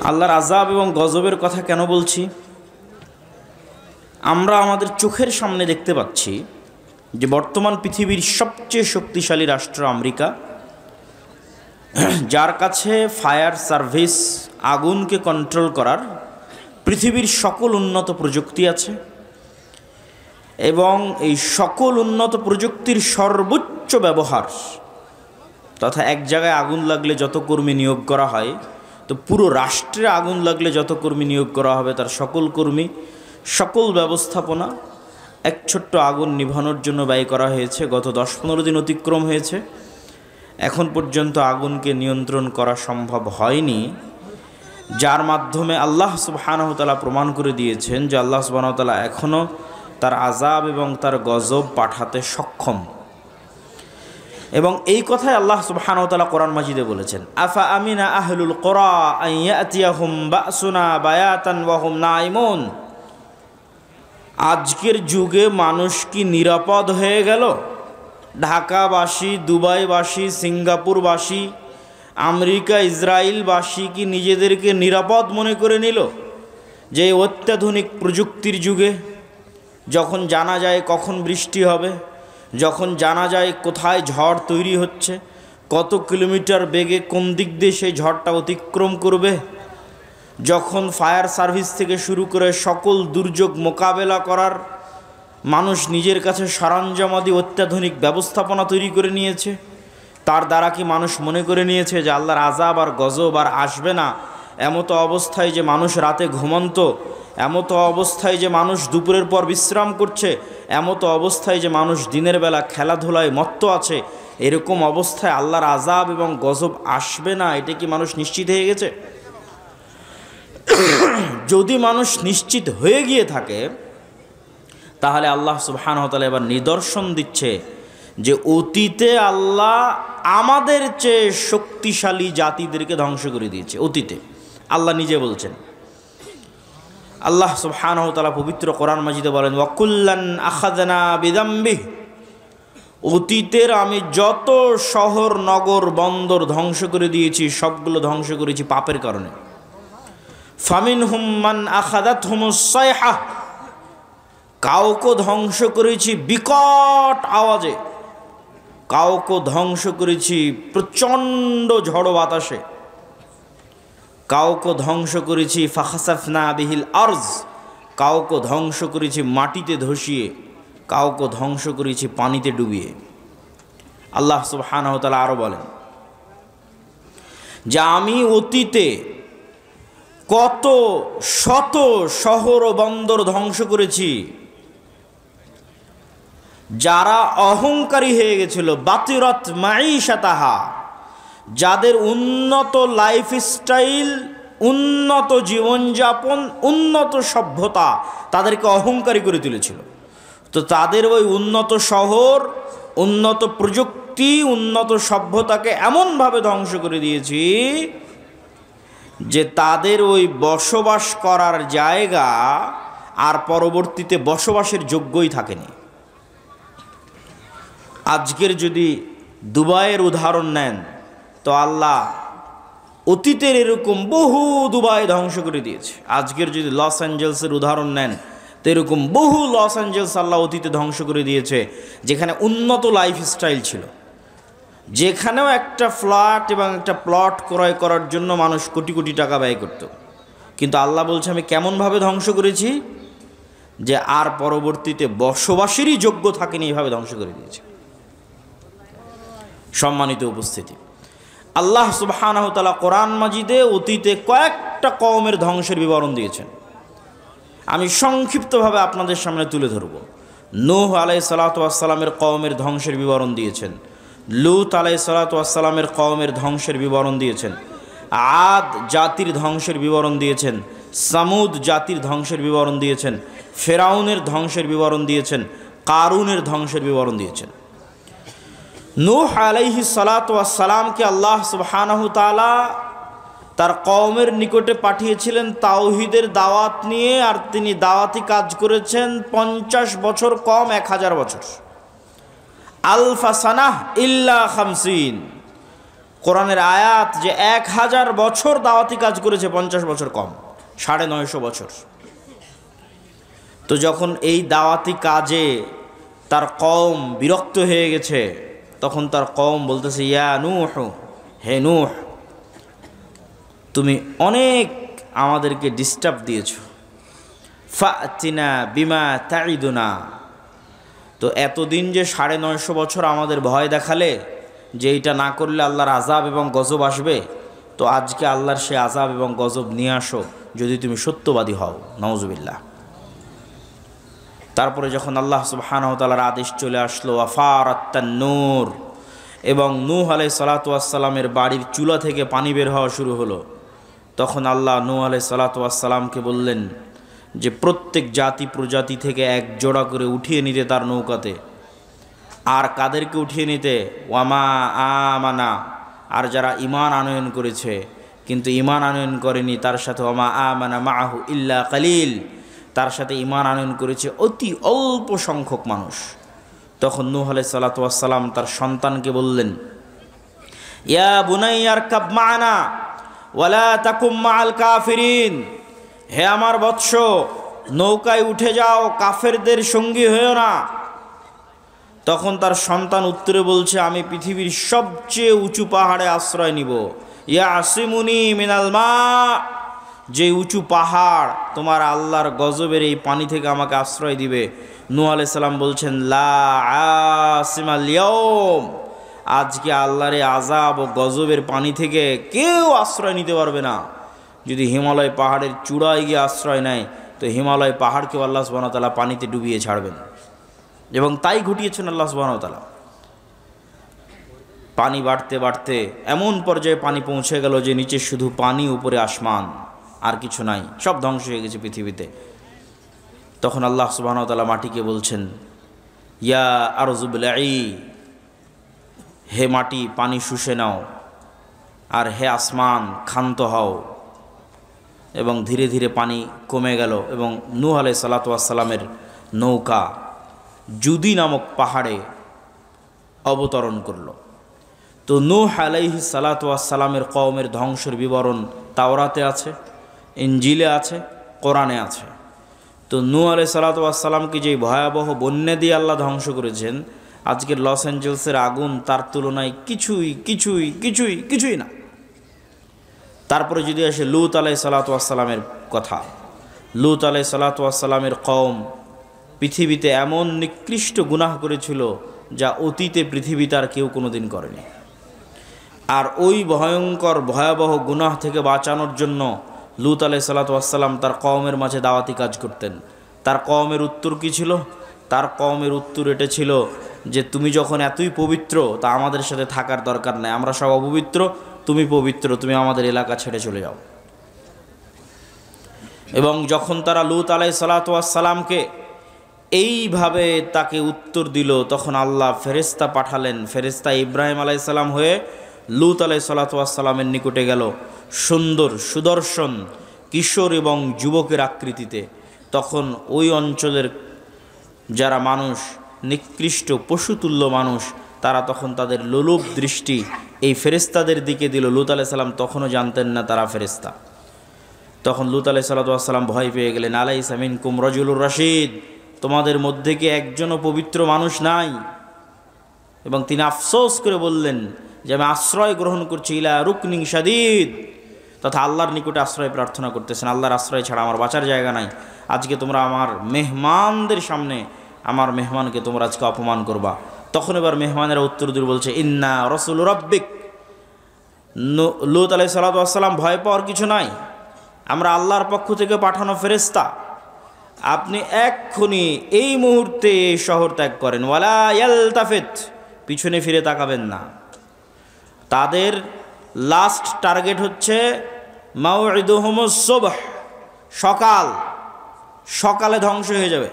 আল্লাহর আযাব এবং গজবের কথা কেন বলছি? আমরা আমাদের চোখের সামনে দেখতে পাচ্ছি যে বর্তমান পৃথিবীর সবচেয়ে শক্তিশালী রাষ্ট্র আমেরিকা, যার কাছে ফায়ার সার্ভিস আগুনকে কন্ট্রোল করার পৃথিবীর সকল উন্নত প্রযুক্তি আছে এবং এই সকল উন্নত প্রযুক্তির সর্বোচ্চ ব্যবহার, তথা এক জায়গায় আগুন লাগলে যত কর্মী নিয়োগ করা হয়, তো পুরো রাষ্ট্রে আগুন লাগলে যত কর্মী নিয়োগ করা হবে তার সকল কর্মী, সকল ব্যবস্থাপনা এক ছোট্ট আগুন নিভানোর জন্য ব্যয় করা হয়েছে। গত 10-15 দিন অতিক্রম হয়েছে, এখন পর্যন্ত আগুনকে নিয়ন্ত্রণ করা সম্ভব হয়নি, যার মাধ্যমে আল্লাহ সুবহানাহু ওয়া তাআলা প্রমাণ করে দিয়েছেন যে আল্লাহ সুবহানাহু ওয়া তাআলা এখনও তার আযাব এবং তার গজব পাঠাতে সক্ষম। এবং এই কথাই আল্লাহ সুবহানাহু ওয়া তাআলা কোরআন মাজিদে বলেছেন, আফা আমিনা আহলুল কুরা আন ইয়াতিয়াহুম বাসুনা বায়াতান ওয়া হুম নাইমুন। আজকের যুগে মানুষ কি নিরাপদ হয়ে গেল? ঢাকাবাসী, দুবাইবাসী, সিঙ্গাপুরবাসী, আমেরিকা, ইসরায়েলবাসী কি নিজেদেরকে নিরাপদ মনে করে নিল যে অত্যাধুনিক প্রযুক্তির যুগে, যখন জানা যায় কখন বৃষ্টি হবে, যখন জানা যায় কোথায় ঝড় তৈরি হচ্ছে, কত কিলোমিটার বেগে কোন দিক দিয়ে সেই ঝড়টা অতিক্রম করবে, যখন ফায়ার সার্ভিস থেকে শুরু করে সকল দুর্যোগ মোকাবেলা করার মানুষ নিজের কাছে সরঞ্জামাদি অত্যাধুনিক ব্যবস্থাপনা তৈরি করে নিয়েছে, তার দ্বারা কি মানুষ মনে করে নিয়েছে যে আল্লাহর আযাব আর গজব আর আসবে না? এমতো অবস্থায় যে মানুষ রাতে ঘুমন্ত, এমতো অবস্থায় যে মানুষ দুপুরের পর বিশ্রাম করছে, এমতো অবস্থায় যে মানুষ দিনের বেলা খেলাধুলায় মত্ত আছে, এরকম অবস্থায় আল্লাহর আযাব এবং গজব আসবে না, এটা কি মানুষ নিশ্চিত হয়ে গেছে? যদি মানুষ নিশ্চিত হয়ে গিয়ে থাকে, তাহলে আল্লাহ সুবহানাহু ওয়া তাআলা এবার নিদর্শন দিচ্ছে যে অতীতে আল্লাহ আমাদের চেয়ে শক্তিশালী জাতিদেরকে ধ্বংস করে দিয়েছে। অতীতে আল্লাহ নিজে বলছেন, আল্লাহ সুবহানাহু ওয়া তাআলা পবিত্র কোরআন মাজিদে বলেন, ওয়াকুল্লান আখাযনা বিযামবিহি। অতীতের আমি যত শহর, নগর, বন্দর ধ্বংস করে দিয়েছি, সবগুলো ধ্বংস করেছি পাপের কারণে। ফামিনহুম মান আখাযাতহুমুস সায়হা। কাউকে ধ্বংস করেছি বিকট আওয়াজে, কাউকে ধ্বংস করেছি প্রচণ্ড ঝড় বাতাসে, কাউকে ধ্বংস করেছি ফাখাসাফনা বিহিল আরজ, কাউকে ধ্বংস করেছি মাটিতে ধসিয়ে, কাউকে ধ্বংস করেছি পানিতে ডুবিয়ে। আল্লাহ সুবহানাহু ওয়া তাআলা আরো বলেন যে আমি অতীতে কত শত শহর ও বন্দর ধ্বংস করেছি, যারা অহংকারী হয়ে গেছিল, বাতিরাত মাঈশাতাহা, যাদের উন্নত লাইফস্টাইল, উন্নত জীবনযাপন, উন্নত সভ্যতা তাদেরকে অহংকারী করে তুলেছিল। তো তাদের ওই উন্নত শহর, উন্নত প্রযুক্তি, উন্নত সভ্যতাকে এমনভাবে ধ্বংস করে দিয়েছি যে তাদের ওই বসবাস করার জায়গা আর পরবর্তীতে বসবাসের যোগ্যই থাকেনি। আজকের যদি দুবাইয়ের উদাহরণ নেন, তো আল্লাহ অতীতের এরকম বহু দুবাই ধ্বংস করে দিয়েছে। আজকের যদি লস অ্যাঞ্জেলসের উদাহরণ নেন, তো এরকম বহু লস অ্যাঞ্জেলস আল্লাহ অতীতে ধ্বংস করে দিয়েছে, যেখানে উন্নত লাইফস্টাইল ছিল, যেখানেও একটা ফ্ল্যাট এবং একটা প্লট ক্রয় করার জন্য মানুষ কোটি কোটি টাকা ব্যয় করত। কিন্তু আল্লাহ বলছে আমি কেমনভাবে ধ্বংস করেছি যে আর পরবর্তীতে বসবাসেরই যোগ্য থাকেনি, এইভাবে ধ্বংস করে দিয়েছে। সম্মানিত উপস্থিতি, আল্লাহ সুবহানাহু ওয়া তাআলা কোরআন মাজিদে অতীতে কয়েকটা কওমের ধ্বংসের বিবরণ দিয়েছেন। আমি সংক্ষিপ্তভাবে আপনাদের সামনে তুলে ধরব। নূহ আলাইহিস সালাতু ওয়াস সালামের কওমের ধ্বংসের বিবরণ দিয়েছেন, লূত আলাইহিস সালাতু ওয়াস সালামের কওমের ধ্বংসের বিবরণ দিয়েছেন, আদ জাতির ধ্বংসের বিবরণ দিয়েছেন, সামুদ জাতির ধ্বংসের বিবরণ দিয়েছেন, ফেরাউনের ধ্বংসের বিবরণ দিয়েছেন, কারুনের ধ্বংসের বিবরণ দিয়েছেন। নূহ আলাইহিস সালাতু ওয়াস সালামকে আল্লাহ সুবহানাহু ওয়া তাআলা তার কওমের নিকটে পাঠিয়েছিলেন তাওহীদের দাওয়াত নিয়ে, আর তিনি দাওয়াতি কাজ করেছেন 50 বছর কম 1000 বছর, আলফা সানাহ ইল্লা 50। কোরআনের আয়াত যে 1000 বছর দাওয়াতি কাজ করেছে, 50 বছর কম, 950 বছর। তো যখন এই দাওয়াতি কাজে তার কওম বিরক্ত হয়ে গেছে, তখন তার কওম বলতেছে, ইয়া নূহ, হে নূহ, তুমি অনেক আমাদেরকে ডিস্টার্ব দিয়েছো, ফাতিনা বিমা তাইদুনা। তো এতদিন যে 950 বছর আমাদের ভয় দেখালে যে এইটা না করলে আল্লাহর আযাব এবং গজব আসবে, তো আজকে আল্লাহর সে আযাব এবং গজব নিয়ে আসো যদি তুমি সত্যবাদী হও। নাউজুবিল্লাহ। তারপরে যখন আল্লাহ সুবহানাহু ওয়া তাআলার আদেশ চলে আসলো, আফারাত্তান নূর, এবং নূহ আলাইহিস সালাতু ওয়াস সালামের বাড়ির চুলা থেকে পানি বের হওয়া শুরু হলো, তখন আল্লাহ নূহ আলাইহিস সালাতু ওয়াস সালামকে বললেন যে প্রত্যেক জাতি প্রজাতি থেকে এক জোড়া করে উঠিয়ে নিতে তার নৌকাতে। আর কাদেরকে উঠিয়ে নিতে? ওয়ামা আমানা, আর যারা ঈমান আনয়ন করেছে কিন্তু ঈমান আনয়ন করেনি তার সাথে, ওয়ামা আমানা মাআহু ইল্লা কালিল, তার সাথে ঈমান আনয়ন করেছে অতি অল্প সংখ্যক মানুষ। তখন নূহ আলাইহিস সালাতু ওয়াস সালাম তার সন্তানকে বললেন, ইয়া বুনাইয়া আরকাব মা'না ওয়ালা তাকুম মা'আল কাফিরিন, হে আমার বৎস, নৌকায় উঠে যাও, কাফেরদের সঙ্গী হয়েও না। তখন তার সন্তান উত্তরে বলছে, আমি পৃথিবীর সবচেয়ে উঁচু পাহাড়ে আশ্রয় নিব। ইয়া আসিমুনি মিনাল মা, যে উঁচু পাহাড় তোমার আল্লাহর গজবের এই পানি থেকে আমাকে আশ্রয় দিবে। নূহ আলাইহিস সালাম বলছেন, লা আসিমাল ইয়াউম, আজকে আল্লাহর এই আযাব ও গজবের পানি থেকে কেউ আশ্রয় নিতে পারবে না। যদি হিমালয় পাহাড়ের চূড়ায় গিয়ে আশ্রয় নেয়, তো হিমালয় পাহাড়কেও আল্লাহ সুবহানাহু ওয়া তাআলা পানিতে ডুবিয়ে ছাড়বেন, এবং তাই ঘটিয়েছেন আল্লাহ সুবহানাহু ওয়া তাআলা। পানি বাড়তে বাড়তে এমন পর্যায়ে পানি পৌঁছে গেল যে নিচে শুধু পানি, উপরে আসমান, আর কিছু নাই, সব ধ্বংস হয়ে গেছে পৃথিবীতে। তখন আল্লাহ সুবহানাহু ওয়া তাআলা মাটিকে বলছেন, ইয়া আরযু বলঈ, হে মাটি পানি শুষে নাও, আর হে আসমান ক্ষান্ত হও। এবং ধীরে ধীরে পানি কমে গেল, এবং নূহ আলাইহিস সালাতু ওয়াস সালামের নৌকা জুদি নামক পাহাড়ে অবতরণ করল। তো নূহ আলাইহিস সালাতু ওয়াস সালামের কওমের ধ্বংসের বিবরণ তাওরাতে আছে, ইনজিলে আছে, কোরআনে আছে। তো নূহ আলাইহিস সালাতু ওয়াস সালামকে যে ভয়াবহ বন্যা দিয়ে আল্লাহ ধ্বংস করেছেন, আজকের লস অ্যাঞ্জেলসের আগুন তার তুলনায় কিছুই কিছুই কিছুই কিছুই না। তারপরে যদি আসে লূত আলাইহিস সালাতু ওয়াস সালামের কথা, লূত আলাইহিস সালাতু ওয়াস সালামের কওম পৃথিবীতে এমন নিকৃষ্ট গুনাহ করেছিল যা অতীতে পৃথিবীতে আর কেউ কোনোদিন করেনি। আর ওই ভয়ঙ্কর ভয়াবহ গুনাহ থেকে বাঁচানোর জন্য লূত আলাইহিস সালাতু ওয়াস সালাম তার কওমের মাঝে দাওয়াতি কাজ করতেন। তার কওমের উত্তর কী ছিল? তার কওমের উত্তর এটা ছিল যে, তুমি যখন এতই পবিত্র, তা আমাদের সাথে থাকার দরকার নেই, আমরা সব অপবিত্র, তুমি পবিত্র, তুমি আমাদের এলাকা ছেড়ে চলে যাও। এবং যখন তারা লূত আলাইহিস সালাতু ওয়াস সালামকে এইভাবে তাকে উত্তর দিল, তখন আল্লাহ ফেরেশতা পাঠালেন। ফেরেশতা ইব্রাহিম আলাইহিস সালাম হয়ে লূত আলাইহিস সালাতু ওয়াস সালামের নিকটে গেল, সুন্দর সুদর্শন কিশোর এবং যুবকের আকৃতিতে। তখন ওই অঞ্চলের যারা মানুষ, নিকৃষ্ট পশুতুল্য মানুষ, তারা তখন তাদের লোলুপ দৃষ্টি এই ফেরেশতাদের দিকে দিল। লূত আলাইহিস সালাম তখনও জানতেন না তারা ফেরেশতা। তখন লূত আলাইহিস সালাতু ওয়াস সালাম ভয় পেয়ে গেলেন, আলাইসা মিনকুম রাজুলুর রাশিদ, তোমাদের মধ্যে কি একজনও পবিত্র মানুষ নাই? এবং তিনি আফসোস করে বললেন যে, আমি আশ্রয় গ্রহণ করছি ইলা রুকনিন শাদীদ, তথা আল্লাহর নিকটে আশ্রয় প্রার্থনা করতেছেন, আল্লাহর আশ্রয় ছাড়া আমার বাঁচার জায়গা নাই। আজকে তোমরা আমার মেহমানদের সামনে আমার মেহমানকে তোমরা আজকে অপমান করবা। তখন এবার মেহমানেরা উত্তর দিয়ে বলছে, ইন্না রাসূলু রাব্বিক। লূত আলাইহিস সালাতু ওয়াস সালাম, ভয় পাওয়ার কিছু নাই, আমরা আল্লাহর পক্ষ থেকে পাঠানো ফেরেশতা, আপনি এক্ষুনি এই মুহূর্তে এই শহর ত্যাগ করেন। ওয়ালা ইয়ালতাফিত, পিছনে ফিরে তাকাবেন না। তাদের লাস্ট টার্গেট হচ্ছে মাউইদুহুমুস সুবহ, সকাল, সকালে ধ্বংস হয়ে যাবে।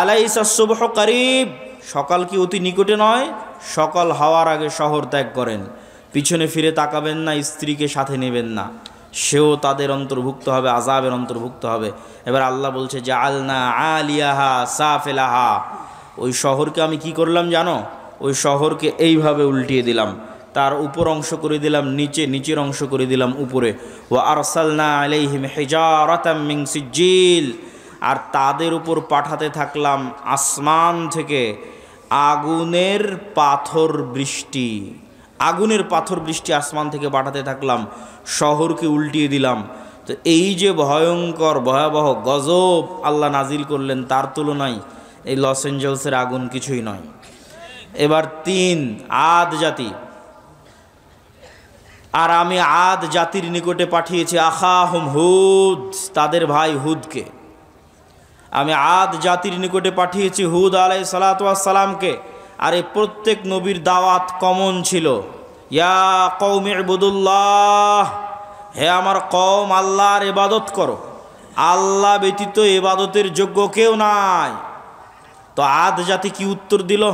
আলাইসা সুবহু করিব, সকাল কি অতি নিকটে নয়? সকাল হওয়ার আগে শহর ত্যাগ করেন, পিছনে ফিরে তাকাবেন না, স্ত্রীকে সাথে নেবেন না, সেও তাদের অন্তর্ভুক্ত হবে, আযাবের অন্তর্ভুক্ত হবে। এবার আল্লাহ বলছে, জাআলনা আলিয়াহা সাফিলাহা, ওই শহরকে আমি কি করলাম জানো? ওই শহরকে এইভাবে উল্টিয়ে দিলাম, তার উপর অংশ করে দিলাম নিচে, নিচের অংশ করে দিলাম উপরে। ওয়া আরসালনা আলাইহিম হিজারাতাম মিন সিজিল, আর তাদের উপর পাঠাতে থাকলাম আসমান থেকে আগুনের পাথর বৃষ্টি। আগুনের পাথর বৃষ্টি আসমান থেকে পাঠাতে থাকলাম, শহরকে উল্টিয়ে দিলাম। তো এই যে ভয়ঙ্কর ভয়াবহ গজব আল্লাহ নাজিল করলেন, তার তুলনায় এই লস এঞ্জেলসের আগুন কিছুই নয়। এবার 3, আদ জাতি। আর আমি আদ জাতির নিকটে পাঠিয়েছি আখাহুম হুদ, তাদের ভাই হুদকে। আমি আদ জাতির নিকটে পাঠিয়েছি হুদ আলাইহিস সালাতু ওয়াস সালামকে। আর এই প্রত্যেক নবীর দাওয়াত কমন ছিল, ইয়া কওমি ইবুদুল্লাহ, হে আমার কওম আল্লাহর ইবাদত করো, আল্লাহ ব্যতীত ইবাদতের যোগ্য কেউ নাই। তো আদ জাতি কি উত্তর দিল?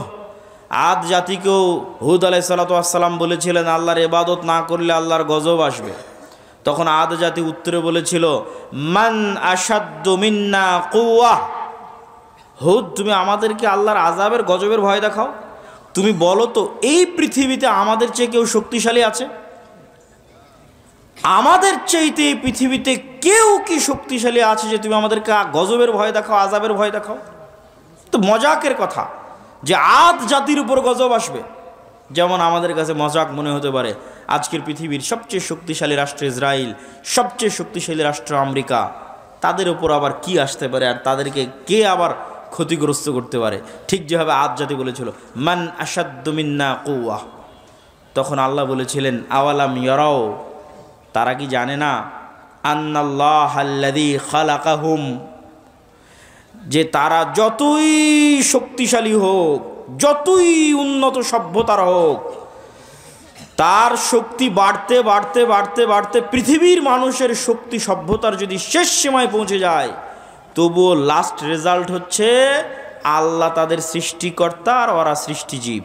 আদ জাতিকেও হুদ আলাইহিস সালাতু ওয়াস সালাম বলেছিলেন আল্লাহর ইবাদত না করলে আল্লাহর গজব আসবে। তখন আদ জাতি উত্তরে বলেছিল, মান আশাদ্দু মিন্না কুওয়া, হুদ তুমি আমাদেরকে আল্লাহর আযাবের গজবের ভয় দেখাও। তুমি বলো তো এই পৃথিবীতে আমাদের চেয়ে কেউ শক্তিশালী আছে? আমাদের চাইতে এই পৃথিবীতে কেউ কি শক্তিশালী আছে যে তুমি আমাদেরকে গজবের ভয় দেখাও, আযাবের ভয় দেখাও? তো মজাকের কথা যে আদ জাতির উপর গজব আসবে। যেমন আমাদের কাছে মজাক মনে হতে পারে আজকের পৃথিবীর সবচেয়ে শক্তিশালী রাষ্ট্র ইসরায়েল, সবচেয়ে শক্তিশালী রাষ্ট্র আমেরিকা, তাদের উপর আবার কি আসতে পারে আর তাদেরকে কে আবার ক্ষতিগ্রস্ত করতে পারে? ঠিক যেভাবে আদ জাতি বলেছিল মান আশাদ্দু মিন্না কুওয়া। তখন আল্লাহ বলেছিলেন আওয়ালাম ইয়ারাও, তারা কি জানে না আন্নাল্লাহাল্লাযী খালাকাহুম, যে তারা যতই শক্তিশালী হোক, যতই উন্নত সভ্যতার হোক, তার শক্তি বাড়তে বাড়তে বাড়তে বাড়তে পৃথিবীর মানুষের শক্তি সভ্যতার যদি শেষ সীমায় পৌঁছে যায়, তবুও লাস্ট রেজাল্ট হচ্ছে আল্লাহ তাদের সৃষ্টিকর্তা আর ওরা সৃষ্টিজীব।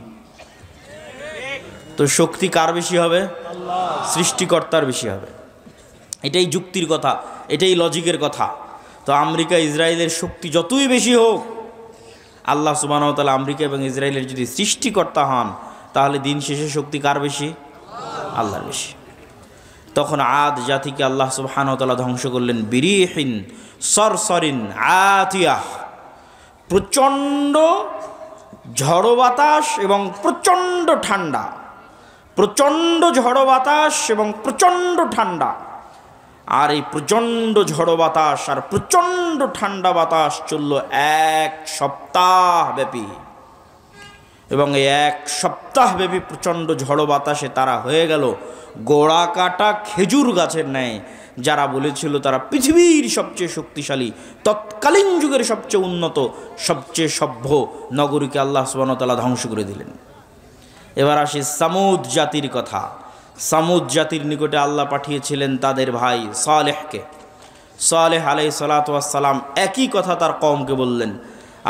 তো শক্তি কার বেশি হবে? সৃষ্টিকর্তার বেশি হবে। এটাই যুক্তির কথা, এটাই লজিকের কথা। তো আমেরিকা ইসরায়েলের শক্তি যতই বেশি হোক, আল্লাহ সুবহানাহু ওয়া তাআলা আমেরিকা এবং ইসরায়েলের যদি সৃষ্টিকর্তা হন, তাহলে দিন শেষে শক্তি কার বেশি? আল্লাহর বেশি। তখন আদ জাতিকে আল্লাহ সুবহানাহু ওয়া তাআলা ধ্বংস করলেন বিরিহিন সরসরিন আতিয়াহ, প্রচণ্ড ঝড়ো বাতাস এবং প্রচণ্ড ঠান্ডা, প্রচণ্ড ঝড়ো বাতাস এবং প্রচণ্ড ঠান্ডা। আর এই প্রচণ্ড ঝড়ো বাতাস আর প্রচণ্ড ঠান্ডা বাতাস চলল 1 সপ্তাহ ব্যাপী। এবং এই 1 সপ্তাহ ব্যাপী প্রচণ্ড ঝড়ো বাতাসে তারা হয়ে গেল গোড়া কাটা খেজুর গাছের ন্যায়। যারা বলেছিল তারা পৃথিবীর সবচেয়ে শক্তিশালী, তৎকালীন যুগের সবচেয়ে উন্নত, সবচেয়ে সভ্য নগরীকে আল্লাহ সুবহানাহু ওয়া তাআলা ধ্বংস করে দিলেন। এবার আসি সামুদ জাতির কথা। সামুদ জাতির নিকটে আল্লাহ পাঠিয়েছিলেন তাদের ভাই সালেহকে। সালেহ আলাইহিস সালাতু ওয়াস সালাম একই কথা তার কওমকে বললেন,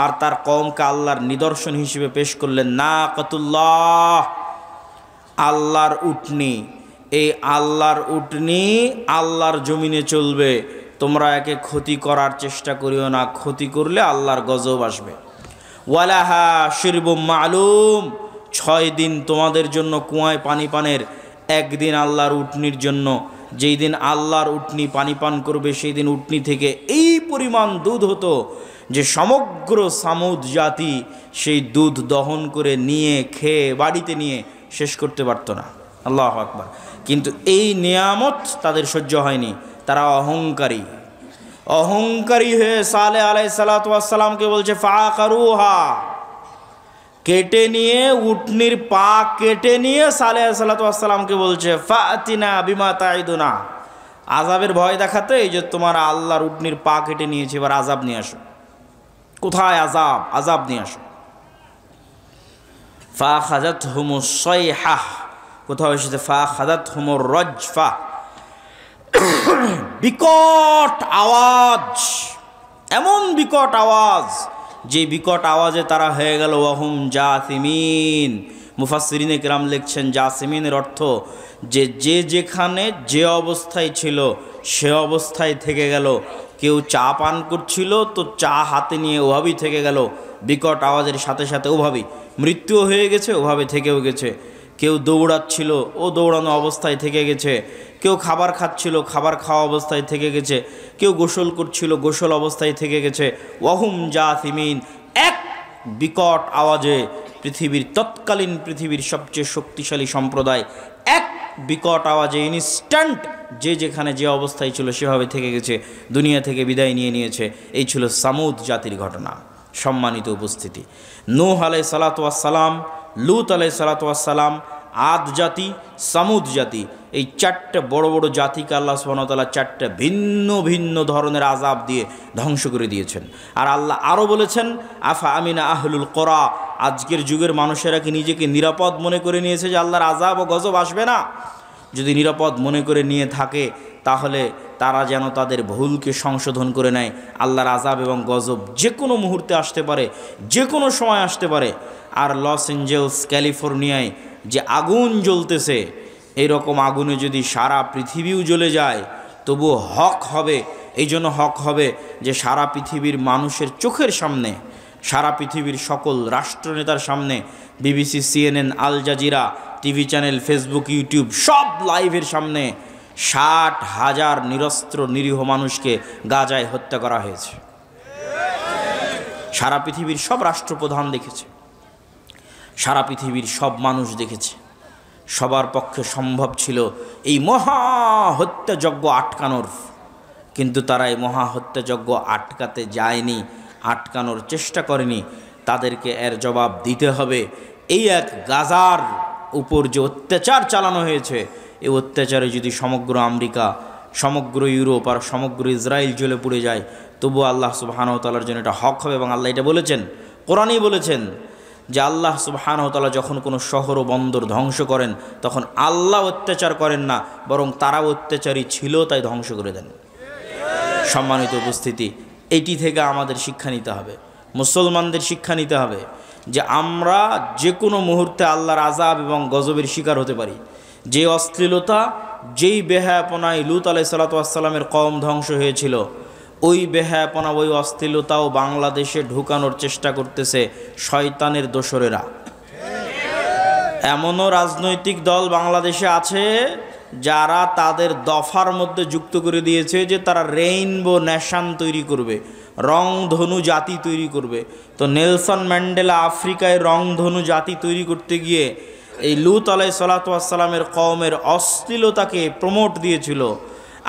আর তার কওমকে আল্লাহর নিদর্শন হিসেবে পেশ করলেন নাকাতুল্লাহ, আল্লাহর উটনি। এই আল্লাহর উটনি আল্লাহর জমিনে চলবে, তোমরা একে ক্ষতি করার চেষ্টা করিও না, ক্ষতি করলে আল্লাহর গজব আসবে। ওয়ালাহা শিরবুম মালুম, 6 দিন তোমাদের জন্য কুয়ায় পানি পানের, একদিন আল্লাহর উটনির জন্য। যেই দিন আল্লাহর উটনি পানি পান করবে, সেই দিন উটনি থেকে এই পরিমাণ দুধ হতো যে সমগ্র সামুদ জাতি সেই দুধ দহন করে নিয়ে খেয়ে বাড়িতে নিয়ে শেষ করতে পারত না। আল্লাহু আকবার। কিন্তু এই নিয়ামত তাদের সহ্য হয়নি, তারা অহংকারী। অহংকারী হয়ে সালেহ আলাইহিস সালাতু ওয়াস সালামকে বলছে ফাআকারুহা, কেটে নিয়ে, উটনির পা কেটে নিয়ে সালেহ সালাতু ওয়াস সালামকে বলছে ফাতিনা বিমা তাইদুনা, আযাবের ভয় দেখাতে এই যে তোমার আল্লাহর উটনির পা কেটে নিয়েছে, এবার আযাব নিয়ে আসো। কোথায় আযাব? আযাব নিয়ে আসো। ফাখাযাতহুমুস সাইহাহ, কোথাও এসেছে ফাখাযাতহুমুর রাজফা, বিকট আওয়াজ, এমন বিকট আওয়াজ যে বিকট আওয়াজে তারা হয়ে গেল ওয়াহুম জাসিমিন। মুফাসসিরিনে কেরাম লিখছেন জাসিমিনের অর্থ যে যে যেখানে যে অবস্থায় ছিল সে অবস্থায় থেকে গেল। কেউ চা পান করছিল তো চা হাতে নিয়ে ওভাবেই থেকে গেল, বিকট আওয়াজের সাথে সাথে ওভাবেই মৃত্যুও হয়ে গেছে, ওভাবে থেকেও গেছে। কেউ দৌড়াচ্ছিল, ও দৌড়ানো অবস্থায় থেকে গেছে। কেউ খাবার খাচ্ছিল, খাবার খাওয়া অবস্থায় থেকে গেছে। কেউ গোসল করছিল, গোসল অবস্থায় থেকে গেছে। ওয়াহুম জাথিমিন, এক বিকট আওয়াজে তৎকালীন পৃথিবীর সবচেয়ে শক্তিশালী সম্প্রদায় এক বিকট আওয়াজে ইনস্ট্যান্ট যে যেখানে যে অবস্থায় ছিল সেভাবে থেকে গেছে, দুনিয়া থেকে বিদায় নিয়েছে। এই ছিল সামুদ জাতির ঘটনা। সম্মানিত উপস্থিতি, নূহ আলাইহিস সালাতু ওয়াস সালাম, লূত আলাইহিস সালাতু ওয়াস সালাম, আদ জাতি, সামুদ জাতি, এই চারটে বড় বড় জাতিকে আল্লাহ সুবহানাহু ওয়া তাআলা চারটে ভিন্ন ভিন্ন ধরনের আযাব দিয়ে ধ্বংস করে দিয়েছেন। আর আল্লাহ আরও বলেছেন, আফা আমিনা আহলুল কোরা, আজকের যুগের মানুষেরা কি নিজেকে নিরাপদ মনে করে নিয়েছে যে আল্লাহর আযাব ও গজব আসবে না? যদি নিরাপদ মনে করে নিয়ে থাকে তাহলে তারা যেন তাদের ভুলকে সংশোধন করে নেয়। আল্লাহর আযাব এবং গজব যে কোনো মুহূর্তে আসতে পারে, যে কোনো সময় আসতে পারে। আর লস অ্যাঞ্জেলস ক্যালিফোর্নিয়ায় যে আগুন জ্বলতেছে, এইরকম আগুনে যদি সারা পৃথিবীও জ্বলে যায় তবুও হক হবে। এই জন্য হক হবে যে সারা পৃথিবীর মানুষের চোখের সামনে, সারা পৃথিবীর সকল রাষ্ট্রনেতার সামনে, BBC, CNN, Al Jazeera, TV channel, Facebook, YouTube সব লাইভের সামনে 60,000 নিরস্ত্র নিরীহ মানুষকে গাজায় হত্যা করা হয়েছে। সারা পৃথিবীর সব রাষ্ট্রপ্রধান দেখেছে, সারা পৃথিবীর সব মানুষ দেখেছে। সবার পক্ষে সম্ভব ছিল এই মহা হত্যাযজ্ঞ আটকানোর, কিন্তু তারা এই মহা হত্যাযজ্ঞ আটকাতে যায়নি, আটকানোর চেষ্টা করেনি। তাদেরকে এর জবাব দিতে হবে। এই এক গাজার উপর যে অত্যাচার চালানো হয়েছে, এই অত্যাচারে যদি সমগ্র আমেরিকা, সমগ্র ইউরোপ আর সমগ্র ইসরায়েল জ্বলে পুড়ে যায়, তবু আল্লাহ সুবহানাহু ওয়া তাআলার জন্য এটা হক হবে। এবং আল্লাহ এটা বলেছেন, কোরআনেই বলেছেন যে আল্লাহ সুবহানাহু ওয়া তাআলা যখন কোনো শহর ও বন্দর ধ্বংস করেন তখন আল্লাহ অত্যাচার করেন না, বরং তারা অত্যাচারী ছিল তাই ধ্বংস করে দেন। সম্মানিত উপস্থিতি, এইটি থেকে আমাদের শিক্ষা নিতে হবে, মুসলমানদের শিক্ষা নিতে হবে যে আমরা যে কোনো মুহূর্তে আল্লাহর আযাব এবং গজবের শিকার হতে পারি। যে অশ্লীলতা, যেই বেহায়াপনায় লূত আলাইহিস সালাতু ওয়াস সালামের কওম ধ্বংস হয়েছিল, ওই বেহায়াপনা, ওই অশ্লীলতাও বাংলাদেশে ঢুকানোর চেষ্টা করতেছে শয়তানের দোসরেরা। এমনও রাজনৈতিক দল বাংলাদেশে আছে যারা তাদের দফার মধ্যে যুক্ত করে দিয়েছে যে তারা রেইনবো নেশন তৈরি করবে, রংধনু জাতি তৈরি করবে। তো নেলসন ম্যান্ডেলা আফ্রিকায় রংধনু জাতি তৈরি করতে গিয়ে এই লূত আলাইহিস সালাতু ওয়াস সালামের কওমের অশ্লীলতাকে প্রমোট দিয়েছিল।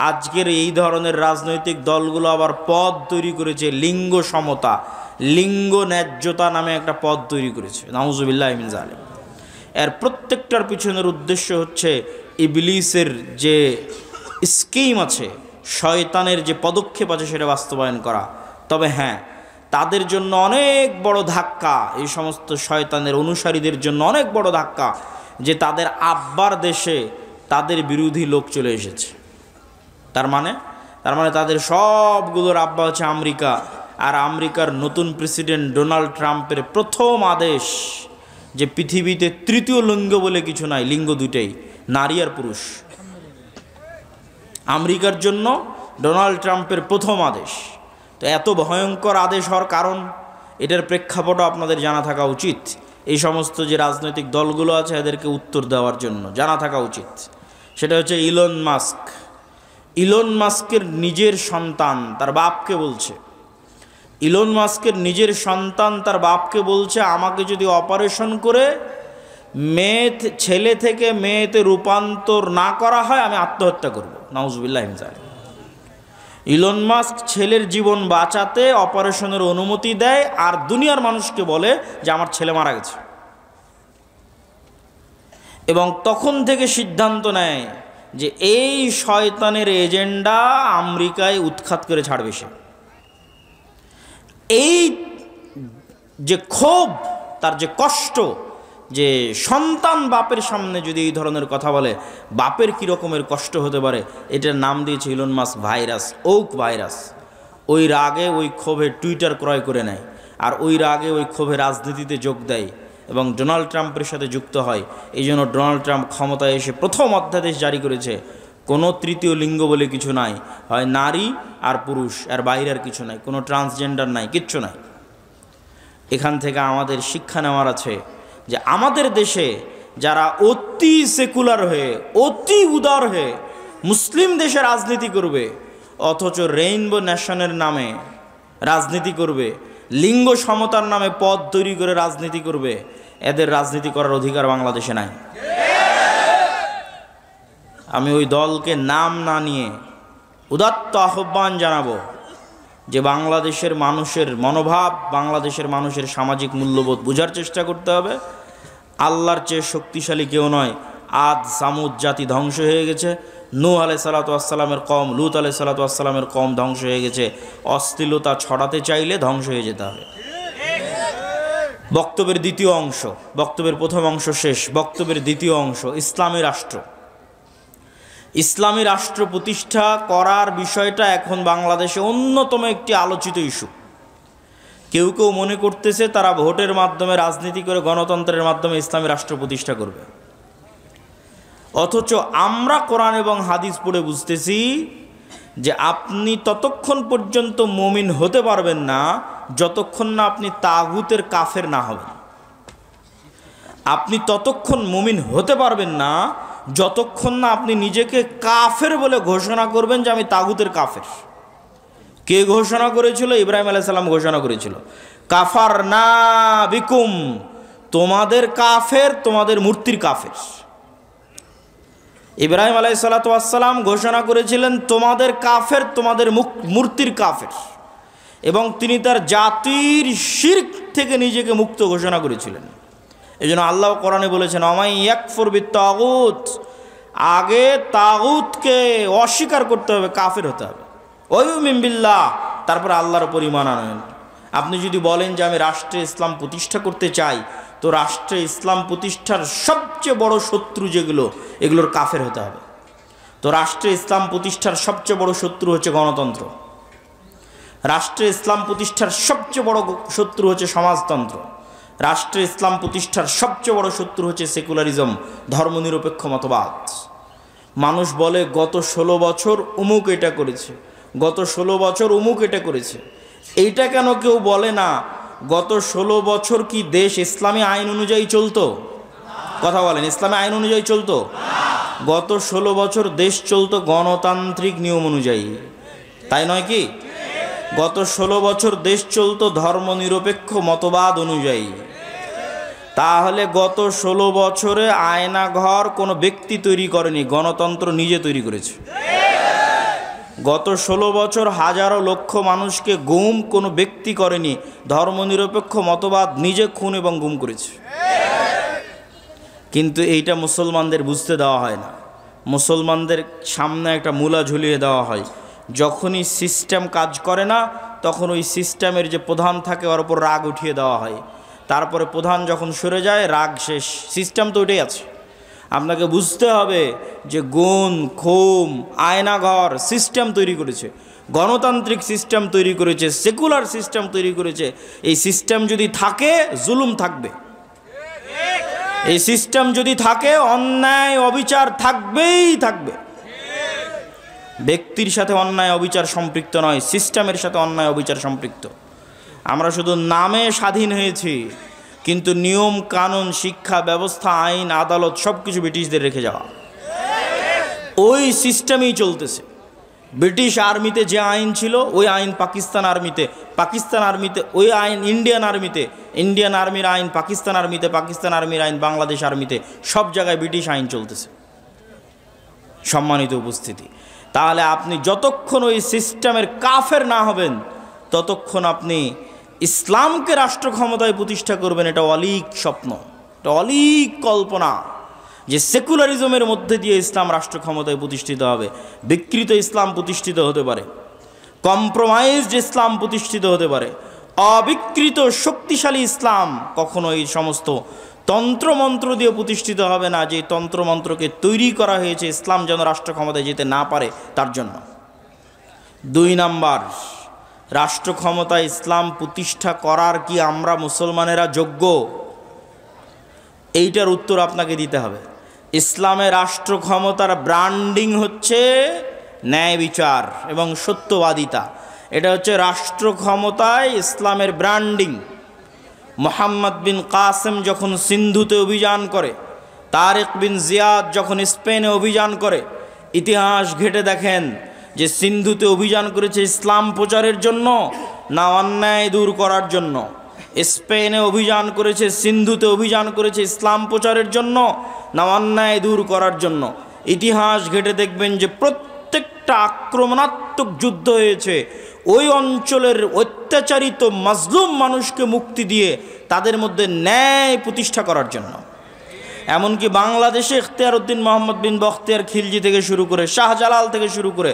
আজকের এই ধরনের রাজনৈতিক দলগুলো আবার পদ তৈরি করেছে, লিঙ্গ সমতা, লিঙ্গ ন্যায্যতা নামে একটা পদ তৈরি করেছে। নাউজুবিল্লাহি মিন যালিক। এর প্রত্যেকটার পিছনের উদ্দেশ্য হচ্ছে ইবলিসের যে স্কিম আছে, শয়তানের যে পদক্ষেপ আছে সেটা বাস্তবায়ন করা। তবে হ্যাঁ, তাদের জন্য অনেক বড় ধাক্কা, এই সমস্ত শয়তানের অনুসারীদের জন্য অনেক বড় ধাক্কা যে তাদের আব্বার দেশে তাদের বিরোধী লোক চলে এসেছে। তার মানে তাদের সবগুলোর আব্বা হচ্ছে আমেরিকা। আর আমেরিকার নতুন প্রেসিডেন্ট ডোনাল্ড ট্রাম্পের প্রথম আদেশ যে পৃথিবীতে তৃতীয় লিঙ্গ বলে কিছু নাই, লিঙ্গ দুইটাই, নারী আর পুরুষ। আমেরিকার জন্য ডোনাল্ড ট্রাম্পের প্রথম আদেশ। তো এত ভয়ঙ্কর আদেশ হওয়ার কারণ, এটার প্রেক্ষাপটও আপনাদের জানা থাকা উচিত। এই সমস্ত যে রাজনৈতিক দলগুলো আছে এদেরকে উত্তর দেওয়ার জন্য জানা থাকা উচিত। সেটা হচ্ছে ইলন মাস্কের নিজের সন্তান তার বাপকে বলছে, ইলন মাস্কের নিজের সন্তান তার বাপকে বলছে, আমাকে যদি অপারেশন করে ছেলে থেকে মেয়েতে রূপান্তর না করা হয় আমি আত্মহত্যা করব। নাউজুবিল্লাহি মিন যালিক। ইলন মাস্ক ছেলের জীবন বাঁচাতে অপারেশনের অনুমতি দেয় আর দুনিয়ার মানুষকে বলে যে আমার ছেলে মারা গেছে, এবং তখন থেকে সিদ্ধান্ত নেয় যে এই শয়তানের এজেন্ডা আমেরিকায় উৎখাত করে ছাড়বে সে। এই যে ক্ষোভ, তার যে কষ্ট, যে সন্তান বাপের সামনে যদি এই ধরনের কথা বলে বাপের কী রকমের কষ্ট হতে পারে, এটার নাম দিয়েছে ইলন মাস্ক ভাইরাস, ওক ভাইরাস। ওই রাগে, ওই ক্ষোভে টুইটার ক্রয় করে নেয়, আর ওই রাগে, ওই ক্ষোভে রাজনীতিতে যোগ দেয় এবং ডোনাল্ড ট্রাম্পের সাথে যুক্ত হয়। এই জন্য ডোনাল্ড ট্রাম্প ক্ষমতায় এসে প্রথম অধ্যাদেশ জারি করেছে, কোনো তৃতীয় লিঙ্গ বলে কিছু নাই, হয় নারী আর পুরুষ, আর বাইরে আর কিছু নাই, কোনো ট্রান্সজেন্ডার নাই, কিচ্ছু নাই। এখান থেকে আমাদের শিক্ষা নেওয়ার আছে যে আমাদের দেশে যারা অতি সেকুলার হয়ে, অতি উদার হয়ে মুসলিম দেশে রাজনীতি করবে, অথচ রেইনবো ন্যাশনের নামে রাজনীতি করবে, লিঙ্গ সমতার নামে পদ তৈরি করে রাজনীতি করবে, এদের রাজনীতি করার অধিকার বাংলাদেশে নাই। আমি ওই দলকে নাম না নিয়ে উদাত্ত আহ্বান জানাবো যে বাংলাদেশের মানুষের মনোভাব, বাংলাদেশের মানুষের সামাজিক মূল্যবোধ বোঝার চেষ্টা করতে হবে। আল্লাহর চেয়ে শক্তিশালী কেউ নয়। আদ সামুদ জাতি ধ্বংস হয়ে গেছে, নূহ আলাইহিসসালাতু ওয়াসসালামের কওম, লূত আলাইহিসসালাতু ওয়াসসালামের কওম ধ্বংস হয়ে গেছে। অশ্লীলতা ছড়াতে চাইলে ধ্বংস হয়ে যেতে হবে। বক্তব্যের দ্বিতীয় অংশ, বক্তব্যের প্রথম অংশ শেষ, বক্তব্যের দ্বিতীয় অংশ, ইসলামী রাষ্ট্র। ইসলামী রাষ্ট্র প্রতিষ্ঠা করার বিষয়টা এখন বাংলাদেশে অন্যতম একটি আলোচিত ইস্যু। কেউ কেউ মনে করতেছে তারা ভোটের মাধ্যমে, রাজনীতি করে, গণতন্ত্রের মাধ্যমে ইসলামী রাষ্ট্র প্রতিষ্ঠা করবে। অথচ আমরা কোরআন এবং হাদিস পড়ে বুঝতেছি যে আপনি ততক্ষণ পর্যন্ত মুমিন হতে পারবেন না যতক্ষণ না আপনি তাগুতের কাফের না হবেন। আপনি ততক্ষণ মুমিন হতে পারবেন না যতক্ষণ না আপনি নিজেকে কাফের বলে ঘোষণা করবেন যে আমি তাগুতের কাফের। কে ঘোষণা করেছিল? ইব্রাহিম আলাইহিস সালাম ঘোষণা করেছিল, কাফারনা বিকুম, তোমাদের কাফের, তোমাদের মূর্তির কাফের। ইব্রাহিম আলাইহিসসালাতু ওয়াসসালাম ঘোষণা করেছিলেন তোমাদের কাফের, তোমাদের মূর্তির কাফের, এবং তিনি তার জাতির শিরক থেকে নিজেকে মুক্ত ঘোষণা করেছিলেন। এই জন্য আল্লাহ কোরআনে বলেছেন, আমাই ইয়াকফুর বিত্তাগুত, আগে তাগুতকে অস্বীকার করতে হবে, কাফের হতে হবে। ওয়ুমিন বিল্লাহ, তারপর আল্লাহর উপর ঈমান আনেন। আপনি যদি বলেন যে আমি রাষ্ট্রে ইসলাম প্রতিষ্ঠা করতে চাই, তো রাষ্ট্রে ইসলাম প্রতিষ্ঠার সবচেয়ে বড় শত্রু যেগুলো, এগুলোর কাফের হতে হবে। তো রাষ্ট্রে ইসলাম প্রতিষ্ঠার সবচেয়ে বড় শত্রু হচ্ছে গণতন্ত্র, রাষ্ট্রে ইসলাম প্রতিষ্ঠার সবচেয়ে বড় শত্রু হচ্ছে সমাজতন্ত্র, রাষ্ট্রে ইসলাম প্রতিষ্ঠার সবচেয়ে বড় শত্রু হচ্ছে সেকুলারিজম, ধর্মনিরপেক্ষ মতবাদ। মানুষ বলে গত 16 বছর অমুক এটা করেছে, গত 16 বছর অমুক এটা করেছে। এইটা কেন কেউ বলে না গত 16 বছর কি দেশ ইসলামী আইন অনুযায়ী চলতো? কথা বলেন, ইসলামী আইন অনুযায়ী চলতো? গত 16 বছর দেশ চলতো গণতান্ত্রিক নিয়ম অনুযায়ী, তাই নয় কি? গত 16 বছর দেশ চলতো ধর্মনিরপেক্ষ মতবাদ অনুযায়ী। তাহলে গত 16 বছরে আয়নাঘর কোনো ব্যক্তি তৈরি করেনি, গণতন্ত্র নিজে তৈরি করেছে। গত 16 বছর হাজারো লক্ষ মানুষকে গুম কোনো ব্যক্তি করেনি, ধর্মনিরপেক্ষ মতবাদ নিজে খুন এবং গুম করেছে। কিন্তু এইটা মুসলমানদের বুঝতে দেওয়া হয় না। মুসলমানদের সামনে একটা মূলা ঝুলিয়ে দেওয়া হয়, যখনই সিস্টেম কাজ করে না তখন ওই সিস্টেমের যে প্রধান থাকে ওর উপর রাগ উঠিয়ে দেওয়া হয়। তারপরে প্রধান যখন সরে যায় রাগ শেষ, সিস্টেম তো ওইটাই আছে। আপনাকে বুঝতে হবে যে গুণ, খুম, আয়নাঘর সিস্টেম তৈরি করেছে, গণতান্ত্রিক সিস্টেম তৈরি করেছে, সেকুলার সিস্টেম তৈরি করেছে। এই সিস্টেম যদি থাকে জুলুম থাকবে, এই সিস্টেম যদি থাকে অন্যায় অবিচার থাকবেই থাকবে। ব্যক্তির সাথে অন্যায় অবিচার সম্পৃক্ত নয়, সিস্টেমের সাথে অন্যায় অবিচার সম্পৃক্ত। আমরা শুধু নামে স্বাধীন হয়েছি, কিন্তু নিয়ম কানুন, শিক্ষা ব্যবস্থা, আইন, আদালত সব কিছু ব্রিটিশদের রেখে যাওয়া। ওই সিস্টেমেই চলতেছে। ব্রিটিশ আর্মিতে যে আইন ছিল ওই আইন পাকিস্তান আর্মিতে, পাকিস্তান আর্মিতে ওই আইন ইন্ডিয়ান আর্মিতে, ইন্ডিয়ান আর্মির আইন পাকিস্তান আর্মিতে, পাকিস্তান আর্মির আইন বাংলাদেশ আর্মিতে, সব জায়গায় ব্রিটিশ আইন চলতেছে। সম্মানিত উপস্থিতি, তাহলে আপনি যতক্ষণ ওই সিস্টেমের কাফের না হবেন ততক্ষণ আপনি ইসলামকে রাষ্ট্র ক্ষমতায় প্রতিষ্ঠা করবেন। এটা অলীক স্বপ্ন, এটা অলীক কল্পনা যে সেকুলারিজমের মধ্যে দিয়ে ইসলাম রাষ্ট্র ক্ষমতায় প্রতিষ্ঠিত হবে। বিকৃত ইসলাম প্রতিষ্ঠিত হতে পারে, কম্প্রোমাইজড ইসলাম প্রতিষ্ঠিত হতে পারে, অবিকৃত শক্তিশালী ইসলাম কখনো এই সমস্ত তন্ত্রমন্ত্র দিয়ে প্রতিষ্ঠিত হবে না, যে তন্ত্রমন্ত্রকে তৈরি করা হয়েছে ইসলাম যেন রাষ্ট্র ক্ষমতায় যেতে না পারে তার জন্য। 2 নাম্বার, রাষ্ট্র ক্ষমতায় ইসলাম প্রতিষ্ঠা করার কি আমরা মুসলমানেরা যোগ্য? এইটার উত্তর আপনাকে দিতে হবে। ইসলামের রাষ্ট্র ক্ষমতার ব্র্যান্ডিং হচ্ছে ন্যায় বিচার এবং সত্যবাদিতা। এটা হচ্ছে রাষ্ট্র ক্ষমতায় ইসলামের ব্র্যান্ডিং। মোহাম্মদ বিন কাসেম যখন সিন্ধুতে অভিযান করে, তারেক বিন জিয়াদ যখন স্পেনে অভিযান করে, ইতিহাস ঘেটে দেখেন যে সিন্ধুতে অভিযান করেছে ইসলাম প্রচারের জন্য না অন্যায় দূর করার জন্য? স্পেনে অভিযান করেছে, সিন্ধুতে অভিযান করেছে ইসলাম প্রচারের জন্য না অন্যায় দূর করার জন্য? ইতিহাস ঘেটে দেখবেন যে প্রত্যেকটা আক্রমণাত্মক যুদ্ধ হয়েছে ওই অঞ্চলের অত্যাচারিত মাজলুম মানুষকে মুক্তি দিয়ে তাদের মধ্যে ন্যায় প্রতিষ্ঠা করার জন্য। এমনকি বাংলাদেশে ইখতিয়ার উদ্দিন মোহাম্মদ বিন বখতিয়ার খিলজি থেকে শুরু করে শাহজালাল থেকে শুরু করে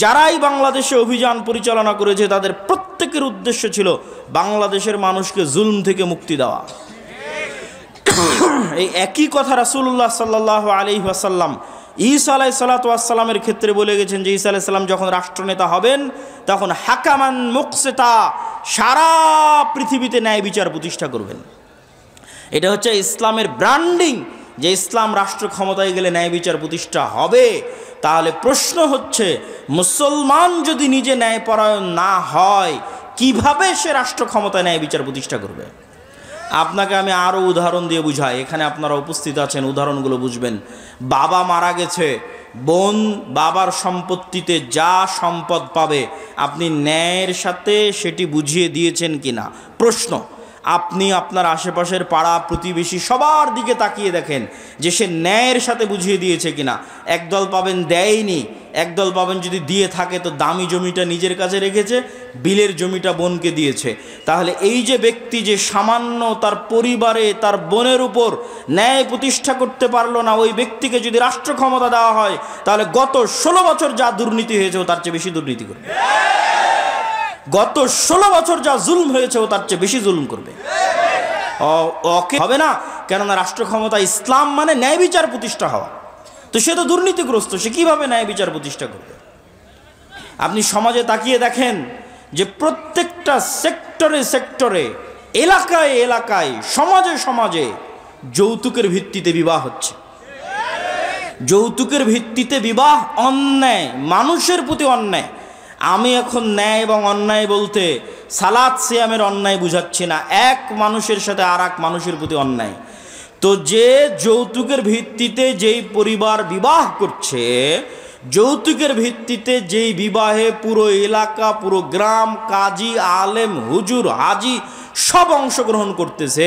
যারাই বাংলাদেশে অভিযান পরিচালনা করেছে তাদের প্রত্যেকের উদ্দেশ্য ছিল বাংলাদেশের মানুষকে জুলম থেকে মুক্তি দেওয়া। এই একই কথা রাসূলুল্লাহ সাল্লাল্লাহু আলাইহি ওয়াসাল্লাম ঈসা আলাইহিস সালাতু ওয়াস সালামের ক্ষেত্রে বলে গেছেন যে ঈসা আলাইহিস সালাম যখন রাষ্ট্রনেতা হবেন তখন হাকামান মুকসিতা, সারা পৃথিবীতে ন্যায় বিচার প্রতিষ্ঠা করবেন। এটা হচ্ছে ইসলামের ব্র্যান্ডিং, যে ইসলাম রাষ্ট্র ক্ষমতায় গেলে ন্যায় বিচার প্রতিষ্ঠা হবে। তাহলে প্রশ্ন হচ্ছে, মুসলমান যদি নিজে ন্যায়পরায়ণ না হয় কিভাবে সে রাষ্ট্র ক্ষমতায় ন্যায় বিচার প্রতিষ্ঠা করবে? আপনাকে আমি আরও উদাহরণ দিয়ে বুঝাই, এখানে আপনারা উপস্থিত আছেন, উদাহরণগুলো বুঝবেন। বাবা মারা গেছে, বোন বাবার সম্পত্তিতে যা সম্পদ পাবে আপনি ন্যায়ের সাথে সেটি বুঝিয়ে দিয়েছেন কিনা? প্রশ্ন। আপনি আপনার আশেপাশের পাড়া প্রতিবেশী সবার দিকে তাকিয়ে দেখেন যে সে ন্যায়ের সাথে বুঝিয়ে দিয়েছে কিনা। একদল পাবেন দেয়নি, একদল পাবেন যদি দিয়ে থাকে তো দামি জমিটা নিজের কাছে রেখেছে, বিলের জমিটা বোনকে দিয়েছে। তাহলে এই যে ব্যক্তি যে সামান্য তার পরিবারে তার বোনের উপর ন্যায় প্রতিষ্ঠা করতে পারলো না, ওই ব্যক্তিকে যদি রাষ্ট্র ক্ষমতা দেওয়া হয় তাহলে গত 16 বছর যা দুর্নীতি হয়েছে ও তার চেয়ে বেশি দুর্নীতি করবে। গত 16 বছর যা জুলম হয়েছে ও তার চেয়ে বেশি জুলম করবে। ওকে হবে না, কেননা রাষ্ট্র ক্ষমতা ইসলাম মানে ন্যায় বিচার প্রতিষ্ঠা হওয়া। তো সে তো দুর্নীতিগ্রস্ত, সে কিভাবে ন্যায় বিচার প্রতিষ্ঠা করবে? আপনি সমাজে তাকিয়ে দেখেন যে প্রত্যেকটা সেক্টরে সেক্টরে, এলাকায় এলাকায়, সমাজে সমাজে যৌতুকের ভিত্তিতে বিবাহ হচ্ছে। যৌতুকের ভিত্তিতে বিবাহ অন্যায়, মানুষের প্রতি অন্যায়। আমি এখন ন্যায় এবং অন্যায় বলতে সালাত সিয়ামের অন্যায় বুঝাচ্ছি না, এক মানুষের সাথে আর এক মানুষের প্রতি অন্যায়। তো যে যৌতুকের ভিত্তিতে যেই পরিবার বিবাহ করছে, যৌতুকের ভিত্তিতে যেই বিবাহে পুরো এলাকা, পুরো গ্রাম, কাজী, আলেম, হুজুর, হাজি সব অংশগ্রহণ করতেছে,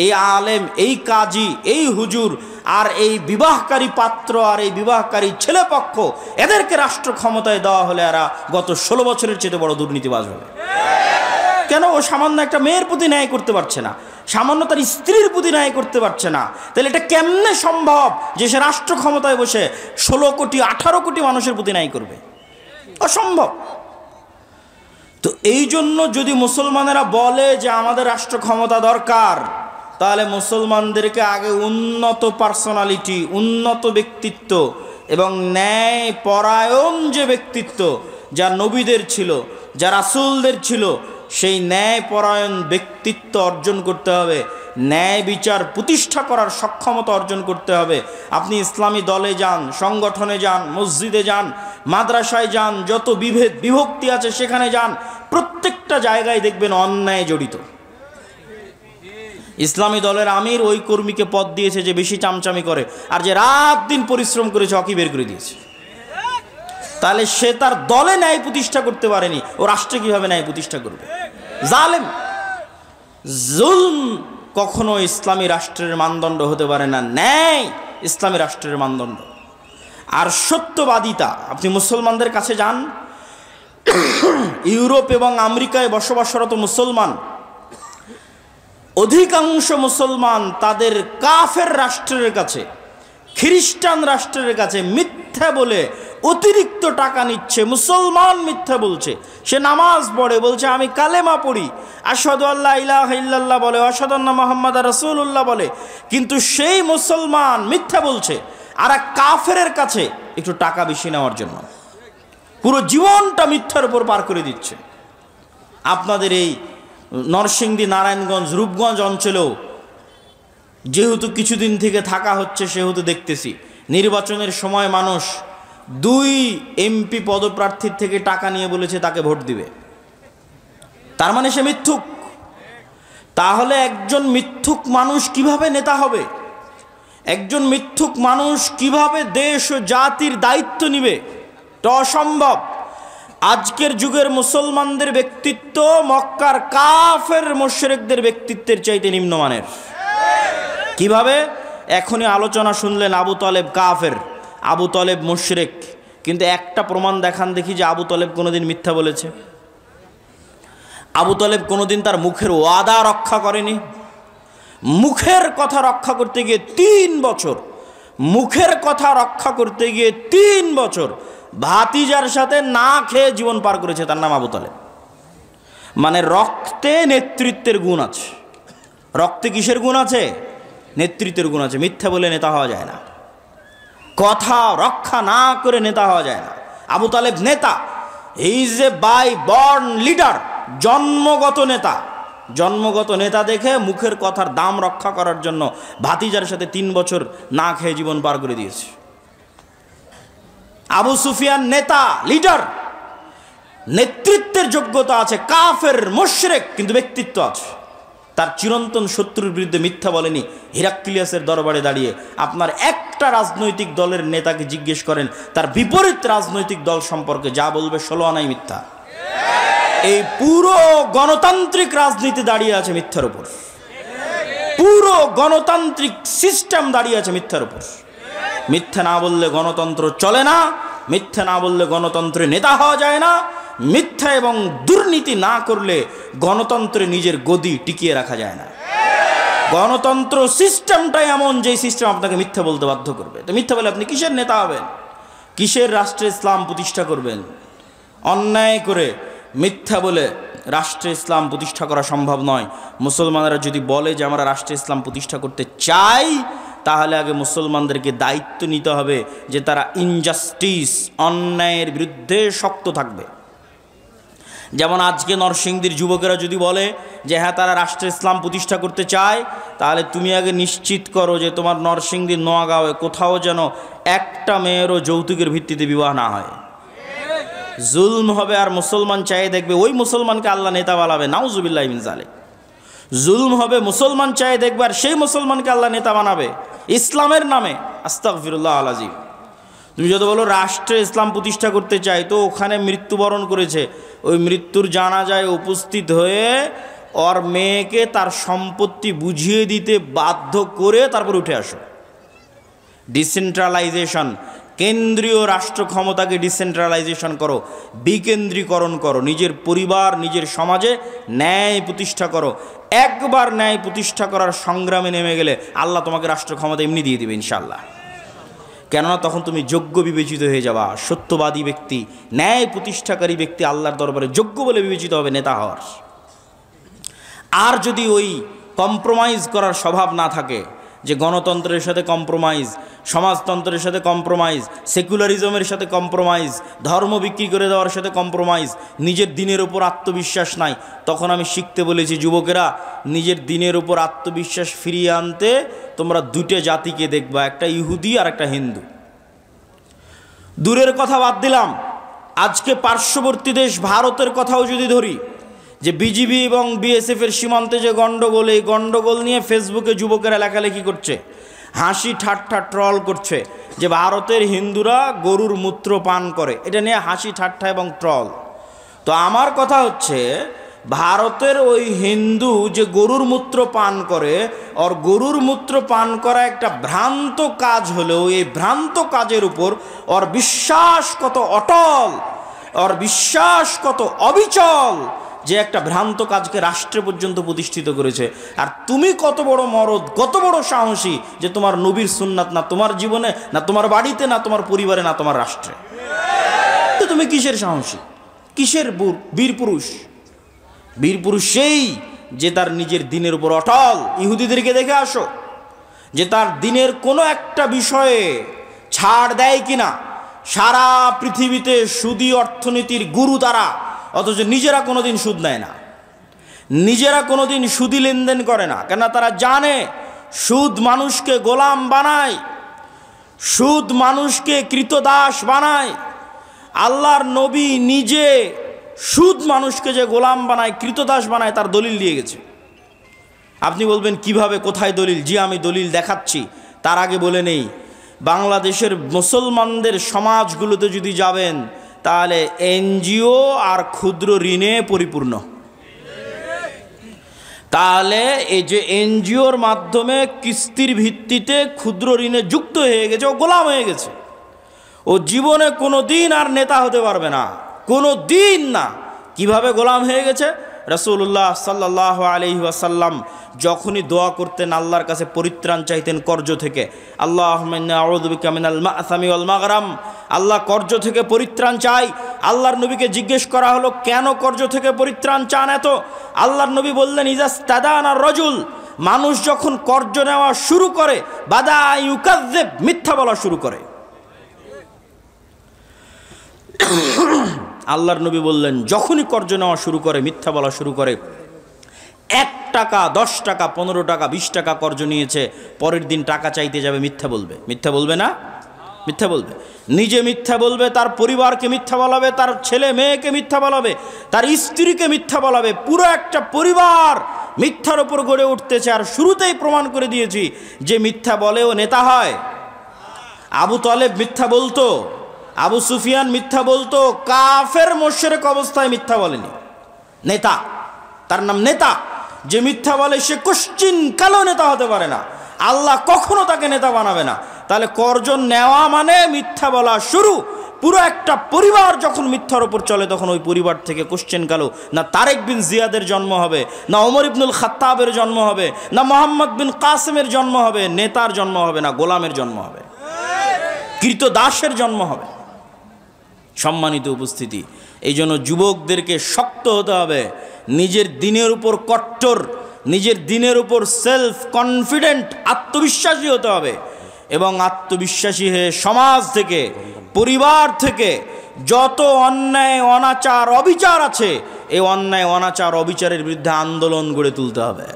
এই আলেম, এই কাজী, এই হুজুর আর এই বিবাহকারী পাত্র আর এই বিবাহকারী ছেলেপক্ষ, এদেরকে রাষ্ট্র ক্ষমতায় দেওয়া হলে এরা গত 16 বছরের চেয়ে বড় দুর্নীতিবাজ হবে। কেন? ও সামান্য একটা মেয়ের প্রতি ন্যায় করতে পারছে না, সামান্য তার স্ত্রীর প্রতি ন্যায় করতে পারছে না। তাহলে এটা কেমনে সম্ভব যে সে রাষ্ট্র ক্ষমতায় বসে 16 কোটি 18 কোটি মানুষের প্রতি ন্যায় করবে? অসম্ভব। তো এই জন্য যদি মুসলমানেরা বলে যে আমাদের রাষ্ট্র ক্ষমতা দরকার, তাহলে মুসলমানদেরকে আগে উন্নত পার্সোনালিটি, উন্নত ব্যক্তিত্ব এবং ন্যায় পরায়ণ যে ব্যক্তিত্ব যা নবীদের ছিল, যা রাসূলদের ছিল, সেই ন্যায় পরায়ণ ব্যক্তিত্ব অর্জন করতে হবে, ন্যায় বিচার প্রতিষ্ঠা করার সক্ষমতা অর্জন করতে হবে। আপনি ইসলামী দলে যান, সংগঠনে যান, মসজিদে যান, মাদ্রাসায় যান, যত বিভেদ বিভক্তি আছে সেখানে যান, প্রত্যেকটা জায়গায় দেখবেন অন্যায় জড়িত। ইসলামী দলের আমির ওই কর্মীকে পদ দিয়েছে যে বেশি চামচামি করে, আর যে রাত দিন পরিশ্রম করেছে ওকে বের করে দিয়েছে। তাহলে সে তার দলে ন্যায় প্রতিষ্ঠা করতে পারেনি, ও রাষ্ট্রে কিভাবে ন্যায় প্রতিষ্ঠা করবে? জালেম। জুলম কখনো ইসলামী রাষ্ট্রের মানদণ্ড হতে পারে না, ন্যায় ইসলামী রাষ্ট্রের মানদণ্ড। আর সত্যবাদিতা, আপনি মুসলমানদের কাছে যান, ইউরোপ এবং আমেরিকায় বসবাসরত মুসলমান, অধিকাংশ মুসলমান তাদের কাফের রাষ্ট্রের কাছে, খ্রিস্টান রাষ্ট্রের কাছে মিথ্যা বলে অতিরিক্ত টাকা নিচ্ছে। মুসলমান মিথ্যা বলছে, সে নামাজ পড়ে, বলছে আমি কালেমা পড়ি, আশহাদু আল্লা ইলাহা ইল্লাল্লাহ বলে, আশহাদু আন্না মুহাম্মাদুর রাসূলুল্লাহ বলে, কিন্তু সেই মুসলমান মিথ্যা বলছে আর এক কাফেরের কাছে একটু টাকা বেশি নেওয়ার জন্য পুরো জীবনটা মিথ্যার উপর পার করে দিচ্ছে। আপনাদের এই নরসিংদী, নারায়ণগঞ্জ, রূপগঞ্জ অঞ্চলেও যেহেতু কিছুদিন থেকে থাকা হচ্ছে সেহেতু দেখতেছি নির্বাচনের সময় মানুষ 2 এমপি পদপ্রার্থীর থেকে টাকা নিয়ে বলেছে তাকে ভোট দিবে। তার মানে সে মিথ্যুক। তাহলে একজন মিথ্যুক মানুষ কিভাবে নেতা হবে? একজন মিথ্যুক মানুষ কিভাবে দেশ ও জাতির দায়িত্ব নিবে, এটা অসম্ভব। আজকের যুগের মুসলমানদের ব্যক্তিত্ব মক্কার কাফের মুশরিকদের ব্যক্তিত্বের চাইতে নিম্নমানের। কিভাবে? এখনই আলোচনা শুনলেন আবু তালেব কাফের, আবু তালেব মুশরিক, কিন্তু একটা প্রমাণ দেখান দেখি যে আবু তালেব কোনোদিন মিথ্যা বলেছে? আবু তালেব কোনোদিন তার মুখের ওয়াদা রক্ষা করেনি। মুখের কথা রক্ষা করতে গিয়ে 3 বছর, মুখের কথা রক্ষা করতে গিয়ে 3 বছর ভাতিজার সাথে না খেয়ে জীবন পার করেছে। তার নাম আবু তালেব। মানে রক্তে নেতৃত্বের গুণ আছে। রক্তে কিসের গুণ আছে? নেতৃত্বের গুণ আছে। মিথ্যা বলে নেতা হওয়া যায় না, কথা রক্ষা না করে নেতা হওয়া যায় না। আবু তালেব নেতা, he is a by born leader, জন্মগত নেতা। জন্মগত নেতা দেখে মুখের কথার দাম রক্ষা করার জন্য ভাতিজার সাথে 3 বছর না খেয়ে জীবন পার করে দিয়েছে। আবু সুফিয়ান নেতা, লিডার, নেতৃত্বের যোগ্যতা আছে, কাফের মুশরিক, কিন্তু ব্যক্তিত্ব আছে। তার চিরন্তন শত্রুর বিরুদ্ধে মিথ্যা বলেনি। হিরাক্লিয়াসের দরবারে দাঁড়িয়ে আপনার একটা রাজনৈতিক দলের নেতাকে জিজ্ঞেস করেন, তার বিপরীত রাজনৈতিক দল সম্পর্কে যা বলবে 16 আনাই মিথ্যা। এই পুরো গণতান্ত্রিক রাজনীতি দাঁড়িয়ে আছে মিথ্যার উপর। পুরো গণতান্ত্রিক সিস্টেম দাঁড়িয়ে আছে মিথ্যার উপর। মিথ্যা না বললে গণতন্ত্র চলে না, মিথ্যা না বললে গণতন্ত্রে নেতা হওয়া যায় না, মিথ্যা এবং দুর্নীতি না করলে গণতন্ত্রে নিজের গদি টিকিয়ে রাখা যায় না। গণতন্ত্র সিস্টেমটাই এমন যে সিস্টেম আপনাকে মিথ্যা বলতে বাধ্য করবে। তো মিথ্যা বলে আপনি কিসের নেতা হবেন? কিসের রাষ্ট্রে ইসলাম প্রতিষ্ঠা করবেন? অন্যায় করে মিথ্যা বলে রাষ্ট্রে ইসলাম প্রতিষ্ঠা করা সম্ভব নয়। মুসলমানরা যদি বলে যে আমরা রাষ্ট্রে ইসলাম প্রতিষ্ঠা করতে চাই, তাহলে আগে মুসলমানদেরকে দায়িত্ব নিতে হবে যে তারা ইনজাস্টিস, অন্যায়ের বিরুদ্ধে শক্ত থাকবে। যেমন আজকে নরসিংদীর যুবকেরা যদি বলে যে হ্যাঁ তারা রাষ্ট্রে ইসলাম প্রতিষ্ঠা করতে চায়, তাহলে তুমি আগে নিশ্চিত করো যে তোমার নরসিংদীর নোয়াগাঁওয়ে কোথাও যেন একটা মেয়েরও যৌতুকের ভিত্তিতে বিবাহ না হয়। জুলম হবে আর মুসলমান চাইয়ে দেখবে ওই মুসলমানকে আল্লাহ নেতা বানাবে, নাউজুবিল্লাহ মিন যালিক। জুলম হবে, মুসলমান চাইয়ে দেখবে আর সেই মুসলমানকে আল্লাহ নেতা বানাবে ইসলামের নামে। আস্তাগফিরুল্লাহ আল আযীম। তুমি যদি বলো রাষ্ট্রে ইসলাম প্রতিষ্ঠা করতে চাই, তো ওখানে মৃত্যুবরণ করেছে, ওই মৃত্যুর জানাজায় উপস্থিত হয়ে ওর মেয়েকে তার সম্পত্তি বুঝিয়ে দিতে বাধ্য করে তারপর উঠে আসো। ডিসেন্ট্রালাইজেশন, কেন্দ্রীয় রাষ্ট্র ক্ষমতাকে ডিসেন্ট্রালাইজেশন করো, বিকেন্দ্রীকরণ করো। নিজের পরিবার, নিজের সমাজে ন্যায় প্রতিষ্ঠা করো। একবার ন্যায় প্রতিষ্ঠা করার সংগ্রামে নেমে গেলে আল্লাহ তোমাকে রাষ্ট্র ক্ষমতা এমনি দিয়ে দিবে ইনশাআল্লাহ। কেননা তখন তুমি যোগ্য বিবেচিত হয়ে যাবা। সত্যবাদী ব্যক্তি, ন্যায় প্রতিষ্ঠাকারী ব্যক্তি আল্লাহর দরবারে যোগ্য বলে বিবেচিত হবে নেতা হওয়ার। আর যদি ওই কম্প্রোমাইজ করার স্বভাব না থাকে, যে গণতন্ত্রের সাথে কম্প্রোমাইজ, সমাজতন্ত্রের সাথে কম্প্রোমাইজ, সেকুলারিজমের সাথে কম্প্রোমাইজ, ধর্ম বিক্রি করে দেওয়ার সাথে কম্প্রোমাইজ, নিজের দিনের উপর আত্মবিশ্বাস নাই, তখন আমি শিখতে বলেছি যুবকেরা, নিজের দিনের উপর আত্মবিশ্বাস ফিরিয়ে আনতে তোমরা 2টে জাতিকে দেখবা, একটা ইহুদি আর একটা হিন্দু। দূরের কথা বাদ দিলাম, আজকে পার্শ্ববর্তী দেশ ভারতের কথাও যদি ধরি, যে বিজিবি এবং বিএসএফের সীমান্তে যে গণ্ডগোল, এই গণ্ডগোল নিয়ে ফেসবুকে যুবকেরা লেখালেখি করছে, হাসি ঠাট্টা ট্রল করছে যে ভারতের হিন্দুরা গরুর মূত্র পান করে। এটা নিয়ে হাসি ঠাট্টা এবং ট্রল। তো আমার কথা হচ্ছে, ভারতের ওই হিন্দু যে গরুর মূত্র পান করে, আর গরুর মূত্র পান করা একটা ভ্রান্ত কাজ হলেও এই ভ্রান্ত কাজের উপর ওর বিশ্বাস কত অটল, ওর বিশ্বাস কত অবিচল, যে একটা ভ্রান্ত কাজকে রাষ্ট্রে পর্যন্ত প্রতিষ্ঠিত করেছে। আর তুমি কত বড় মরদ, কত বড় সাহসী যে তোমার নবীর সুন্নাত না তোমার জীবনে, না তোমার বাড়িতে, না তোমার পরিবারে, না তোমার রাষ্ট্রে। তো তুমি কিসের সাহসী, কিসের বীর পুরুষ? বীর পুরুষ সেই যে তার নিজের দিনের উপর অটল। ইহুদিদেরকে দেখে আসো যে তার দিনের কোনো একটা বিষয়ে ছাড় দেয় কিনা। সারা পৃথিবীতে সুদী অর্থনীতির গুরু তারা, অথচ নিজেরা কোনোদিন সুদ নেয় না, নিজেরা কোনোদিন সুদী লেনদেন করে না। কেন? তারা জানে সুদ মানুষকে গোলাম বানায়, সুদ মানুষকে কৃতদাস বানায়। আল্লাহর নবী নিজে সুদ মানুষকে যে গোলাম বানায়, কৃতদাস বানায়, তার দলিল দিয়ে গেছে। আপনি বলবেন কিভাবে, কোথায় দলিল? জি আমি দলিল দেখাচ্ছি। তার আগে বলে নেই, বাংলাদেশের মুসলমানদের সমাজগুলোতে যদি যাবেন তাহলে এনজিও আর ক্ষুদ্র ঋণে পরিপূর্ণ। তাহলে এই যে এনজিওর মাধ্যমে কিস্তির ভিত্তিতে ক্ষুদ্র ঋণে যুক্ত হয়ে গেছে, ও গোলাম হয়ে গেছে। ও জীবনে কোনো দিন আর নেতা হতে পারবে না, কোনো দিন না। কিভাবে গোলাম হয়ে গেছে? রাসূলুল্লাহ সাল্লাল্লাহু আলাইহি ওয়াসাল্লাম যখনই দোয়া করতেন, আল্লাহর কাছে পরিত্রাণ চাইতেন কর্জ থেকে, আল্লাহুম্মা ইন্নী আউযু বিকা মিনাল মা'সামি ওয়াল মাগরাম, আল্লাহ কর্জ থেকে পরিত্রাণ চাই। আল্লাহর নবীকে জিজ্ঞেস করা হলো, কেন কর্জ থেকে পরিত্রাণ চান এত? আল্লাহর নবী বললেন, ইজাস্তাদানা রাজুল, মানুষ যখন কর্জ নেওয়া শুরু করে, বাদা ইউকাযযিব, মিথ্যা বলা শুরু করে। আল্লাহর নবী বললেন, যখনই কর্জ নেওয়া শুরু করে, মিথ্যা বলা শুরু করে, 1 টাকা 10 টাকা 15 টাকা 20 টাকা কর্জ নিয়েছে, পরের দিন টাকা চাইতে যাবে, মিথ্যা বলবে। মিথ্যা বলবে না? মিথ্যা বলবে। নিজে মিথ্যা বলবে, তার পরিবারকে মিথ্যা বলাবে, তার ছেলে মেয়েকে মিথ্যা বলাবে, তার স্ত্রীকে মিথ্যা বলাবে। পুরো একটা পরিবার মিথ্যার ওপর গড়ে উঠতেছে। আর শুরুতেই প্রমাণ করে দিয়েছি যে মিথ্যা বলেও নেতা হয়। আবু তালেব মিথ্যা বলতো, আবু সুফিয়ান মিথ্যা বলতো, কাফের মুশরিক অবস্থায় মিথ্যা বলেনি। নেতা, তার নাম নেতা। যে মিথ্যা বলে সে কোশ্চিন কালো নেতা হতে পারে না, আল্লাহ কখনো তাকে নেতা বানাবে না। তাহলে কর্জ নেওয়া মানে মিথ্যা বলা শুরু। পুরো একটা পরিবার যখন মিথ্যার ওপর চলে, তখন ওই পরিবার থেকে কোশ্চেন কালো না তারেক বিন জিয়াদের জন্ম হবে, না ওমর ইবনুল খাত্তাবের জন্ম হবে, না মোহাম্মদ বিন কাসেমের জন্ম হবে, নেতার জন্ম হবে না, গোলামের জন্ম হবে, কৃতদাসের জন্ম হবে। সম্মানিত উপস্থিতি, এই জন্য যুবকদেরকে শক্ত হতে হবে, নিজের দিনের উপর কট্টর, নিজের দিনের উপর সেলফ কনফিডেন্ট, আত্মবিশ্বাসী হতে হবে। এবং আত্মবিশ্বাসী হয়ে সমাজ থেকে, পরিবার থেকে যত অন্যায় অনাচার অবিচার আছে, এই অন্যায় অনাচার অবিচারের বিরুদ্ধে আন্দোলন গড়ে তুলতে হবে।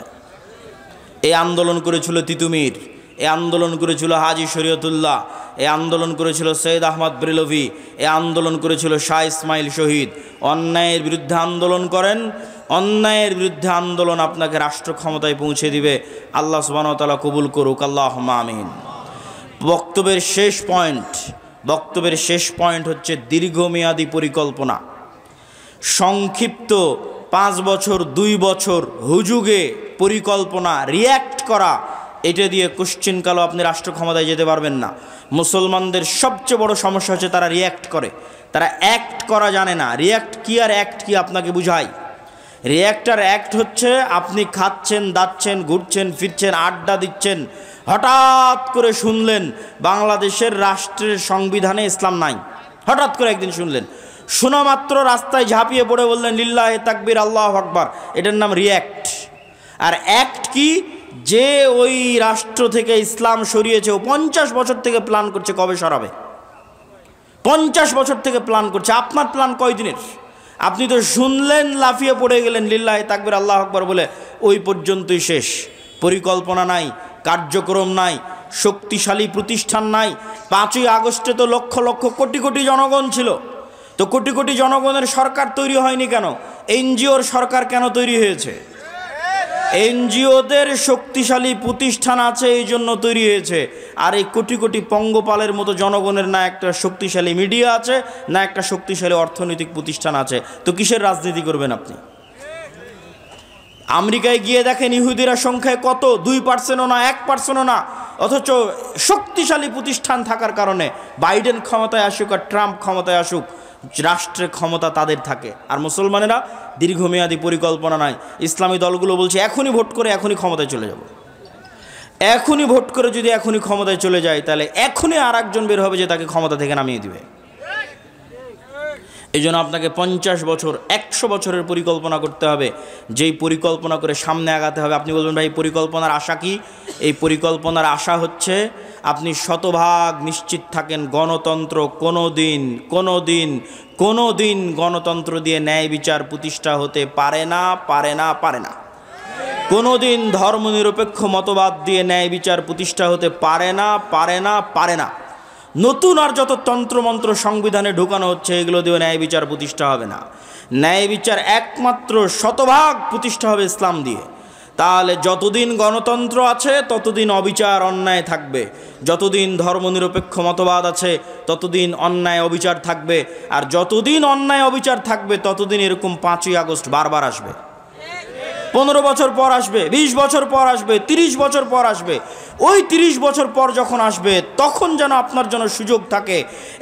এই আন্দোলন করেছিল তিতুমির, এই আন্দোলন করেছিল হাজী শরীয়তুল্লাহ, এই আন্দোলন করেছিল সৈয়দ আহমদ বেরলভী, এই আন্দোলন করেছিল শাহ ইসমাইল শহীদ। অন্যায়ের বিরুদ্ধে আন্দোলন করেন, অন্যায়ের বিরুদ্ধে আন্দোলন আপনাকে রাষ্ট্র ক্ষমতায় পৌঁছে দিবে। আল্লাহ সুবহানাহু ওয়া তাআলা কবুল করুক, আল্লাহুম্মা আমিন। বক্তব্যের শেষ পয়েন্ট হচ্ছে দীর্ঘমেয়াদী পরিকল্পনা। সংক্ষিপ্ত 5 বছর 2 বছর হুজুগে পরিকল্পনা, রিয়্যাক্ট করা, এটা দিয়ে কোশ্চিন কালো আপনি রাষ্ট্র ক্ষমতায় যেতে পারবেন না। মুসলমানদের সবচেয়ে বড় সমস্যা হচ্ছে তারা রিয়্যাক্ট করে, তারা অ্যাক্ট করা জানে না। রিয়্যাক্ট কি আর অ্যাক্ট কি আপনাকে বুঝাই। রিয়্যাক্ট আর অ্যাক্ট হচ্ছে আপনি খাচ্ছেন, দাচ্ছেন, ঘুরছেন, ফিরছেন, আড্ডা দিচ্ছেন, হঠাৎ করে শুনলেন বাংলাদেশের রাষ্ট্রের সংবিধানে ইসলাম নাই। হঠাৎ করে একদিন শুনলেন, শোনা মাত্র রাস্তায় ঝাঁপিয়ে পড়ে বললেন লিল্লাহে তাকবীর, আল্লাহু আকবার। এটার নাম রিয়্যাক্ট। আর অ্যাক্ট কি? যে ওই রাষ্ট্র থেকে ইসলাম সরিয়েছে, ও 50 বছর থেকে প্ল্যান করছে কবে সরাবে। 50 বছর থেকে প্ল্যান করছে। আপনার প্ল্যান কয়দিনের? আপনি তো শুনলেন, লাফিয়ে পড়ে গেলেন লিল্লাহে তাকবীর, আল্লাহু আকবার বলে, ওই পর্যন্তই শেষ। পরিকল্পনা নাই, কার্যক্রম নাই, শক্তিশালী প্রতিষ্ঠান নাই। 5ই আগস্টে তো লক্ষ লক্ষ কোটি কোটি জনগণ ছিল, তো কোটি কোটি জনগণের সরকার তৈরি হয়নি কেন? এনজিওর সরকার কেন তৈরি হয়েছে? এনজিওদের শক্তিশালী প্রতিষ্ঠান আছে, এই জন্য তৈরি হয়েছে। আর এই কোটি কোটি পঙ্গপালের মতো জনগণের না একটা শক্তিশালী মিডিয়া আছে, না একটা শক্তিশালী অর্থনৈতিক প্রতিষ্ঠান আছে, তো কিসের রাজনীতি করবেন আপনি? আমেরিকায় গিয়ে দেখেন ইহুদিরা সংখ্যায় কত, 2%ও না, 1%ও না, অথচ শক্তিশালী প্রতিষ্ঠান থাকার কারণে বাইডেন ক্ষমতায় আসুক আর ট্রাম্প ক্ষমতায় আসুক, রাষ্ট্রের ক্ষমতা তাদের থাকে। আর মুসলমানেরা দীর্ঘমেয়াদী পরিকল্পনা নাই। ইসলামী দলগুলো বলছে এখনই ভোট করে এখনই ক্ষমতায় চলে যাব। এখনই ভোট করে যদি এখনই ক্ষমতায় চলে যায়, তাহলে এখনই আর একজন বের হবে যে তাকে ক্ষমতা থেকে নামিয়ে দিবে। এই জন্য আপনাকে 50 বছর 100 বছরের পরিকল্পনা করতে হবে। যেই পরিকল্পনা করে সামনে আগাতে হবে। আপনি বলবেন ভাই পরিকল্পনার আশা কি? এই পরিকল্পনার আশা হচ্ছে আপনি শতভাগ নিশ্চিত থাকেন গণতন্ত্র কোনো দিন গণতন্ত্র দিয়ে ন্যায় বিচার প্রতিষ্ঠা হতে পারে না। কোনো দিন ধর্মনিরপেক্ষ মতবাদ দিয়ে ন্যায় বিচার প্রতিষ্ঠা হতে পারে না। নতুন আর যত তন্ত্রমন্ত্র সংবিধানে ঢুকানো হচ্ছে, এগুলো দিয়ে ন্যায় বিচার প্রতিষ্ঠা হবে না। ন্যায় বিচার একমাত্র শতভাগ প্রতিষ্ঠা হবে ইসলাম দিয়ে। তাহলে যতদিন গণতন্ত্র আছে ততদিন অবিচার অন্যায় থাকবে, যতদিন ধর্মনিরপেক্ষ মতবাদ আছে ততদিন অন্যায় অবিচার থাকবে, আর যতদিন অন্যায় অবিচার থাকবে ততদিন এরকম 5ই আগস্ট বারবার আসবে, 15 বছর পর আসবে, 20 বছর পর আসবে, 30 বছর পর আসবে। ওই 30 বছর পর যখন আসবে তখন যেন আপনার জন্য সুযোগ থাকে,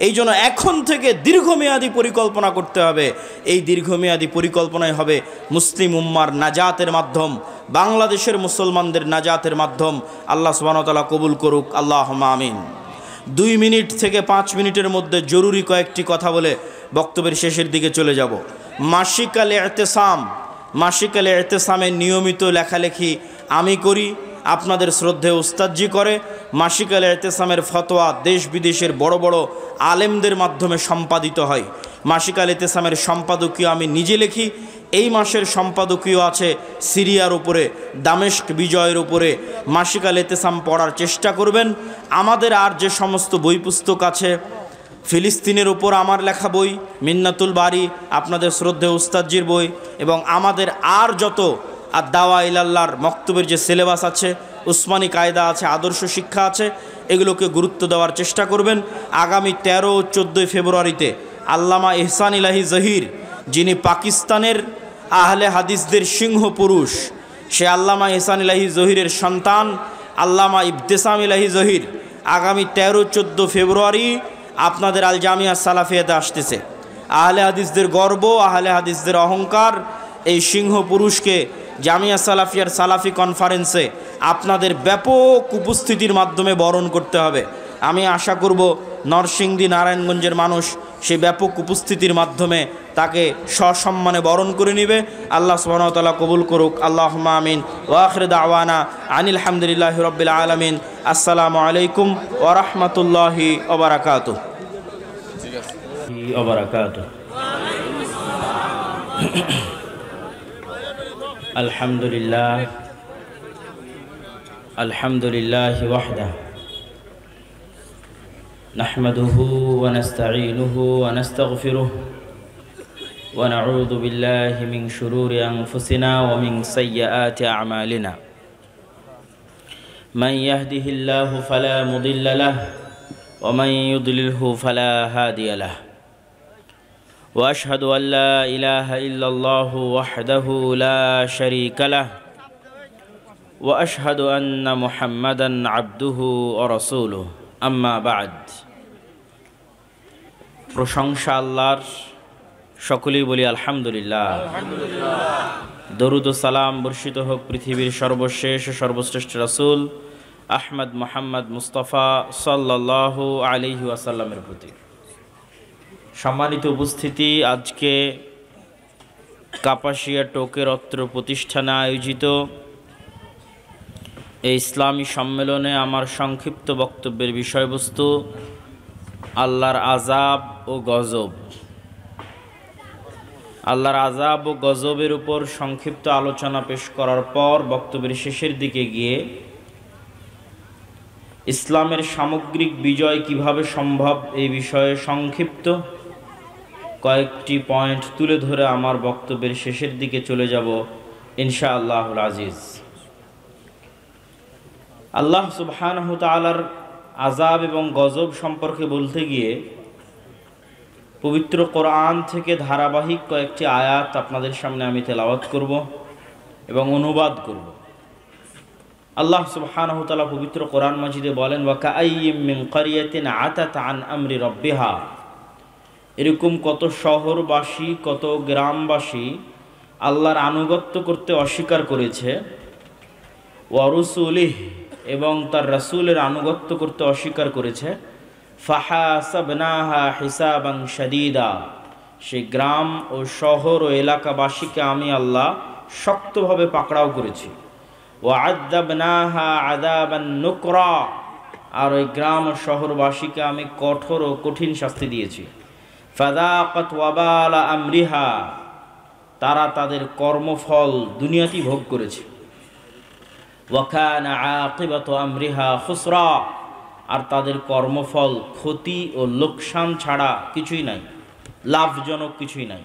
এই জন্য এখন থেকে দীর্ঘমেয়াদী পরিকল্পনা করতে হবে। এই দীর্ঘমেয়াদী পরিকল্পনাই হবে মুসলিম উম্মার নাজাতের মাধ্যম, বাংলাদেশের মুসলমানদের নাজাতের মাধ্যম। আল্লাহ সুবহানাহু ওয়া তাআলা কবুল করুক, আল্লাহুম্মা আমিন। 2 মিনিট থেকে 5 মিনিটের মধ্যে জরুরি কয়েকটি কথা বলে বক্তব্যের শেষের দিকে চলে যাব। মাসিক আল ইতিসাম, মাসিক আল ইতিসামের নিয়মিত লেখালেখি আমি করি, আপনাদের শ্রদ্ধেয় উস্তাদজি করে। মাসিক আল ইতিসামের ফতোয়া দেশ বিদেশের বড় বড় আলেমদের মাধ্যমে সম্পাদিত হয়। মাসিক আল ইতিসামের সম্পাদকীয় আমি নিজে লিখি। এই মাসের সম্পাদকীয় আছে সিরিয়ার উপরে, দামেস্ক বিজয়ের উপরে। মাসিক আল ইতিসাম পড়ার চেষ্টা করবেন। আমাদের আর যে সমস্ত বই পুস্তক আছে, ফিলিস্তিনের উপর আমার লেখা বই, মিন্নাতুল বারি আপনাদের শ্রদ্ধেয় উস্তাদজির বই, এবং আমাদের আর যত আর দাওয়া ইলাল্লাহর মক্তবের যে সিলেবাস আছে, উসমানী কায়দা আছে, আদর্শ শিক্ষা আছে, এগুলোকে গুরুত্ব দেওয়ার চেষ্টা করবেন। আগামী 13 ও 14 ফেব্রুয়ারিতে আল্লামা ইহসান ইলাহি জহির, যিনি পাকিস্তানের আহলে হাদিসদের সিংহ পুরুষ, সে আল্লামা ইহসান ইলাহি জহিরের সন্তান আল্লামা ইবতেসাম ইলাহি জহির আগামী 13-14 ফেব্রুয়ারি আপনাদের আল জামিয়া সালাফিয়াতে আসতেছে। আহলে হাদিসদের গর্ব, আহলে হাদিসদের অহংকার, এই সিংহ পুরুষকে জামিয়া সালাফিয়ার সালাফি কনফারেন্সে আপনাদের ব্যাপক উপস্থিতির মাধ্যমে বরণ করতে হবে। আমি আশা করব নরসিংদী নারায়ণগঞ্জের মানুষ সেই ব্যাপক উপস্থিতির মাধ্যমে তাকে সসম্মানে বরণ করে নেবে। আল্লাহ সুবহানাহু ওয়া তাআলা কবুল করুক, আল্লাহুম্মা আমিন। ওয়া আখিরু দাওয়ানা আনিল হামদুলিল্লাহি রাব্বিল আলামিন। আসসালামু আলাইকুম ওয়া রাহমাতুল্লাহি ওয়া বারাকাতুহু। আলহামদুলিল্লাহ, আলহামদুলিল্লাহি ওয়াহদাহু নাহমাদুহু ওয়া নাস্তাঈনুহু ওয়া নাস্তাগফিরুহু ওয়া নাউযু বিল্লাহি মিন শুরুরি আনফুসিনা ওয়া মিন সাইয়্যাতি আ'মালিনা। মান ইয়াহদিহিল্লাহু ফালা মুদিল্লা লাহু ওয়া মান ইউদ্লিলহু ফালা হাদিয়া লাহু। وأشهد أن لا إله إلا الله وحده لا شريك له وأشهد أن محمدا عبده ورسوله أما بعد। প্রশংসা আল্লাহর, সকলেই বলি আলহামদুলিল্লাহ। দরুদ ও সালাম বর্ষিত হোক পৃথিবীর সর্বশেষ ও সর্বশ্রেষ্ঠ রাসূল আহমদ মুহাম্মদ মুস্তাফা সাল্লাল্লাহু আলাইহি ওয়াসাল্লামের প্রতি। সম্মানিত উপস্থিতি, আজকে কাপাসিয়া টোকের অত্র প্রতিষ্ঠানে আয়োজিত এই ইসলামী সম্মেলনে আমার সংক্ষিপ্ত বক্তব্যের বিষয়বস্তু আল্লাহর আযাব ও গজব। আল্লাহর আযাব ও গজবের উপর সংক্ষিপ্ত আলোচনা পেশ করার পর বক্তব্যের শেষের দিকে গিয়ে ইসলামের সামগ্রিক বিজয় কিভাবে সম্ভব এই বিষয়ে সংক্ষিপ্ত কয়েকটি পয়েন্ট তুলে ধরে আমার বক্তব্যের শেষের দিকে চলে যাব ইনশাআল্লাহুল আজিজ। আল্লাহ সুবহানাহু ওয়া তাআলার আযাব এবং গজব সম্পর্কে বলতে গিয়ে পবিত্র কোরআন থেকে ধারাবাহিক কয়েকটি আয়াত আপনাদের সামনে আমি তেলাওয়াত করব এবং অনুবাদ করব। আল্লাহ সুবহানাহু ওয়া তাআলা পবিত্র কোরআন মাজিদে বলেন, ওয়া কাআইয়্যিম মিন ক্বরিয়াতিন আতাত আন আমরি রাব্বিহা। এরকম কত শহরবাসী, কত গ্রামবাসী আল্লাহর আনুগত্য করতে অস্বীকার করেছে, ওয়া রুসুলিহি, এবং তার রাসূলের আনুগত্য করতে অস্বীকার করেছে। ফাহাসাবনাহা হিসাবান শাদীদা। সেই গ্রাম ও শহর ও এলাকাবাসীকে আমি আল্লাহ শক্তভাবে পাকড়াও করেছি। ওয়া আযাবনাহা আযাবান নুকরা। আর ওই গ্রাম ও শহরবাসীকে আমি কঠোর ও কঠিন শাস্তি দিয়েছি। ফাযাকাত ওয়াবালা আমরিহা। তারা তাদের কর্মফল দুনিয়াতেই ভোগ করেছে। ওয়া কানা আকিবাতু আমরিহা খুসরা। আর তাদের কর্মফল ক্ষতি ও লোকসান ছাড়া কিছুই নাই, লাভজনক কিছুই নাই।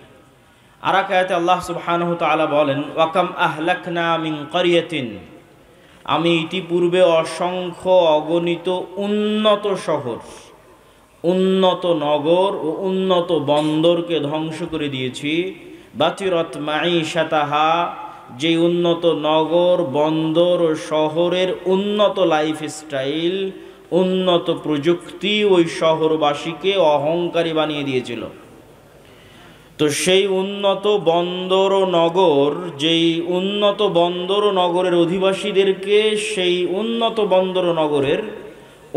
আর এক আয়াতে আল্লাহ সুবহানাহু ওয়া তাআলা বলেন, ওয়াকাম আহলাকনা মিন ক্বরিয়াতিন, আমি ইতিপূর্বে অসংখ্য অগণিত উন্নত শহর, উন্নত নগর ও উন্নত বন্দরকে ধ্বংস করে দিয়েছি। বাতিরত মাঈশাতাহা, যে উন্নত নগর বন্দর ও শহরের উন্নত লাইফস্টাইল, উন্নত প্রযুক্তি ওই শহরবাসীকে অহংকারী বানিয়ে দিয়েছিল। তো সেই উন্নত বন্দর ও নগর, যেই উন্নত বন্দর ও নগরের অধিবাসীদেরকে সেই উন্নত বন্দর ও নগরের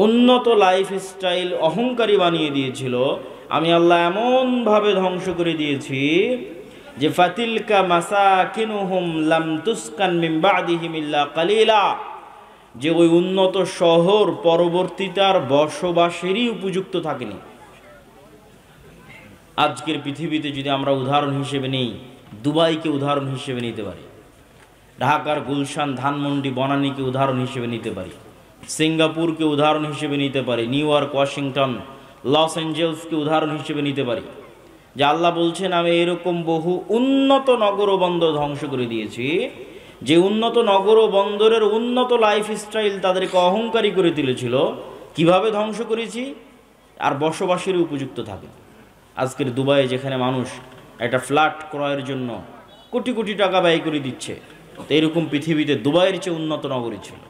উন্নত লাইফস্টাইল অহংকারী বানিয়ে দিয়েছিল, আমি আল্লাহ এমনভাবে ধ্বংস করে দিয়েছি যে ফাতিলকা মাসাকিনুহুম লাম তুসকান মিন বাদিহিম ইল্লা কালিলা, যে ওই উন্নত শহর পরবর্তীতে আর বসবাসেরই উপযুক্ত থাকেনি। আজকের পৃথিবীতে যদি আমরা উদাহরণ হিসেবে নিই, দুবাইকে উদাহরণ হিসেবে নিতে পারি, ঢাকার গুলশান, ধানমন্ডি, বনানীকে উদাহরণ হিসেবে নিতে পারি, সিঙ্গাপুরকে উদাহরণ হিসেবে নিতে পারি, নিউ ইয়র্ক, ওয়াশিংটন, লস অ্যাঞ্জেলসকে উদাহরণ হিসেবে নিতে পারি, যে আল্লাহ বলছেন আমি এরকম বহু উন্নত নগর ও বন্দর ধ্বংস করে দিয়েছি, যে উন্নত নগর ও বন্দরের উন্নত লাইফস্টাইল তাদেরকে অহংকারী করে তুলেছিল। কিভাবে ধ্বংস করেছি? আর বসবাসের উপযুক্ত থাকে। আজকের দুবাইয়ে যেখানে মানুষ একটা ফ্ল্যাট ক্রয়ের জন্য কোটি কোটি টাকা ব্যয় করে দিচ্ছে, তো এরকম পৃথিবীতে দুবাইয়ের চেয়ে উন্নত নগরী ছিল।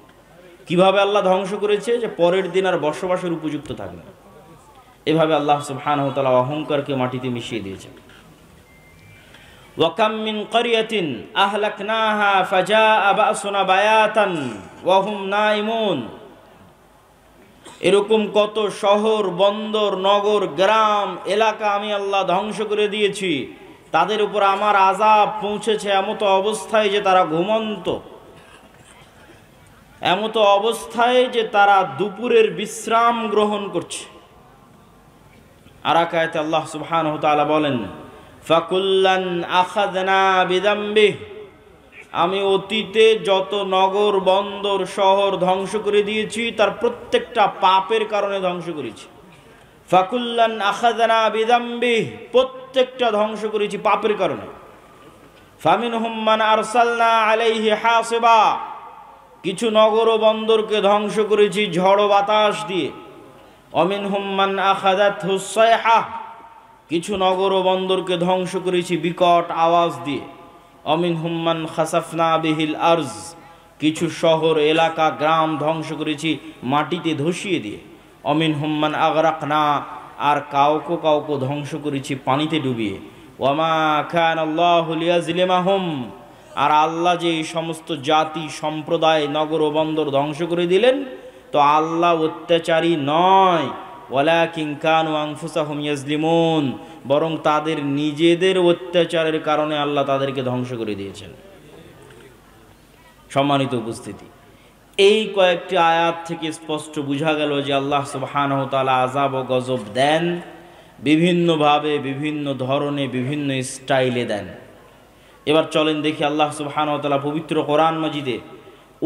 কিভাবে আল্লাহ ধ্বংস করেছে? যে পরের দিন আর বসবাসের উপযুক্ত থাকবে। এভাবে আল্লাহ সুবহানাহু ওয়া তাআলা অহংকারকে মাটিতে মিশিয়ে দিয়েছেন। ওয়াকাম মিন ক্বরিয়াতিন আহলাকনাহা ফাজাআ বাসুনা বায়াতান ওয়া হুম নাইমুন, এরকম কত শহর, বন্দর, নগর, গ্রাম, এলাকা আমি আল্লাহ ধ্বংস করে দিয়েছি, তাদের উপর আমার আযাব পৌঁছেছে এমতো অবস্থায় যে তারা ঘুমন্ত, এমতো অবস্থায় যে তারা দুপুরের বিশ্রাম গ্রহণ করছে। আর এক আয়াতে আল্লাহ সুবহানাহু ওয়া তাআলা বলেন, ফাকুল্লান আখাযনা বিযামবিহি, আমি অতীতে যত নগর, বন্দর, শহর ধ্বংস করে দিয়েছি তার প্রত্যেকটা পাপের কারণে ধ্বংস করেছি। ফাকুল্লান আখাযনা বিযামবিহি, প্রত্যেকটা ধ্বংস করেছি পাপের কারণে। ফামিনহুম মান আরসালনা আলাইহি হাসিবা, কিছু নগর ও বন্দরকে ধ্বংস করেছি ঝড় বাতাস দিয়ে। অমিনহুম মান আখাযাতহুস সায়হা, কিছু নগর ও বন্দরকে ধ্বংস করেছি বিকট আওয়াজ দিয়ে। অমিনহুম মান খাসাফনা বিহিল আরজ, কিছু শহর, এলাকা, গ্রাম ধ্বংস করেছি মাটিতে ধসিয়ে দিয়ে। অমিনহুম মান আগরাকনা, আর কাউকে কাউকে ধ্বংস করেছি পানিতে ডুবিয়ে। ওয়ামা কানাল্লাহু লিয়াজলিমাহুম, আর আল্লাহ যে এই সমস্ত জাতি, সম্প্রদায়, নগর ও বন্দর ধ্বংস করে দিলেন, তো আল্লাহ অত্যাচারী নয়। ওয়ালাকিন কানু আনফুসাহুম ইয়াজলিমুন, বরং তাদের নিজেদের অত্যাচারের কারণে আল্লাহ তাদেরকে ধ্বংস করে দিয়েছেন। সম্মানিত উপস্থিতি, এই কয়েকটি আয়াত থেকে স্পষ্ট বোঝা গেল যে আল্লাহ সুবহানাহু ওয়া তাআলা আযাব ও গজব দেন, বিভিন্নভাবে, বিভিন্ন ধরনে, বিভিন্ন স্টাইলে দেন। এবার চলেন দেখি আল্লাহ সুবহানাহু ওয়া তাআলা পবিত্র কোরআন মাজিদে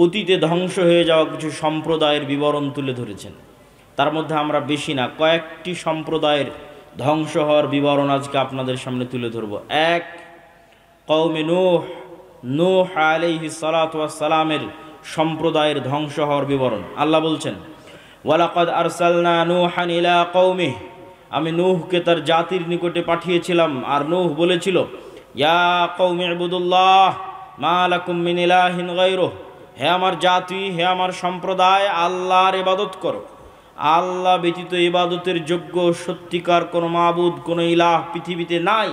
অতীতে ধ্বংস হয়ে যাওয়া কিছু সম্প্রদায়ের বিবরণ তুলে ধরেছেন। তার মধ্যে আমরা বেশি না, কয়েকটি সম্প্রদায়ের ধ্বংস হওয়ার বিবরণ আজকে আপনাদের সামনে তুলে ধরব। এক, কওমে নূহ, নূহ আলাইহিস সালাতু ওয়াস সালামের সম্প্রদায়ের ধ্বংস হওয়ার বিবরণ। আল্লাহ বলছেন, ওয়ালাকাদ আরসালনা নূহান ইলা কওমিহি, আমি নূহকে তার জাতির নিকটে পাঠিয়েছিলাম, আর নূহ বলেছিল, ইয়া কওমি ইবুদুল্লাহ মা লাকুম মিন ইলাহিন গায়রুহু, হে আমার জাতি, হে আমার সম্প্রদায়, আল্লাহর ইবাদত করো। আল্লাহ ব্যতীত ইবাদতের যোগ্য সত্যিকার কোনো মাবুদ, কোনো ইলাহ পৃথিবীতে নাই।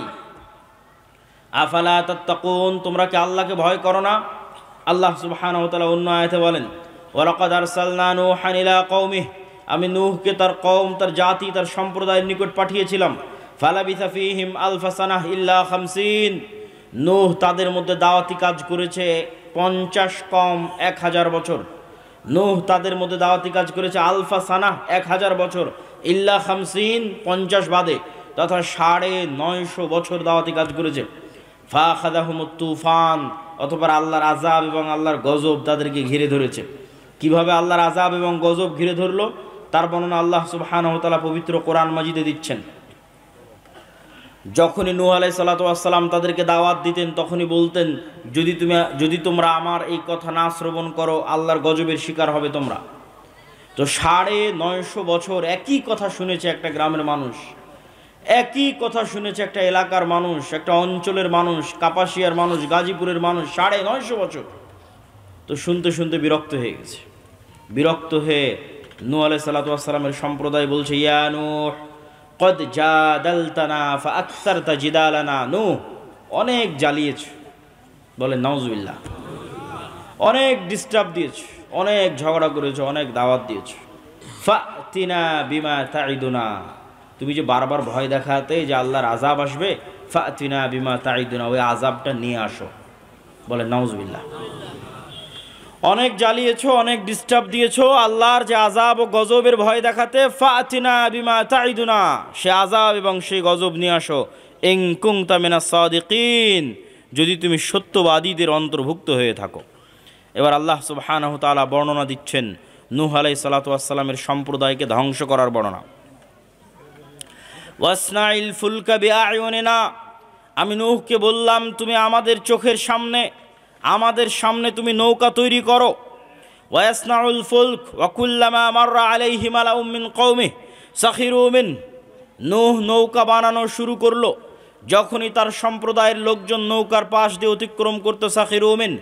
আফালা তাত্তাকুন, তোমরা কি আল্লাহকে ভয় করো না? আল্লাহ সুবহানাহু ওয়া তাআলা অন্য আয়াতে বলেন, ওয়ালাকাদ আরসালনা নূহান ইলা কওমিহি, আমি নূহকে তার কওম, তার জাতি, তার সম্প্রদায়ের নিকট পাঠিয়েছিলাম। ফালাবিসা ফীহিম আলফা সানাহ ইল্লা 50, নূহ তাদের মধ্যে দাওয়াতি কাজ করেছে 50 কম 1000 বছর। নূহ তাদের মধ্যে দাওয়াতি কাজ করেছে আলফা সানাহ 1000 বছর, ইল্লা 50 50 বাদে, তথা 950 বছর দাওয়াতি কাজ করেছে। ফাখাযাহুমুত তুফান, অতঃপর আল্লাহর আযাব এবং আল্লাহর গজব তাদেরকে ঘিরে ধরেছে। কিভাবে আল্লাহর আযাব এবং গজব ঘিরে ধরলো তার বর্ণনা আল্লাহ সুবহানাহু ওয়া তাআলা পবিত্র কোরআন মাজিদে দিচ্ছেন। যখনই নূহ আলাইহিস সালাতু ওয়াস সালাম তাদেরকে দাওয়াত দিতেন তখনই বলতেন, যদি তোমরা আমার এই কথা না শ্রবণ করো আল্লাহর গজবের শিকার হবে তোমরা। তো 950 বছর একই কথা শুনেছে একটা গ্রামের মানুষ, একই কথা শুনেছে একটা এলাকার মানুষ, একটা অঞ্চলের মানুষ, কাপাসিয়ার মানুষ, গাজীপুরের মানুষ, 950 বছর। তো শুনতে শুনতে বিরক্ত হয়ে গেছে। বিরক্ত হয়ে নূহ আলাইহিস সালাতু ওয়াস সালামের সম্প্রদায় বলছে, ইয়া নূহ কদ জাদালতানা ফাআকসারতা জিদালানা। নূহ, অনেক জ্বালিয়েছ, বলে নাউজুবিল্লাহ, অনেক ডিস্টার্ব দিয়েছ, অনেক ঝগড়া করেছো, অনেক দাওয়াত দিয়েছ। ফাতিনা বিমা তাইদুনা, তুমি যে বারবার ভয় দেখাতে যে আল্লাহর আযাব আসবে, ফাতিনা বিমা তাইদুনা, ওই আযাবটা নিয়ে আসো। বলে নাউজুবিল্লাহ, অনেক জ্বালিয়েছো, অনেক ডিস্টার্ব দিয়েছো, আল্লাহর যে আযাব ও গজবের ভয় দেখাতে, ফাতিনা বিমা তাইদুনা, সে আযাব এবং সেই গজব নিয়ে আসো। ইন কুনতা মিনাস সাদিকিন, যদি তুমি সত্যবাদীদের অন্তর্ভুক্ত হয়ে থাকো। এবার আল্লাহ সুবহানাহু ওয়া তাআলা বর্ণনা দিচ্ছেন নূহ আলাইহিস সালাতু ওয়াস সালামের সম্প্রদায়কে ধ্বংস করার বর্ণনা। ওয়াসনাইল ফুলকা বিআয়ুনিনা, আমি নূহকে বললাম তুমি আমাদের চোখের সামনে, আমাদের সামনে তুমি নৌকা তৈরি করো। ওয়াসনাউল ফুলক ওয়া কুল্লামা মাররা আলাইহি মালাউম মিন কওমিহি সাখিরু মিন, নূহ নৌকা বানানো শুরু করলো। যখনই তার সম্প্রদায়ের লোকজন নৌকার পাশ দিয়ে অতিক্রম করতো, সাখিরু মিন,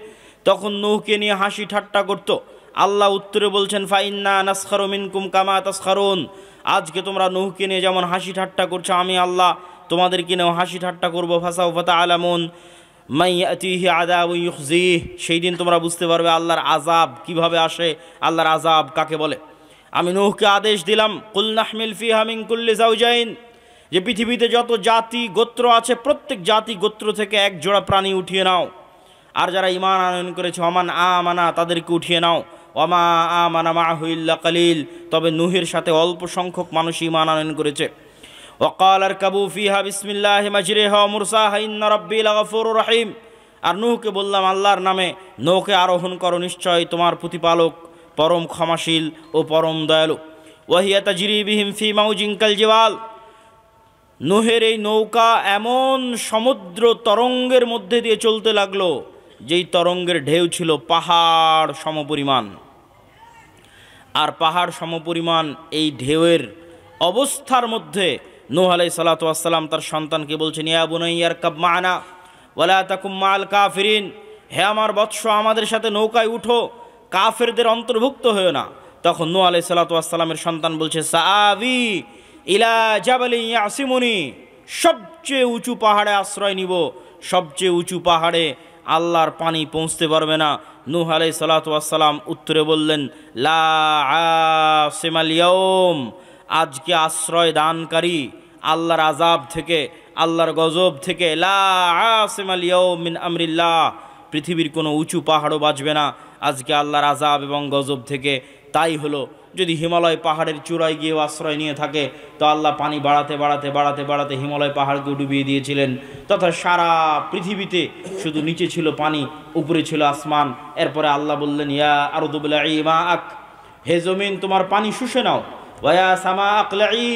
তখন নূহকে নিয়ে হাসি ঠাট্টা করত। আল্লাহ উত্তরে বলছেন, ফাইন্না নাসখারু মিনকুম কামা তাসখারুন, আজকে তোমরা নূহকে নিয়ে যেমন হাসি ঠাট্টা করছো, আমি আল্লাহ তোমাদেরকে নিয়েও হাসি ঠাট্টা করবো। ফাসাউফা তা'লামুন মান ইয়াতিহি আযাবুন ইউখজিহি, সেই দিন তোমরা বুঝতে পারবে আল্লাহর আযাব কিভাবে আসে, আল্লাহর আযাব কাকে বলে। আমি নূহকে আদেশ দিলাম, কুল নাহমিল ফিহা মিন কুল্লি যাওজাইন, যে পৃথিবীতে যত জাতি গোত্র আছে প্রত্যেক জাতি গোত্র থেকে এক জোড়া প্রাণী উঠিয়ে নাও। আর যারা ঈমান আনয়ন করেছে, ওমান আমানা, তাদেরকে উঠিয়ে নাও। ওয়ামা আমানা মাআহু ইল্লা কালিল, তবে নূহের সাথে অল্প সংখ্যক মানুষ ঈমান আনয়ন করেছে। ওয়াকাল আরকাবু ফিহা বিসমিল্লাহি মাজরিহা ওয়া মুরসাহা ইন্না রাব্বি লাগাফুরুর রহিম, আর নূহকে বললাম আল্লাহর নামে নৌকে আরোহণ করো, নিশ্চয় তোমার প্রতিপালক পরম ক্ষমাশীল ও পরম দয়ালু। ওয়াহিয়া তাজরি বিহিম ফি মাউজিন কাল জিবাল, নূহের এই নৌকা এমন সমুদ্র তরঙ্গের মধ্যে দিয়ে চলতে লাগলো যেই তরঙ্গের ঢেউ ছিল পাহাড় সমপরিমাণ। আর পাহাড় সমপরিমাণ এই ঢেউয়ের অবস্থার মধ্যে নূহ আলাইহিস সালাতু ওয়াস সালাম তার সন্তানকে বলছেন, ইয়া বুনাইয়া আরকাব মা'না ওয়ালা তাকুম মা'আল কাফিরিন, হে আমার বৎস আমাদের সাথে নৌকায় উঠো, কাফেরদের অন্তর্ভুক্ত হয়েও না। তখন নূহ আলাইহিস সালাতু ওয়াস সালামের সন্তান বলছে, সাআবি ইলা জাবালিন ইয়াসিমুনি, সবচেয়ে উঁচু পাহাড়ে আশ্রয় নিব, সবচেয়ে উঁচু পাহাড়ে আল্লাহর পানি পৌঁছতে পারবে না। নূহ আলাইহিস সালাতু ওয়াস সালাম উত্তরে বললেন, লা আসিমাল ইয়াউম, আজকে আশ্রয় দানকারী আল্লাহর আযাব থেকে, আল্লাহর গজব থেকে, লা আসিমাল ইয়াউম মিন আমরিল্লাহ, পৃথিবীর কোনো উঁচু পাহাড়ও বাঁচবে না আজকে আল্লাহর আযাব এবং গজব থেকে। তাই হলো, যদি হিমালয় পাহাড়ের চূড়ায় গিয়ে আশ্রয় নিয়ে থাকে তো আল্লাহ পানি বাড়াতে বাড়াতে বাড়াতে বাড়াতে হিমালয় পাহাড়কে ডুবিয়ে দিয়েছিলেন, তথা সারা পৃথিবীতে শুধু নিচে ছিল পানি, উপরে ছিল আসমান। এরপরে আল্লাহ বললেন, ইয়া আরদু বলঈ মাআক, হে জমিন তোমার পানি শুষে নাও। ওয়া সামা আকলাই,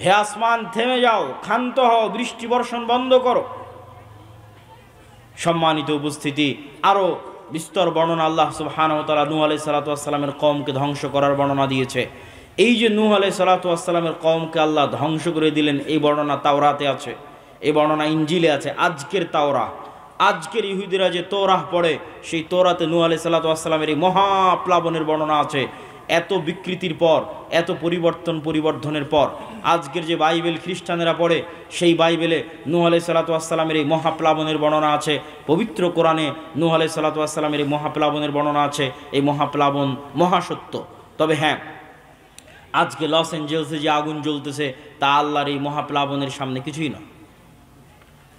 হে আসমান থেমে যাও, ক্ষান্ত হও, বৃষ্টি বর্ষণ বন্ধ করো। সম্মানিত উপস্থিতি, আরও বিস্তর বর্ণনা আল্লাহ সুবহানাহু ওয়া তাআলা নূহ আলাইহিস সালাতু ওয়াস সালামের কওমকে ধ্বংস করার বর্ণনা দিয়েছে। এই যে নূহ আলাইহিস সালাতু ওয়াস সালামের কওমকে আল্লাহ ধ্বংস করে দিলেন, এই বর্ণনা তাওরাতে আছে, এই বর্ণনা ইনজিলে আছে। আজকের তাওরা, আজকের ইহুদিরা যে তৌরাহ পড়ে, সেই তৌরাতে নূহ আলাইহিস সালাতু ওয়াস সালামের এই মহাপ্লাবনের বর্ণনা আছে। এত বিকৃতির পর, এত পরিবর্ধনের পর আজকের যে বাইবেল খ্রিস্টানেরা পড়ে, সেই বাইবেলে নূহ আলাইহিস সালাতু ওয়াস সালামের এই মহাপ্লাবনের বর্ণনা আছে। পবিত্র কোরআনে নূহ আলাইহিস সালাতু ওয়াস সালামের এই মহাপ্লাবনের বর্ণনা আছে। এই মহাপ্লাবন মহাসত্য। তবে হ্যাঁ, আজকে লস অ্যাঞ্জেলসে যে আগুন জ্বলতেছে তা আল্লাহর এই মহাপ্লাবনের সামনে কিছুই নয়,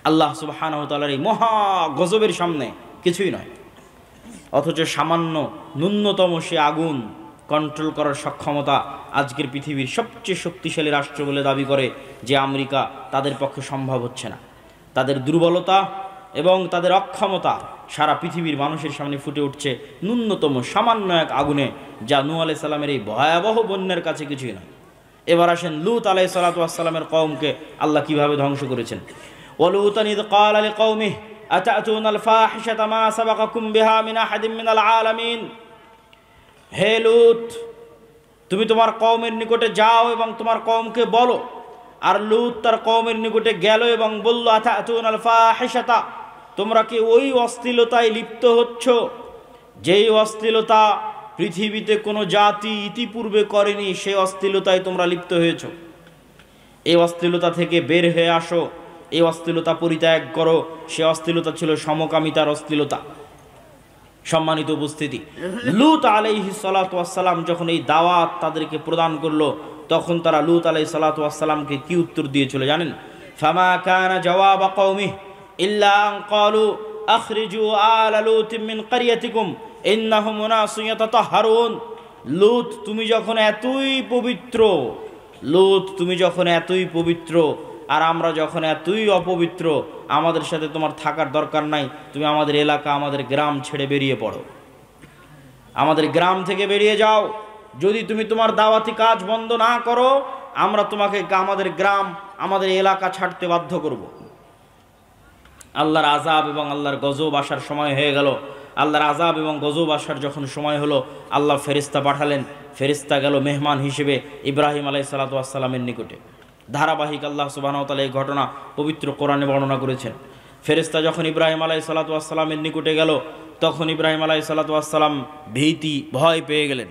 আল্লাহ সুবহানাহু ওয়া তাআলার এই মহা গজবের সামনে কিছুই নয়। অথচ সামান্য ন্যূনতম সে আগুন কন্ট্রোল করার সক্ষমতা আজকের পৃথিবীর সবচেয়ে শক্তিশালী রাষ্ট্র বলে দাবি করে যে আমেরিকা, তাদের পক্ষে সম্ভব হচ্ছে না। তাদের দুর্বলতা এবং তাদের অক্ষমতা সারা পৃথিবীর মানুষের সামনে ফুটে উঠছে ন্যূনতম সামান্য এক আগুনে, যা নূহ আলাইহিস সালামের এই ভয়াবহ বন্যার কাছে কিছুই নয়। এবার আসেন লূত আলাইহিস সালাতু ওয়াস সালামের কওমকে আল্লাহ কিভাবে ধ্বংস করেছেন। ওয়ালুতান ইয ক্বালা লিকাওমিহি আতাতুনাল ফাহিশাতা মা সাবাকাকুম বিহা মিন আহাদিন মিনাল আলামিন। হে লূত, তুমি তোমার কওমের নিকটে যাও এবং তোমার কওমকে বলো। আর লূত তার কওমের নিকটে গেল এবং বলল, আতাতুনাল ফাহিশাতা, তোমরা কি ওই অশ্লীলতায় লিপ্ত হচ্ছ যেই অশ্লীলতা পৃথিবীতে কোনো জাতি ইতিপূর্বে করেনি, সেই অশ্লীলতায় তোমরা লিপ্ত হয়েছ। এই অশ্লীলতা থেকে বের হয়ে আসো, এই অশ্লীলতা পরিত্যাগ করো। সে অশ্লীলতা ছিল সমকামিতার অশ্লীলতা। সম্মানিত উপস্থিতি, লূত আলাইহিস সালাতু ওয়াস সালাম যখন এই দাওয়াত তাদেরকে প্রদান করলো, তখন তারা লূত আলাইহিস সালাতু ওয়াস সালামকে কি উত্তর দিয়েছিল জানেন? ফামা কানা জওয়াব কওমিহি ইল্লা আন ক্বালু আখরিজু আলা লূতিন মিন ক্বরিয়াতিকুম ইন্নাহুম উনাসুন ইয়াতাতাহহারুন। লূত, তুমি যখন এতই পবিত্র, লূত তুমি যখন এতই পবিত্র আর আমরা যখন এতই অপবিত্র, আমাদের সাথে তোমার থাকার দরকার নাই। তুমি আমাদের এলাকা, আমাদের গ্রাম ছেড়ে বেরিয়ে পড়ো, আমাদের গ্রাম থেকে বেরিয়ে যাও। যদি তুমি তোমার দাওয়াতি কাজ বন্ধ না করো, আমরা তোমাকে আমাদের গ্রাম, আমাদের এলাকা ছাড়তে বাধ্য করব। আল্লাহর আযাব এবং আল্লাহর গজব আসার সময় হয়ে গেল। আল্লাহর আযাব এবং গজব আসার যখন সময় হলো, আল্লাহ ফেরেশতা পাঠালেন। ফেরেশতা গেল মেহমান হিসেবে ইব্রাহিম আলাইহিস সালাতু ওয়াস সালামের নিকটে। ধারাবাহিক আল্লাহ সুবহানাহু ওয়া তাআলা এই ঘটনা পবিত্র কোরআনে বর্ণনা করেছেন। ফেরেশতা যখন ইব্রাহিম আলাইহিস সালাতু ওয়াস সালামের নিকটে গেল, তখন ইব্রাহিম আলাইহিস সালাতু ওয়াস সালাম ভয় পেয়ে গেলেন।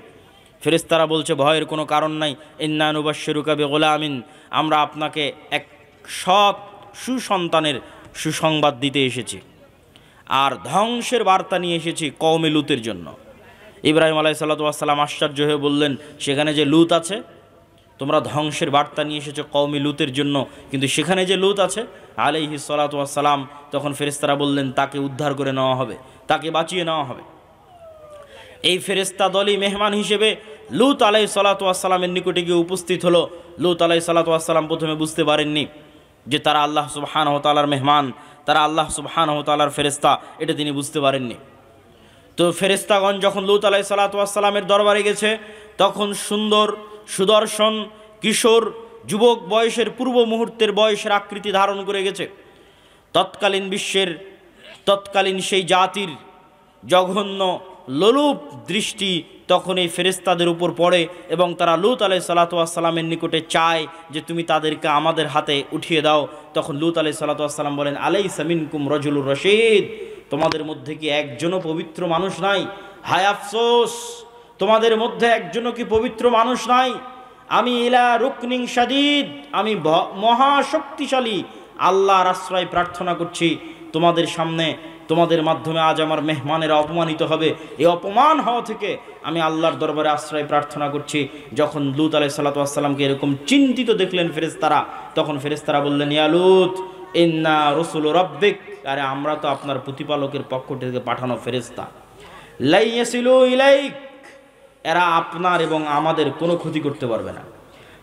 ফেরেশতারা বলছে, ভয়ের কোনো কারণ নাই। ইন্না নুবাশশিরুকা বিগুলামিন, আমরা আপনাকে এক সৎ সুসন্তানের সুসংবাদ দিতে এসেছি আর ধ্বংসের বার্তা নিয়ে এসেছি কওমে লূতের জন্য। ইব্রাহিম আলাইহিস সালাতু ওয়াস সালাম আশ্চর্য হয়ে বললেন, সেখানে যে লূত আছে, তোমরা ধ্বংসের বার্তা নিয়ে এসেছো কওমে লূতের জন্য, কিন্তু সেখানে যে লূত আছে আলাইহিস সালাতু ওয়াস সালাম, তখন ফেরেশতারা বললেন, তাকে উদ্ধার করে নেওয়া হবে, তাকে বাঁচিয়ে নেওয়া হবে। এই ফেরেশতা দলই মেহমান হিসেবে লূত আলাইহিস সালাতু ওয়াস সালামের নিকটে গিয়ে উপস্থিত হলো। লূত আলাইহিস সালাতু ওয়াস সালাম প্রথমে বুঝতে পারেননি যে তারা আল্লাহ সুবহানাহু ওয়া তাআলার মেহমান, তারা আল্লাহ সুবহানাহু ওয়া তাআলার ফেরেশতা, এটা তিনি বুঝতে পারেননি। তো ফেরেশতাগণ যখন লূত আলাইহিস সালাতু ওয়াস সালামের দরবারে গেছে, তখন সুন্দর, সুদর্শন, কিশোর, যুবক বয়সের, পূর্ব মুহূর্তের বয়সের আকৃতি ধারণ করে গেছে। তৎকালীন সেই জাতির জঘন্য লোলুপ দৃষ্টি তখন এই ফেরেশতাদের উপর পড়ে এবং তারা লূত আলাইহিস সালাতু ওয়াস সালামের নিকটে চায় যে তুমি তাদেরকে আমাদের হাতে উঠিয়ে দাও। তখন লূত আলাইহিস সালাতু ওয়াস সালাম বলেন, আলাইসা মিনকুম রাজুলুর রশীদ, তোমাদের মধ্যে কি একজনও পবিত্র মানুষ নাই? হায় আফসোস, তোমাদের মধ্যে একজনও কি পবিত্র মানুষ নাই? আমি ইলা রুকনিন শাদীদ, আমি মহাশক্তিশালী আল্লাহর আশ্রয় প্রার্থনা করছি। তোমাদের সামনে, তোমাদের মাধ্যমে আজ আমার মেহমানেরা অপমানিত হবে। এই অপমান হওয়া থেকে আমি আল্লাহর দরবারে আশ্রয় প্রার্থনা করছি। যখন লূত আলাইহিস সালাতু ওয়াস সালামকে এরকম চিন্তিত দেখলেন ফেরেশতারা, তখন ফেরেশতারা বললেন, ইয়া লূত ইন্না রাসূলু রাব্বিক, আরে আমরা তো আপনার প্রতিপালকের পক্ষ থেকে পাঠানো ফেরেশতা। লা ইয়াসিলু ইলাইক, এরা আপনার এবং আমাদের কোনো ক্ষতি করতে পারবে না।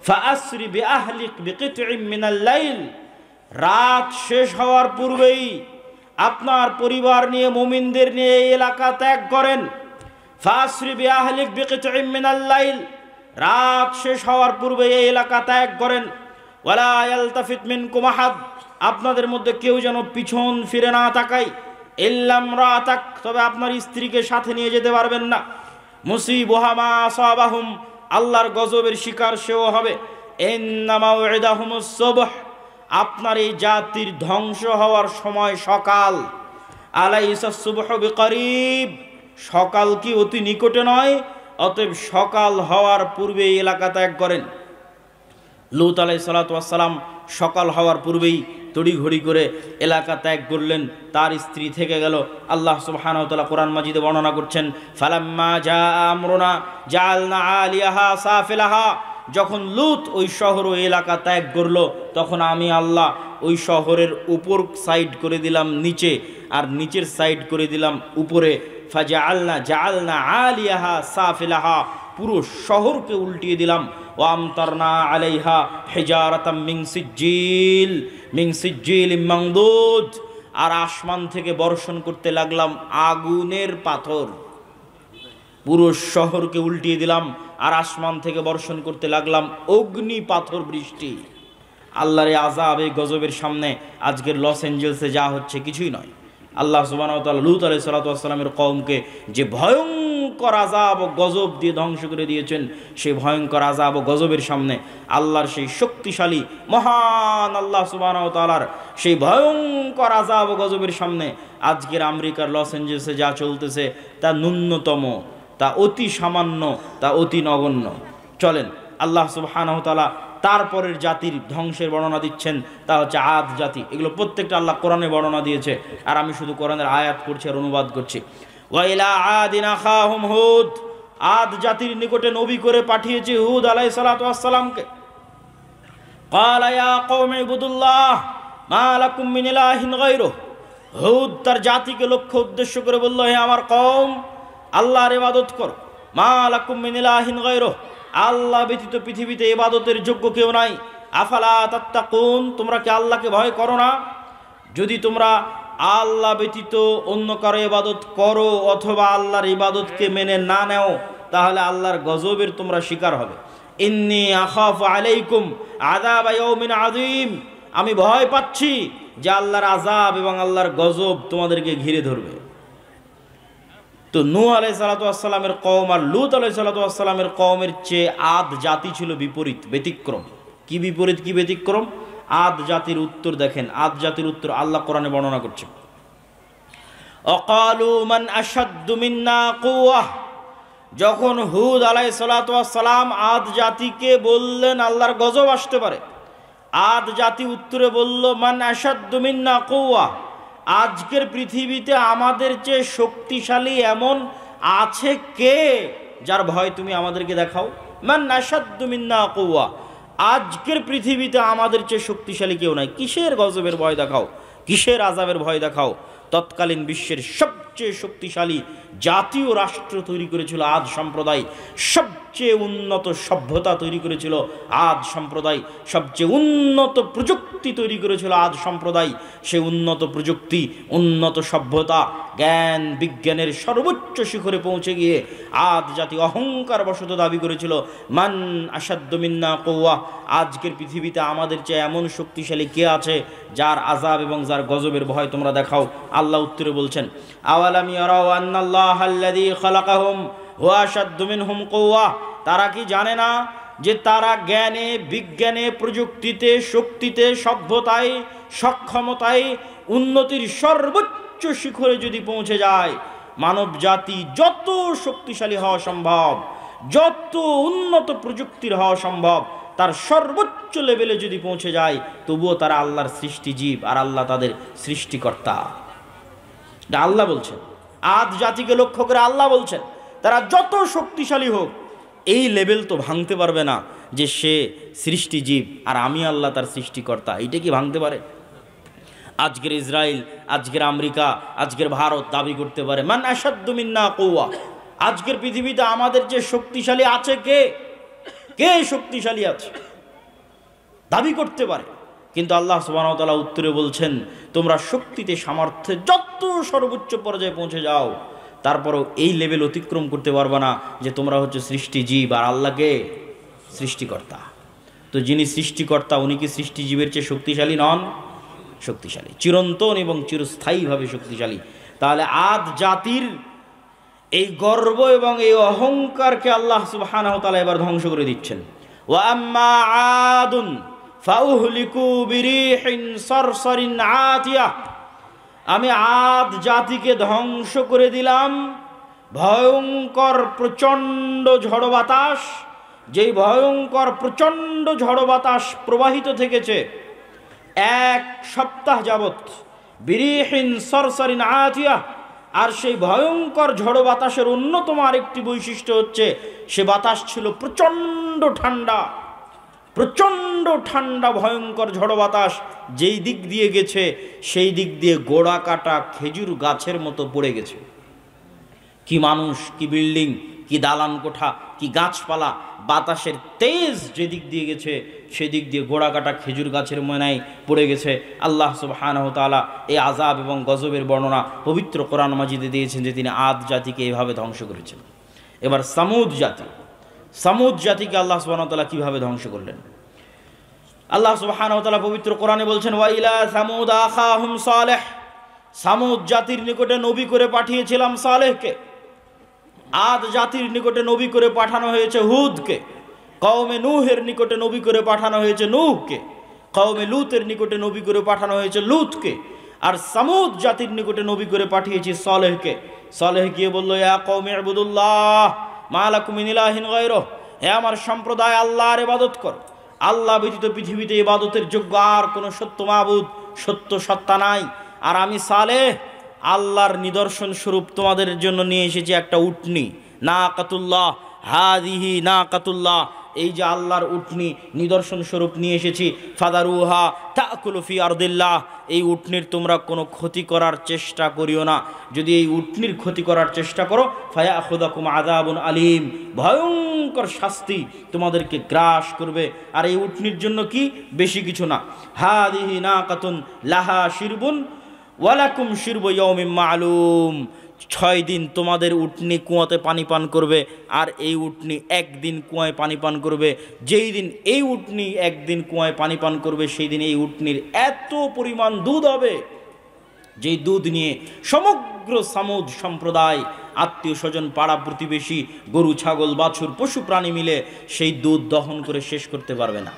ফাআসরি বিআহলিক বিকিতইম মিনাল লাইল, রাত শেষ হওয়ার পূর্বেই আপনার পরিবার নিয়ে, মুমিনদের নিয়ে এই এলাকা ত্যাগ করেন। ফাআসরি বিআহলিক বিকিতইম মিনাল লাইল, রাত শেষ হওয়ার পূর্বে এই এলাকা ত্যাগ করেন। ওয়ালা ইয়ালতাফিত মিনকুম আহাদ, আপনাদের মধ্যে কেউ যেন পিছন ফিরে না তাকায়। ইল্লা ইমরাতাক, তবে আপনার স্ত্রীকে সাথে নিয়ে যেতে পারবেন না। মুসিবুহা মা আসাবাহুম, আল্লাহর গজবের শিকার সেও হবে। ইন্না মাউইদাহুমুস সুবহ, আপনার এই জাতির ধ্বংস হওয়ার সময় সকাল। আলাইসা সুবহু বিকরিব, সকাল কি অতি নিকটে নয়? অতএব সকাল হওয়ার পূর্বে এই এলাকা ত্যাগ করেন। লূত আলাইহিস সালাতু ওয়াস সালাম সকাল হওয়ার পূর্বেই তড়িঘড়ি করে এলাকা ত্যাগ করলেন। তার স্ত্রী থেকে গেল। আল্লাহ সুবহানাহু ওয়া তাআলা কোরআন মাজিদে বর্ণনা করছেন, ফালাম্মা জা আমরুনা জাআলনা আলিয়াহা সাফিলাহা, যখন লূত ওই শহর ও এলাকা ত্যাগ করলো, তখন আমি আল্লাহ ওই শহরের উপর সাইড করে দিলাম নিচে, আর নিচের সাইড করে দিলাম উপরে। জাআলনা আলিয়াহা সাফিলাহা, পুরো শহরকে উল্টিয়ে দিলাম। ওয়ামতারনা আলাইহা হিজারাতাম মিন সিজ্জিল মামদুদ, আর আসমান থেকে বর্ষণ করতে লাগলাম আগুনের পাথর। পুরো শহরকে উল্টিয়ে দিলাম আর আসমান থেকে বর্ষণ করতে লাগলাম অগ্নি পাথর বৃষ্টি। আল্লাহর এই আযাব, এই গজবের সামনে আজকের লস অ্যাঞ্জেলসে যা হচ্ছে কিছুই নয়। আল্লাহ সুবহানাহু ওয়া তাআলা লূত আলাইহিস সালাতু ওয়াস সালামের কওমকে যে ভয়ঙ্কর আযাব ও গজব দিয়ে ধ্বংস করে দিয়েছেন, সেই ভয়ঙ্কর আযাব ও গজবের সামনে আল্লাহর সেই শক্তিশালী মহান আল্লাহ সুবহানাহু ওয়া তাআলার সেই ভয়ঙ্কর আযাব ও গজবের সামনে আজকের আমেরিকার লস অ্যাঞ্জেলসে যা চলতেছে তা ন্যূনতম, তা অতি সামান্য, তা অতি নগণ্য। চলেন আল্লাহ সুবহানাহু ওয়া তাআলা তারপরের জাতির ধ্বংসের বর্ণনা দিচ্ছেন, তা হচ্ছে আদ জাতি। এগুলো প্রত্যেকটা আল্লাহ কোরআনে বর্ণনা দিয়েছে, আর আমি শুধু কোরআনের আয়াত করছি আর অনুবাদ করছি। ওয়া ইলা আদিন আখাহুম হুদ, আদ জাতির নিকটে নবী করে পাঠিয়েছি হুদ আলাইহিস সালাতু ওয়াস সালামকে। ক্বালা ইয়া কওমি ইবুদুল্লাহ মা লাকুম মিন ইলাহিন গায়রুহ। হুদ তার জাতিকে লক্ষ্য উদ্দেশ্য করে বলল, হে আমার কওম, আল্লাহর ইবাদত করো। মা লাকুম মিন ইলাহিন গায়রুহ, আল্লাহ ব্যতীত পৃথিবীতে ইবাদতের যোগ্য কেউ নাই। আফালা তাত্তাকুন, তোমরা কি আল্লাহকে ভয় করো না? যদি তোমরা আল্লাহ ব্যতীত অন্য কারো ইবাদত করো অথবা আল্লাহর ইবাদতকে মেনে না নেও, তাহলে আল্লাহর গজবের তোমরা শিকার হবে। ইন্নী আখাফু আলাইকুম আযাবা ইয়াউমিন আযীম, আমি ভয় পাচ্ছি যে আল্লাহর আযাব এবং আল্লাহর গজব তোমাদেরকে ঘিরে ধরবে। তো নূহ আলাইহিস সালাতু ওয়াস সালামের কওম আর লূত আলাইহিস সালাতু ওয়াস সালামের কওমের চেয়ে আদ জাতি ছিল বিপরীত, ব্যতিক্রম। কি বিপরীত, কি ব্যতিক্রম? আদ জাতির উত্তর দেখেন, আদ জাতির উত্তর আল্লাহ কোরআনে বর্ণনা করছে। অকালু মান আশাদ্দু মিন্না কুওয়া, যখন হুদ আলাইহিস সালাতু ওয়াস সালাম আদ জাতিকে বললেন আল্লাহর গজব আসতে পারে, আদ জাতি উত্তরে বলল মান আশাদ্দু মিন্না কুওয়া, আজকের পৃথিবীতে আমাদের চেয়ে শক্তিশালী এমন আছে কে যার ভয় তুমি আমাদেরকে দেখাও? মান আশাদ্দু মিন্না কুওয়া, আজকের পৃথিবীতে আমাদের চেয়ে শক্তিশালী কেউ নাই, কিসের গজবের ভয় দেখাও, কিসের আযাবের ভয় দেখাও? তৎকালীন বিশ্বের সবচেয়ে শক্তিশালী জাতীয় রাষ্ট্র তৈরি করেছিল আদ সম্প্রদায়, সবচেয়ে উন্নত সভ্যতা তৈরি করেছিল আদ সম্প্রদায়, সবচেয়ে উন্নত প্রযুক্তি তৈরি করেছিল আদ সম্প্রদায়। সে উন্নত প্রযুক্তি, উন্নত সভ্যতা, জ্ঞান বিজ্ঞানের সর্বোচ্চ শিখরে পৌঁছে গিয়ে আদ জাতি অহংকার বশত দাবি করেছিল মান আশাদ্দু মিন্না কুওয়া, আজকের পৃথিবীতে আমাদের চেয়ে এমন শক্তিশালী কে আছে যার আযাব এবং যার গজবের ভয় তোমরা দেখাও? আল্লাহ উত্তরে বলছেন, আওয়ালাম ইয়ারাউ আন্নাল্লাহা আল্লাযী খালাকাহুম হুয়া আশাদ্দু মিনহুম কুওয়া, তারা কি জানে না যে তারা জ্ঞানে বিজ্ঞানে প্রযুক্তিতে শক্তিতে সভ্যতায় সক্ষমতায় উন্নতির সর্বোচ্চ শিখরে যদি পৌঁছে যায়, মানব জাতি যত শক্তিশালী হওয়া সম্ভব, যত উন্নত প্রযুক্তির হওয়া সম্ভব, তার সর্বোচ্চ লেভেলে যদি পৌঁছে যায়, তবুও তারা আল্লাহর সৃষ্টি জীব আর আল্লাহ তাদের সৃষ্টিকর্তা। আল্লাহ বলছেন, আদ জাতিকে লক্ষ্য করে আল্লাহ বলছেন, তারা যত শক্তিশালী হোক এই লেভেল তো ভাঙতে পারবে না যে সে সৃষ্টি জীব আর আমি আল্লাহ তার সৃষ্টিকর্তা। এইটা কি ভাঙতে পারে? আজকের ইসরায়েল, আজকের আমেরিকা, আজকের ভারত দাবি করতে পারে মান আশাদ্দু মিন্না কুওয়া, আজকের পৃথিবীতে আমাদের যে শক্তিশালী আছে কে, কে শক্তিশালী আছে দাবি করতে পারে। কিন্তু আল্লাহ সুবহানাহু ওয়া তাআলা উত্তরে বলছেন, তোমরা শক্তিতে সামর্থ্যে যত সর্বোচ্চ পর্যায়ে পৌঁছে যাও, তারপরও এই লেভেল অতিক্রম করতে পারবে না যে তোমরা হচ্ছে সৃষ্টি জীব আর আল্লাহকে সৃষ্টিকর্তা। তো যিনি সৃষ্টিকর্তা উনি কি সৃষ্টি জীবের চেয়ে শক্তিশালী নন? শক্তিশালী, চিরন্তন এবং চিরস্থায়ীভাবে শক্তিশালী। তাহলে আদ জাতির এই গর্ব এবং এই অহংকারকে আল্লাহ সুবহানাহু ওয়া তাআলা এবার ধ্বংস করে দিচ্ছেন। ওয়া আম্মা আদুন ফাউহলিকু বিরিহিন সরসরিন আতিয়া, আমি আদ জাতিকে ধ্বংস করে দিলাম ভয়ঙ্কর প্রচণ্ড ঝড় বাতাস, যেই ভয়ঙ্কর প্রচণ্ড ঝড় বাতাস প্রবাহিত থেকেছে 1 সপ্তাহ যাবৎ। বিরিহিন সরসরিন আতিয়া, আর সেই ভয়ঙ্কর ঝড় বাতাসের অন্যতম আরেকটি বৈশিষ্ট্য হচ্ছে সে বাতাস ছিল প্রচণ্ড ঠান্ডা, প্রচণ্ড ঠান্ডা ভয়ঙ্কর ঝড় বাতাস যেই দিক দিয়ে গেছে সেই দিক দিয়ে গোড়া কাটা খেজুর গাছের মতো পড়ে গেছে। কি মানুষ, কি বিল্ডিং, কি দালান কোঠা, কি গাছপালা, বাতাসের তেজ যেদিক দিয়ে গেছে সেদিক দিয়ে গোড়া কাটা খেজুর গাছের ময়নায় পড়ে গেছে। আল্লাহ সুবহানাহু ওয়া তাআলা এই আযাব এবং গজবের বর্ণনা পবিত্র কোরআন মাজিদে দিয়েছেন যে তিনি আদ জাতিকে এইভাবে ধ্বংস করেছেন। এবার সামুদ জাতি, সামুদ জাতিকে আল্লাহ সুবহানাহু ওয়া তাআলা কিভাবে ধ্বংস করলেন? আল্লাহ সুবহানাহু ওয়া তাআলা পবিত্র কোরআনে বলছেন, ওয়া ইলা সামুদ আখাহুম সালেহ, সামুদ জাতির নিকটে নবী করে পাঠিয়েছিলাম সালেহকে। আদ জাতির নিকটে নবী করে পাঠানো হয়েছে হুদকে। কওমে নূহের নিকটে নবী করে পাঠানো হয়েছে নূহকে। কওমে লূতের নিকটে নবী করে পাঠানো হয়েছে লূতকে। আর সামুদ জাতির নিকটে নবী করে পাঠিয়েছি সালেহকে। সালেহ গিয়ে বলল, ইয়া কওমি ইবুদুল্লাহ মা লাকুম মিন ইলাহিন গায়রুহ, হে আমার সম্প্রদায়, আল্লাহর ইবাদত করো। আল্লাহ ব্যতীত পৃথিবীতে ইবাদতের যোগ্য আর কোনো সত্য মাবুদ, সত্য সত্তা নাই। আর আমি সালেহ আল্লাহর নিদর্শন স্বরূপ তোমাদের জন্য নিয়ে এসেছি একটা উটনি, নাকাতুল্লাহ, হাদিহি নাকাতুল্লাহ, এই যে আল্লাহর উটনি নিদর্শন স্বরূপ নিয়ে এসেছি। ফাদারুহা তাকুলু ফি আরদিল্লাহ, এই উটনির তোমরা কোনো ক্ষতি করার চেষ্টা করিও না। যদি এই উটনির ক্ষতি করার চেষ্টা করো, ফায়াখুদাকুম আযাবুন আলীম, ভয়ঙ্কর শাস্তি তোমাদেরকে গ্রাস করবে। আর এই উটনির জন্য কি, বেশি কিছু না। হাদিহি নাকাতুন লাহা শিরবুন ওয়ালাকুম শিরবু ইয়াউমিন মা'লুম, 6 দিন তোমাদের উটনি কুয়াতে পানি পান করবে, আর এই উটনি একদিন কুয়ায় পানি পান করবে। যেই দিন এই উটনি একদিন কুয়ায় পানি পান করবে, সেই দিন এই উটনির এত পরিমাণ দুধ হবে, যেই দুধ নিয়ে সমগ্র সামুদ সম্প্রদায়, আত্মীয় স্বজন, পাড়া প্রতিবেশী, গরু ছাগল বাছুর পশু প্রাণী মিলে সেই দুধ দহন করে শেষ করতে পারবে না।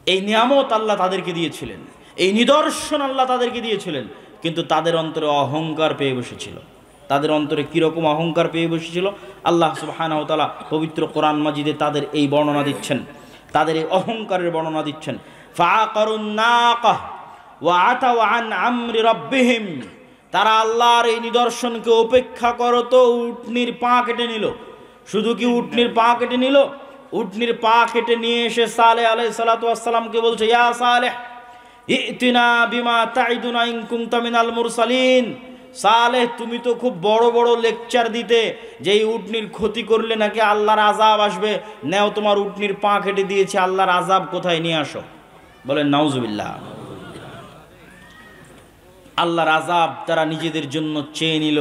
এই নিয়ামত আল্লাহ তাদেরকে দিয়েছিলেন, এই নিদর্শন আল্লাহ তাদেরকে দিয়েছিলেন, কিন্তু তাদের অন্তরে অহংকার পেয়ে বসেছিল। তাদের অন্তরে কীরকম অহংকার পেয়ে বসেছিল, আল্লাহ সুবহানাহু ওয়া তাআলা পবিত্র কোরআন মাজিদে তাদের এই বর্ণনা দিচ্ছেন, তাদের এই অহংকারের বর্ণনা দিচ্ছেন। ফাআকারুন নাকাহ ওয়া আতাউ আন আমরি রাব্বিহিম, তারা আল্লাহর এই নিদর্শনকে উপেক্ষা করতো, উটনির পা কেটে নিল। শুধু কি উটনির পা কেটে নিল? উটনির পা কেটে নিয়ে এসে সালেহ আলাইহিস সালাতু ওয়াস সালামকে বলছে, ইয়া সালেহ ইতিনা বিমা তাইদুনা ইন কুনতা মিনাল মুরসালিন। সালেহ, তুমি তো খুব বড় বড় লেকচার দিতে যে এই উটনির ক্ষতি করলে নাকি আল্লাহর আযাব আসবে। নেও, তোমার উটনির পা কেটে দিয়েছে, আল্লাহর আযাব কোথায় নিয়ে আসো। বলেন নাউজুবিল্লাহ। আল্লাহর আযাব তারা নিজেদের জন্য চেয়ে নিল,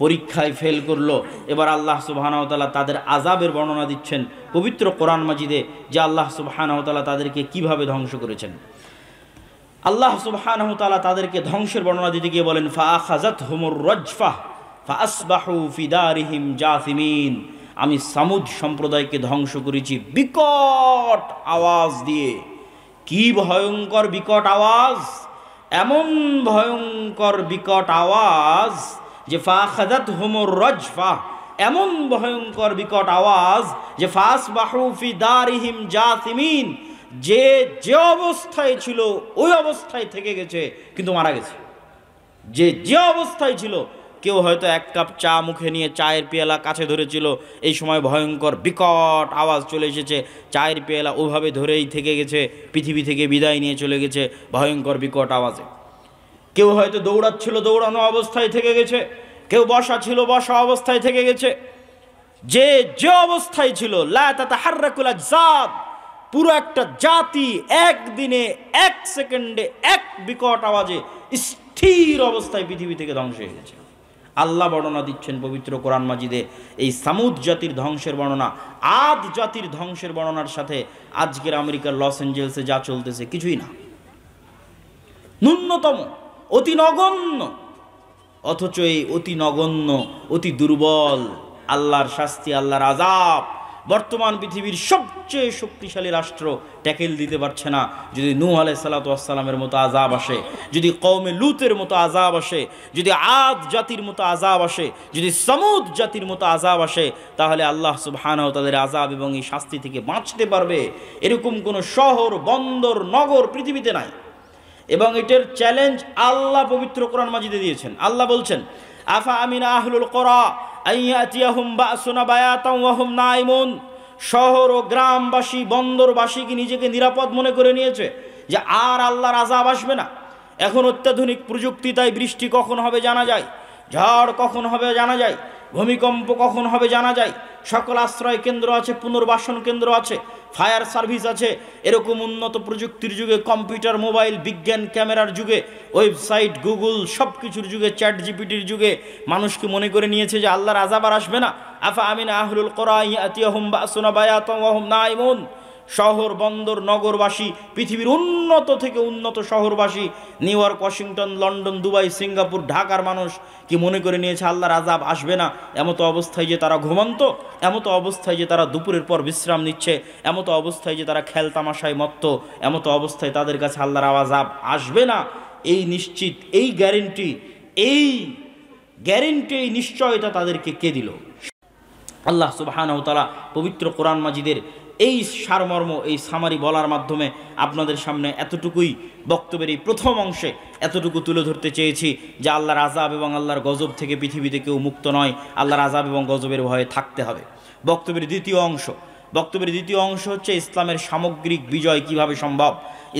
পরীক্ষায় ফেল করলো। এবার আল্লাহ সুবহানাহু ওয়া তাআলা তাদের আযাবের বর্ণনা দিচ্ছেন পবিত্র কোরআন মাজিদে, যে আল্লাহ সুবহানাহু ওয়া তাআলা তাদেরকে কিভাবে ধ্বংস করেছেন। আল্লাহ সুবহানাহু ওয়া তাআলা তাদেরকে ধ্বংসের বর্ণনা দিতে গিয়ে বলেন, ফাআখাযাতহুমুর রাজফাহ ফাআসবাহু ফি দারিহিম জাসিমিন, আমি সামুদ সম্প্রদায়কে ধ্বংস করেছি বিকট আওয়াজ দিয়ে। কি ভয়ঙ্কর বিকট আওয়াজ! এমন ভয়ঙ্কর বিকট আওয়াজ যে ফাআখাযাতহুমুর রাজফাহ, এমন ভয়ঙ্কর বিকট আওয়াজ যে ফাআসবাহু ফি দারিহিম জাসিমিন, যে যে অবস্থায় ছিল ওই অবস্থায় থেকে গেছে, কিন্তু মারা গেছে। যে যে অবস্থায় ছিল, কেউ হয়তো এক কাপ চা মুখে নিয়ে চায়ের পেয়ালা কাছে ধরেছিল, এই সময় ভয়ঙ্কর বিকট আওয়াজ চলে এসেছে, চায়ের পেয়ালা ওভাবে ধরেই থেকে গেছে, পৃথিবী থেকে বিদায় নিয়ে চলে গেছে ভয়ঙ্কর বিকট আওয়াজে। কেউ হয়তো দৌড়াচ্ছিল, দৌড়ানো অবস্থায় থেকে গেছে। কেউ বসা ছিল, বসা অবস্থায় থেকে গেছে। যে যে অবস্থায় ছিল, লা তাতাহাররাকুল আজসাদ, পুরো একটা জাতি একদিনে, এক সেকেন্ডে, এক বিকট আওয়াজে স্থির অবস্থায় পৃথিবী থেকে ধ্বংস হয়ে গেছে। আল্লাহ বর্ণনা দিচ্ছেন পবিত্র কোরআন মাজিদে এই সামুদ জাতির ধ্বংসের বর্ণনা। আদ জাতির ধ্বংসের বর্ণনার সাথে আজকের আমেরিকার লস এঞ্জেলসে যা চলতেছে কিছুই না, ন্যূনতম, অতি নগণ্য। অথচ এই অতি নগণ্য, অতি দুর্বল আল্লাহর শাস্তি, আল্লাহর আযাব বর্তমান পৃথিবীর সবচেয়ে শক্তিশালী রাষ্ট্র ট্যাকেল দিতে পারছে না। যদি নূহ আলাইহিস সালাতু ওয়াস সালামের মতো আযাব আসে, যদি কওমে লূতের মতো আযাব আসে, যদি আদ জাতির মতো আযাব আসে, যদি সামুদ জাতির মতো আযাব আসে, তাহলে আল্লাহ সুবহানাহু ওয়া তাআলার আযাব এবং এই শাস্তি থেকে বাঁচতে পারবে এরকম কোনো শহর, বন্দর, নগর পৃথিবীতে নাই। এবং এটার চ্যালেঞ্জ আল্লাহ পবিত্র কোরআন মাজিদে দিয়েছেন। আল্লাহ বলছেন, আফা আমিনা আহলুল কুরা আইয়াতিয়াহুম বাসুনা বায়াতাও ওয়া হুম নাইমুন, শহর ও গ্রামবাসী, বন্দরবাসী কি নিজেকে নিরাপদ মনে করে নিয়েছে যে আর আল্লাহর আযাব আসবে না? এখন অত্যাধুনিক প্রযুক্তি, তাই বৃষ্টি কখন হবে জানা যায়, ঝড় কখন হবে জানা যায়, ভূমিকম্প কখন হবে জানা যায়, সকল আশ্রয় কেন্দ্র আছে, পুনর্বাসন কেন্দ্র আছে, ফায়ার সার্ভিস আছে। এরকম উন্নত প্রযুক্তির যুগে, কম্পিউটার, মোবাইল, বিজ্ঞান, ক্যামেরার যুগে, ওয়েবসাইট, গুগল, সব কিছুর যুগে, চ্যাট জিপিটির যুগে মানুষ কি মনে করে নিয়েছে যে আল্লাহর আযাব আর আসবে না? আফা আমিনা আহলুল কুরা ইয়াতিয়াহুম বাসুনা বায়াতান ওয়া হুম নাইমুন। শহর, বন্দর, নগরবাসী, পৃথিবীর উন্নত থেকে উন্নত শহরবাসী, New York, Washington, London, Dubai, Singapore, ঢাকার মানুষ কি মনে করে নিয়েছে আল্লাহর আযাব আসবে না? এমতো অবস্থায় যে তারা ঘুমন্ত, এমতো অবস্থায় যে তারা দুপুরের পর বিশ্রাম নিচ্ছে, এমতো অবস্থায় যে তারা খেল তামাশায় মত্ত, এমতো অবস্থায় তাদের কাছে আল্লাহর আযাব আসবে না, এই নিশ্চিত, এই গ্যারেন্টি, এই নিশ্চয়তা তাদেরকে কে দিল? আল্লাহ সুবহানাহু ওয়া তাআলা পবিত্র কোরআন মাজিদের এই সারমর্ম, এই সামারি বলার মাধ্যমে আপনাদের সামনে এতটুকুই, বক্তব্যের এই প্রথম অংশে এতটুকু তুলে ধরতে চেয়েছি যে আল্লাহর আযাব এবং আল্লাহর গজব থেকে পৃথিবীতে কেউ মুক্ত নয়, আল্লাহর আযাব এবং গজবের ভয়ে থাকতে হবে। বক্তব্যের দ্বিতীয় অংশ হচ্ছে ইসলামের সামগ্রিক বিজয় কিভাবে সম্ভব।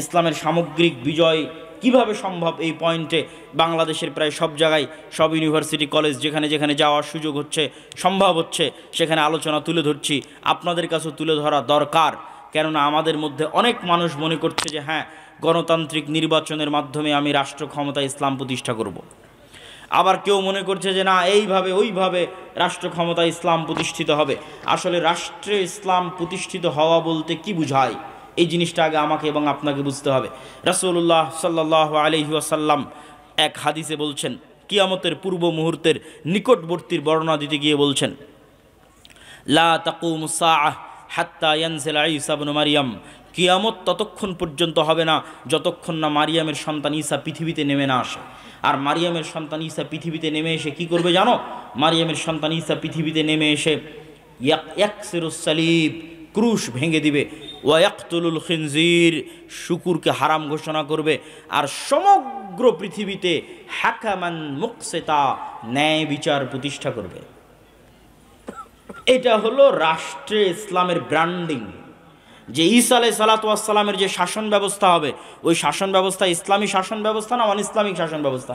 ইসলামের সামগ্রিক বিজয় কিভাবে সম্ভব, এই পয়েন্টে বাংলাদেশের প্রায় সব জায়গায়, সব ইউনিভার্সিটি, কলেজ, যেখানে যেখানে যাওয়ার সুযোগ হচ্ছে, সম্ভব হচ্ছে, সেখানে আলোচনা তুলে ধরছি। আপনাদের কাছেও তুলে ধরা দরকার, কেননা আমাদের মধ্যে অনেক মানুষ মনে করছে যে হ্যাঁ, গণতান্ত্রিক নির্বাচনের মাধ্যমে আমি রাষ্ট্র ক্ষমতায় ইসলাম প্রতিষ্ঠা করব। আবার কেউ মনে করছে যে না, এইভাবে ওইভাবে রাষ্ট্র ক্ষমতায় ইসলাম প্রতিষ্ঠিত হবে। আসলে রাষ্ট্রে ইসলাম প্রতিষ্ঠিত হওয়া বলতে কি বুঝায়, এই জিনিসটা আগে আমাকে এবং আপনাকে বুঝতে হবে। রাসূলুল্লাহ সাল্লাল্লাহু আলাইহি ওয়াসাল্লাম এক হাদিসে বলছেন, কিয়ামতের পূর্ব মুহূর্তের নিকটবর্তীর বর্ণনা দিতে গিয়ে বলছেন, লা তাকুমুস সাআহ হাত্তা ইয়ানজিলা ঈসা ইবনে মারইয়াম। কিয়ামত ততক্ষণ পর্যন্ত হবে না যতক্ষণ না মারিয়ামের সন্তান ঈসা পৃথিবীতে নেমে না আসে। আর মারিয়ামের সন্তান ঈসা পৃথিবীতে নেমে এসে কি করবে জানো? মারিয়ামের সন্তান ঈসা পৃথিবীতে নেমে এসে ইয়াকসিরুস সালিব, ক্রুশ ভেঙে দিবে, ওয়া ইয়াকতুলুল খিনজির, শুকুরকে হারাম ঘোষণা করবে, আর সমগ্র পৃথিবীতে হাকামান মুকসিতা, ন্যায় বিচার প্রতিষ্ঠা করবে। এটা হলো রাষ্ট্রে ইসলামের ব্র্যান্ডিং। যে ঈসা আলাইহিস সালাতু ওয়াস সালামের যে শাসন ব্যবস্থা হবে, ওই শাসন ব্যবস্থা ইসলামী শাসন ব্যবস্থা না অন ইসলামিক শাসন ব্যবস্থা?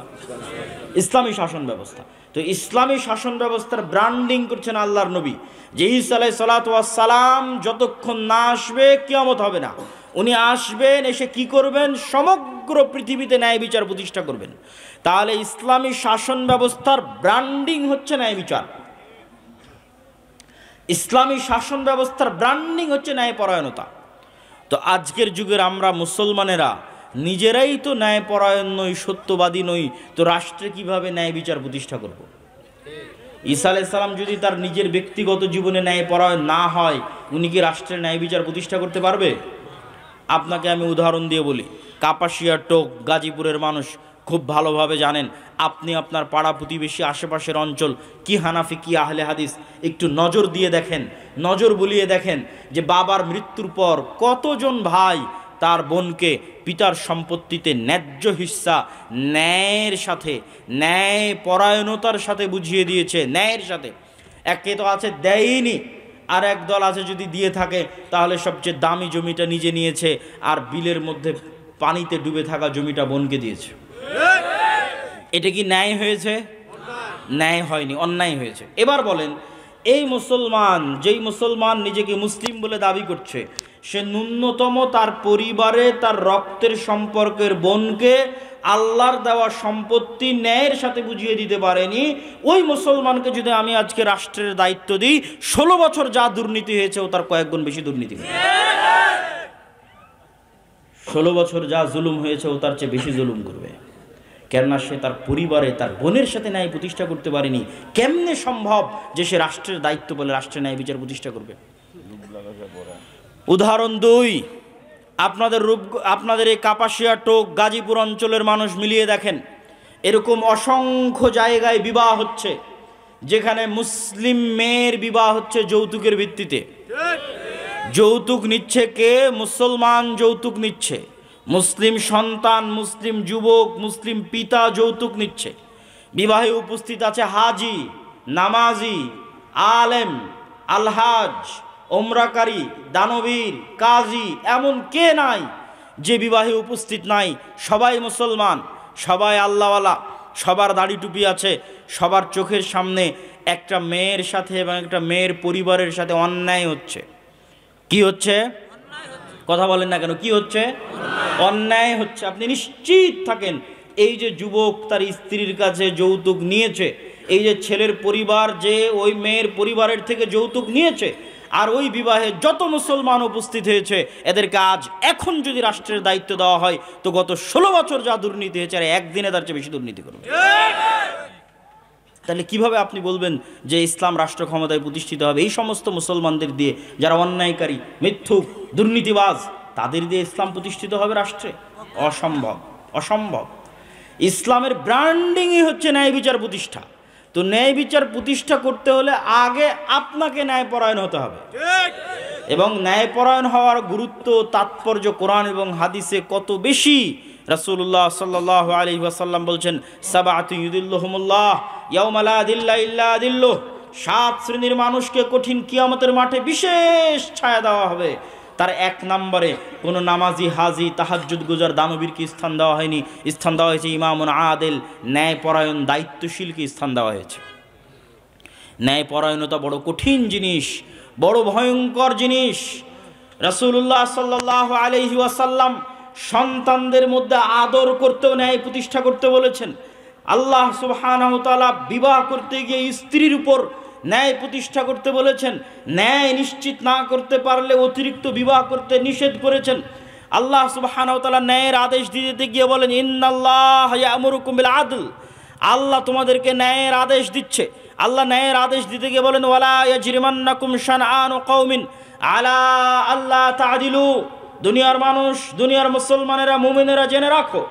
ইসলামী শাসন ব্যবস্থা। তো ইসলামী শাসন ব্যবস্থার ব্র্যান্ডিং করছেন আল্লাহর নবী, যে ঈসা আলাইহিস সালাতু ওয়াস সালাম যতক্ষণ না আসবে কিয়ামত হবে না। উনি আসবেন, এসে কি করবেন? সমগ্র পৃথিবীতে ন্যায় বিচার প্রতিষ্ঠা করবেন। তাহলে ইসলামী শাসন ব্যবস্থার ব্র্যান্ডিং হচ্ছে ন্যায় বিচার। ইসলামী শাসন ব্যবস্থার ব্র্যান্ডিং হচ্ছে ন্যায়পরায়ণতা। তো আজকের যুগের আমরা মুসলমানেরা নিজেরাই তো ন্যায়পরায়ণ নই, সত্যবাদী নই, তো রাষ্ট্রে কিভাবে ন্যায় বিচার প্রতিষ্ঠা করব? ঈসা আলাইহিস সালাম যদি তার নিজের ব্যক্তিগত জীবনে ন্যায়পরায়ণ না হয়, উনি কি রাষ্ট্রের ন্যায় বিচার প্রতিষ্ঠা করতে পারবে? আপনাকে আমি উদাহরণ দিয়ে বলি, কাপাসিয়া টোক, গাজীপুরের মানুষ খুব ভালোভাবে জানেন। আপনি আপনার পাড়া প্রতিবেশী, আশেপাশের অঞ্চল, কি হানাফি কি আহলে হাদিস, একটু নজর দিয়ে দেখেন, নজর বুলিয়ে দেখেন যে বাবার মৃত্যুর পর কতজন ভাই তার বোনকে পিতার সম্পত্তিতে ন্যায্য হিস্সা ন্যায়ের সাথে, ন্যায় পরায়ণতার সাথে বুঝিয়ে দিয়েছে। ন্যায়ের সাথে একে তো আছে দেয়নি, আর এক দল আছে যদি দিয়ে থাকে তাহলে সবচেয়ে দামি জমিটা নিজে নিয়েছে, আর বিলের মধ্যে পানিতে ডুবে থাকা জমিটা বোনকে দিয়েছে। এটা কি ন্যায় হয়েছে? ন্যায় হয়নি, অন্যায় হয়েছে। এবার বলেন, এই মুসলমান, যেই মুসলমান নিজেকে মুসলিম বলে দাবি করছে, সে ন্যূনতম তার পরিবারে তার রক্তের সম্পর্কের বোনকে আল্লাহর দেওয়া সম্পত্তি ন্যায়ের সাথে বুঝিয়ে দিতে পারেনি। ওই মুসলমানকে যদি আমি আজকে রাষ্ট্রের দায়িত্ব দিই, 16 বছর যা দুর্নীতি হয়েছে ও তার কয়েক গুণ বেশি দুর্নীতি হয়েছে। 16 বছর যা জুলুম হয়েছে ও তার চেয়ে বেশি জুলুম করবে, কেননা সে তার পরিবারে তার বোনের সাথে ন্যায় প্রতিষ্ঠা করতে পারেনি। কেমনে সম্ভব যে সে রাষ্ট্রের দায়িত্ব বলে রাষ্ট্রের ন্যায় বিচার প্রতিষ্ঠা করবে? উদাহরণ 2, আপনাদের এই কাপাসিয়া টোক, গাজীপুর অঞ্চলের মানুষ মিলিয়ে দেখেন, এরকম অসংখ্য জায়গায় বিবাহ হচ্ছে যেখানে মুসলিম মেয়ের বিবাহ হচ্ছে যৌতুকের ভিত্তিতে। যৌতুক নিচ্ছে কে? মুসলমান যৌতুক নিচ্ছে। মুসলিম সন্তান, মুসলিম যুবক, মুসলিম পিতা যৌতুক নিচ্ছে। বিবাহে উপস্থিত আছে হাজি, নামাজি, আলেম, আলহাজ, ওমরাকারী, দানবীর, কাজী, এমন কে নাই যে বিবাহে উপস্থিত নাই? সবাই মুসলমান, সবাই আল্লাহওয়ালা, সবার দাড়ি টুপি আছে, সবার চোখের সামনে একটা মেয়ের সাথে এবং একটা মেয়ের পরিবারের সাথে অন্যায় হচ্ছে। কি হচ্ছে? কথা বলেন না কেন? কি হচ্ছে? অন্যায় হচ্ছে। আপনি নিশ্চিত থাকেন, এই যে যুবক তার স্ত্রীর কাছে যৌতুক নিয়েছে, এই যে ছেলের পরিবার যে ওই মেয়ের পরিবারের থেকে যৌতুক নিয়েছে, আর ওই বিবাহে যত মুসলমান উপস্থিত হয়েছে, এদেরকে আজ এখন যদি রাষ্ট্রের দায়িত্ব দেওয়া হয়, তো গত 16 বছর যা দুর্নীতি হয়েছে আর একদিনে তার চেয়ে বেশি দুর্নীতি করবে। তাহলে কিভাবে আপনি বলবেন যে ইসলাম রাষ্ট্র ক্ষমতায় প্রতিষ্ঠিত হবে? এই সমস্ত মুসলমানদের দিয়ে, যারা অন্যায়কারী, মিথ্যুক, দুর্নীতিবাজ, তাদের দিয়ে ইসলাম প্রতিষ্ঠিত হবে রাষ্ট্রে? অসম্ভব, অসম্ভব। ইসলামের ব্র্যান্ডিংই হচ্ছে ন্যায় বিচার প্রতিষ্ঠা। তো ন্যায় বিচার প্রতিষ্ঠা করতে হলে আগে আপনাকে ন্যায়পরায়ণ হতে হবে, এবং ন্যায়পরায়ণ হওয়ার গুরুত্ব, তাৎপর্য কোরআন এবং হাদিসে কত বেশি। রাসূলুল্লাহ সাল্লাল্লাহু আলাইহি ওয়াসাল্লাম বলছেন, সাবআতু ইউদিল্লুহুমুল্লাহ ইয়াওমা লা দিল্লা ইল্লা দিল্লুহ, 7 শ্রেণীর মানুষকে কঠিন কিয়ামতের মাঠে বিশেষ ছায়া দেওয়া হবে। তার 1 নম্বরে কোনো নামাজি, হাজি, তাহাজ্জুদ গুজার দানবীরকে স্থান দেওয়া হয়নি, স্থান দেওয়া হয়েছে ইমামুন আদিল, ন্যায়পরায়ণ দায়িত্বশীলকে স্থান দেওয়া হয়েছে। ন্যায়পরায়ণতা বড় কঠিন জিনিস, বড় ভয়ঙ্কর জিনিস। রাসূলুল্লাহ সাল্লাল্লাহু আলাইহি ওয়াসাল্লাম সন্তানদের মধ্যে আদর করতেও ন্যায় প্রতিষ্ঠা করতে বলেছেন। আল্লাহ সুবহানাহু ওয়া তাআলা বিবাহ করতে গিয়ে স্ত্রীর উপর ন্যায় প্রতিষ্ঠা করতে বলেছেন। ন্যায় নিশ্চিত না করতে পারলে অতিরিক্ত বিবাহ করতে নিষেধ করেছেন। আল্লাহ সুবহানাহু ওয়া তাআলা ন্যায়ের আদেশ দিতে গিয়ে বলেন, ইন্নাল্লাহা ইয়া'মুরুকুম বিল আদল, আল্লাহ তোমাদেরকে ন্যায়ের আদেশ দিচ্ছে। আল্লাহ ন্যায়ের আদেশ দিতে গিয়ে বলেন, ওয়ালা ইয়াজরিমান্নাকুম শানআনু কওমিন আলা আল্লাহ তা'দিলু, দুনিয়ার মানুষ, দুনিয়ার মুসলমানেরা, মুমিনেরা জেনে রাখো,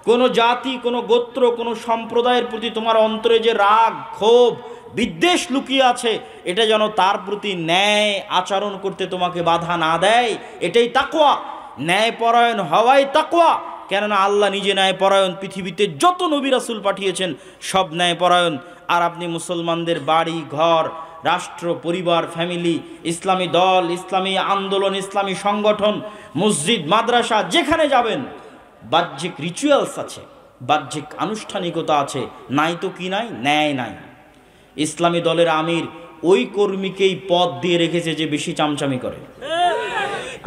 কোনো জাতি, কোনো গোত্র, কোনো সম্প্রদায়ের প্রতি তোমার অন্তরে যে রাগ, ক্ষোভ, বিদ্বেষ লুকিয়ে আছে, এটা যেন তার প্রতি ন্যায় আচরণ করতে তোমাকে বাধা না দেয়। এটাই তাকওয়া। ন্যায়পরায়ণ হওয়াই তাকওয়া। কেননা আল্লাহ নিজে ন্যায়পরায়ণ। পৃথিবীতে যত নবী রাসূল পাঠিয়েছেন সব ন্যায়পরায়ণ। আর আপনি মুসলমানদের বাড়ি ঘর, রাষ্ট্র, পরিবার, ফ্যামিলি, ইসলামী দল, ইসলামী আন্দোলন, ইসলামী সংগঠন, মসজিদ, মাদ্রাসা, যেখানে যাবেন বাহ্যিক রিচুয়ালস আছে, বাহ্যিক আনুষ্ঠানিকতা আছে, নাই তো কি নাই? ন্যায় নাই। ইসলামী দলের আমির ওই কর্মীকেই পদ দিয়ে রেখেছে যে বেশি চামচামি করে,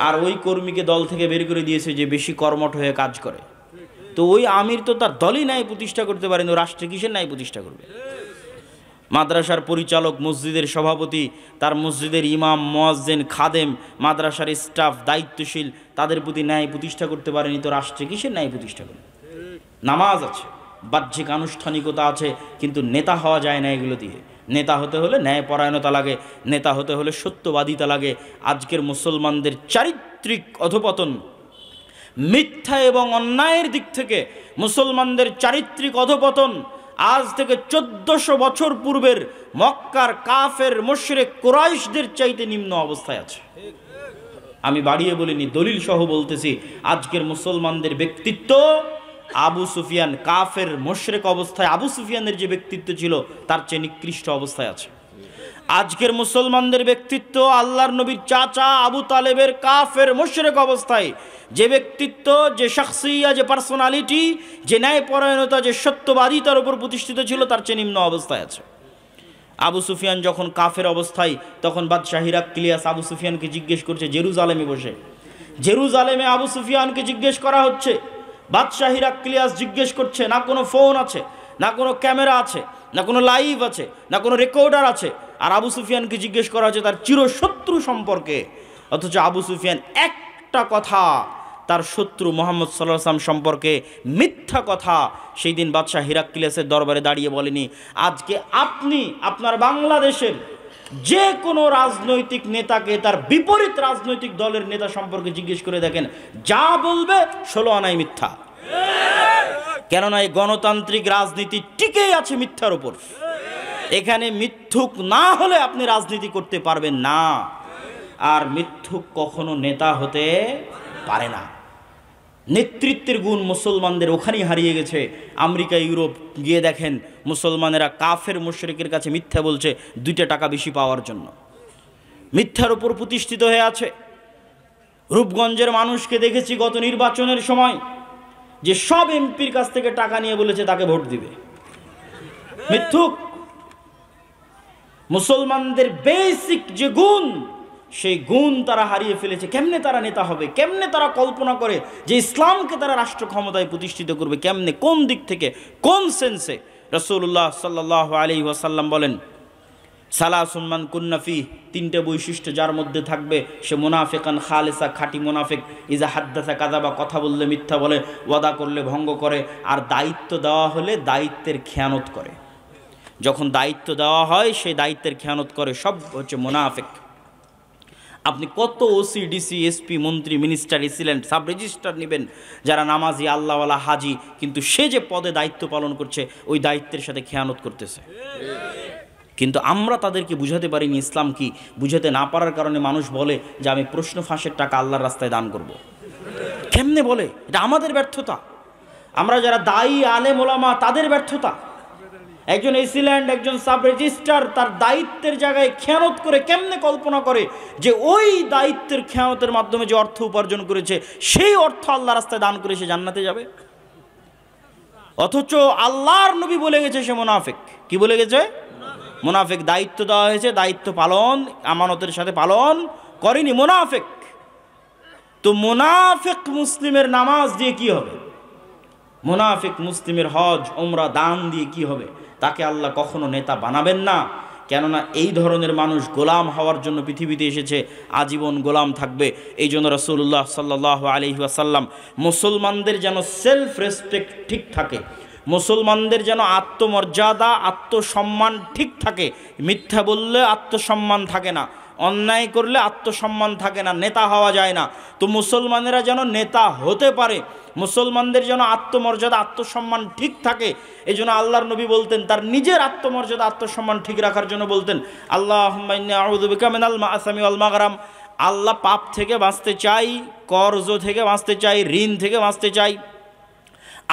আর ওই কর্মীকে দল থেকে বের করে দিয়েছে যে বেশি কর্মঠ হয়ে কাজ করে। তো ওই আমির তো তার দলই ন্যায় প্রতিষ্ঠা করতে পারেন, ও রাষ্ট্রে কিসের ন্যায় প্রতিষ্ঠা করবে? মাদ্রাসার পরিচালক, মসজিদের সভাপতি, তার মসজিদের ইমাম, মুয়াজ্জিন, খাদেম, মাদ্রাসার স্টাফ, দায়িত্বশীল, তাদের প্রতি ন্যায় প্রতিষ্ঠা করতে পারেনি, তো রাষ্ট্রে কিসের ন্যায় প্রতিষ্ঠা করবে? নামাজ আছে, বাহ্যিক আনুষ্ঠানিকতা আছে, কিন্তু নেতা হওয়া যায় না এগুলো দিয়ে। নেতা হতে হলে ন্যায়পরায়ণতা লাগে, নেতা হতে হলে সত্যবাদিতা লাগে। আজকের মুসলমানদের চারিত্রিক অধপতন, মিথ্যা এবং অন্যায়ের দিক থেকে মুসলমানদের চারিত্রিক অধপতন আজ থেকে 1400 বছর পূর্বের মক্কার কাফের মুশরিক কুরাইশদের চাইতে নিম্ন অবস্থায় আছে। আমি বাড়িয়ে বলিনি, দলিল সহ বলতেছি, আজকের মুসলমানদের ব্যক্তিত্ব আবু সুফিয়ান, কাফের মুশরিক অবস্থায় আবু সুফিয়ানের যে ব্যক্তিত্ব ছিল তার চেয়ে নিকৃষ্ট অবস্থায় আছে। আজকের মুসলমানদের ব্যক্তিত্ব আল্লাহর নবীর চাচা আবু তালেবের কাফের মুশরিক অবস্থায় যে ব্যক্তিত্ব, যে শাখসিয়া, যে পার্সোনালিটি, যে ন্যায়পরায়ণতা, যে সত্যবাদিতার উপর প্রতিষ্ঠিত ছিল তার চেয়ে নিম্ন অবস্থায় আছে। আবু সুফিয়ান যখন কাফের অবস্থায়, তখন বাদশাহ হিরাক্লিয়াস আবু সুফিয়ানকে জিজ্ঞেস করছে জেরুজালেমে বসে। জেরুজালেমে আবু সুফিয়ানকে জিজ্ঞেস করা হচ্ছে, বাদশাহ হিরাক্লিয়াস জিজ্ঞেস করছে, না কোনো ফোন আছে, না কোনো ক্যামেরা আছে, না কোনো লাইভ আছে, না কোনো রেকর্ডার আছে, আর আবু সুফিয়ানকে জিজ্ঞেস করা হচ্ছে তার চিরশত্রু সম্পর্কে। অথচ আবু সুফিয়ান একটা কথা তার শত্রু মুহাম্মদ সাল্লাল্লাহু আলাইহি ওয়াসাল্লাম সম্পর্কে মিথ্যা কথা সেই দিন বাদশাহ হিরাক্লিয়াসের দরবারে দাঁড়িয়ে বলেনি। আজকে আপনি আপনার বাংলাদেশের যে কোনো রাজনৈতিক নেতাকে তার বিপরীত রাজনৈতিক দলের নেতা সম্পর্কে জিজ্ঞেস করে দেখেন, যা বলবে 16 আনায় মিথ্যা। কেননা এই গণতান্ত্রিক রাজনীতি টিকেই আছে মিথ্যার উপর। এখানে মিথ্যুক না হলে আপনি রাজনীতি করতে পারবেন না, আর মিথ্যুক কখনো নেতা হতে পারে না। নেতৃত্বের গুণ মুসলমানদের ওখানেই হারিয়ে গেছে। আমেরিকা, ইউরোপ গিয়ে দেখেন মুসলমানেরা কাফের মুশরিকের কাছে মিথ্যা বলছে 2 টাকা বেশি পাওয়ার জন্য, মিথ্যার উপর প্রতিষ্ঠিত হয়ে আছে। রূপগঞ্জের মানুষকে দেখেছি গত নির্বাচনের সময় যে সব এমপির কাছ থেকে টাকা নিয়ে বলেছে তাকে ভোট দিবে। মিথ্যুক। মুসলমানদের বেসিক যে গুণ, সেই গুণ তারা হারিয়ে ফেলেছে। কেমনে তারা নেতা হবে, কেমনে তারা কল্পনা করে যে ইসলামকে তারা রাষ্ট্র ক্ষমতায় প্রতিষ্ঠিত করবে, কেমনে, কোন দিক থেকে, কোন সেন্সে? রাসূলুল্লাহ সাল্লাল্লাহু আলাইহি ওয়াসাল্লাম বলেন, সালাসুন মান কুন্না ফিহি, তিনটে বৈশিষ্ট্য যার মধ্যে থাকবে সে মুনাফিকান খালিসা, খাঁটি মুনাফিক। ইজা হাদ্দাসা কাযাবা, কথা বললে মিথ্যা বলে, ওয়াদা করলে ভঙ্গ করে, আর দায়িত্ব দেওয়া হলে দায়িত্বের খেয়ানত করে। যখন দায়িত্ব দেওয়া হয় সেই দায়িত্বের খেয়ানত করে, সব হচ্ছে মুনাফিক। আপনি কত ওসি, ডিসি, এসপি, মন্ত্রী, মিনিস্টার, রেসিডেন্ট, সাব রেজিস্ট্রার নেবেন যারা নামাজি, আল্লাহওয়ালা, হাজি, কিন্তু সে যে পদে দায়িত্ব পালন করছে ওই দায়িত্বের সাথে খেয়ানত করতেছে। কিন্তু আমরা তাদেরকে বুঝাতে পারিনি ইসলাম কি। বুঝাতে না পারার কারণে মানুষ বলে যে আমি প্রশ্ন ফাঁসের টাকা আল্লাহর রাস্তায় দান করব। কেমনে বলে? এটা আমাদের ব্যর্থতা। আমরা যারা দায়ী, আলেম, ওলামা, তাদের ব্যর্থতা। একজন এসিল্যান্ড, একজন সাব রেজিস্ট্রার তার দায়িত্বের জায়গায় খেয়ানত করে, কেমনে কল্পনা করে যে ওই দায়িত্বের খেয়ানতের মাধ্যমে যে অর্থ উপার্জন করেছে সেই অর্থ আল্লাহ রাস্তায় দান করে সে জান্নাতে যাবে? অথচ আল্লাহর নবী বলে গেছে সে মুনাফিক। কি বলে গেছে? মুনাফিক। দায়িত্ব দেওয়া হয়েছে, দায়িত্ব পালন আমানতের সাথে পালন করেনি, মুনাফিক। তো মুনাফিক মুসলিমের নামাজ দিয়ে কি হবে? মুনাফিক মুসলিমের হজ, উমরা, দান দিয়ে কি হবে? তাকে আল্লাহ কখনো নেতা বানাবেন না। কেননা এই ধরনের মানুষ গোলাম হওয়ার জন্য পৃথিবীতে এসেছে, আজীবন গোলাম থাকবে। এই জন্য রাসূলুল্লাহ সাল্লাল্লাহু আলাইহি ওয়াসাল্লাম মুসলমানদের যেন সেলফ রেসপেক্ট ঠিক থাকে, মুসলমানদের যেন আত্মমর্যাদা, আত্মসম্মান ঠিক থাকে। মিথ্যা বললে আত্মসম্মান থাকে না, অন্যায় করলে আত্মসম্মান থাকে না, নেতা হওয়া যায় না। তো মুসলমানেরা যেন নেতা হতে পারে, মুসলমানদের যেন আত্মমর্যাদা, আত্মসম্মান ঠিক থাকে। এই জন্য আল্লাহর নবী বলতেন, তার নিজের আত্মমর্যাদা, আত্মসম্মান ঠিক রাখার জন্য বলতেন, আল্লাহুম্মা ইন্নী আউযু বিকা মিনাল মাআসামি ওয়াল মাগরাম। আল্লাহ, পাপ থেকে বাঁচতে চাই, কর্জ থেকে বাঁচতে চাই, ঋণ থেকে বাঁচতে চাই।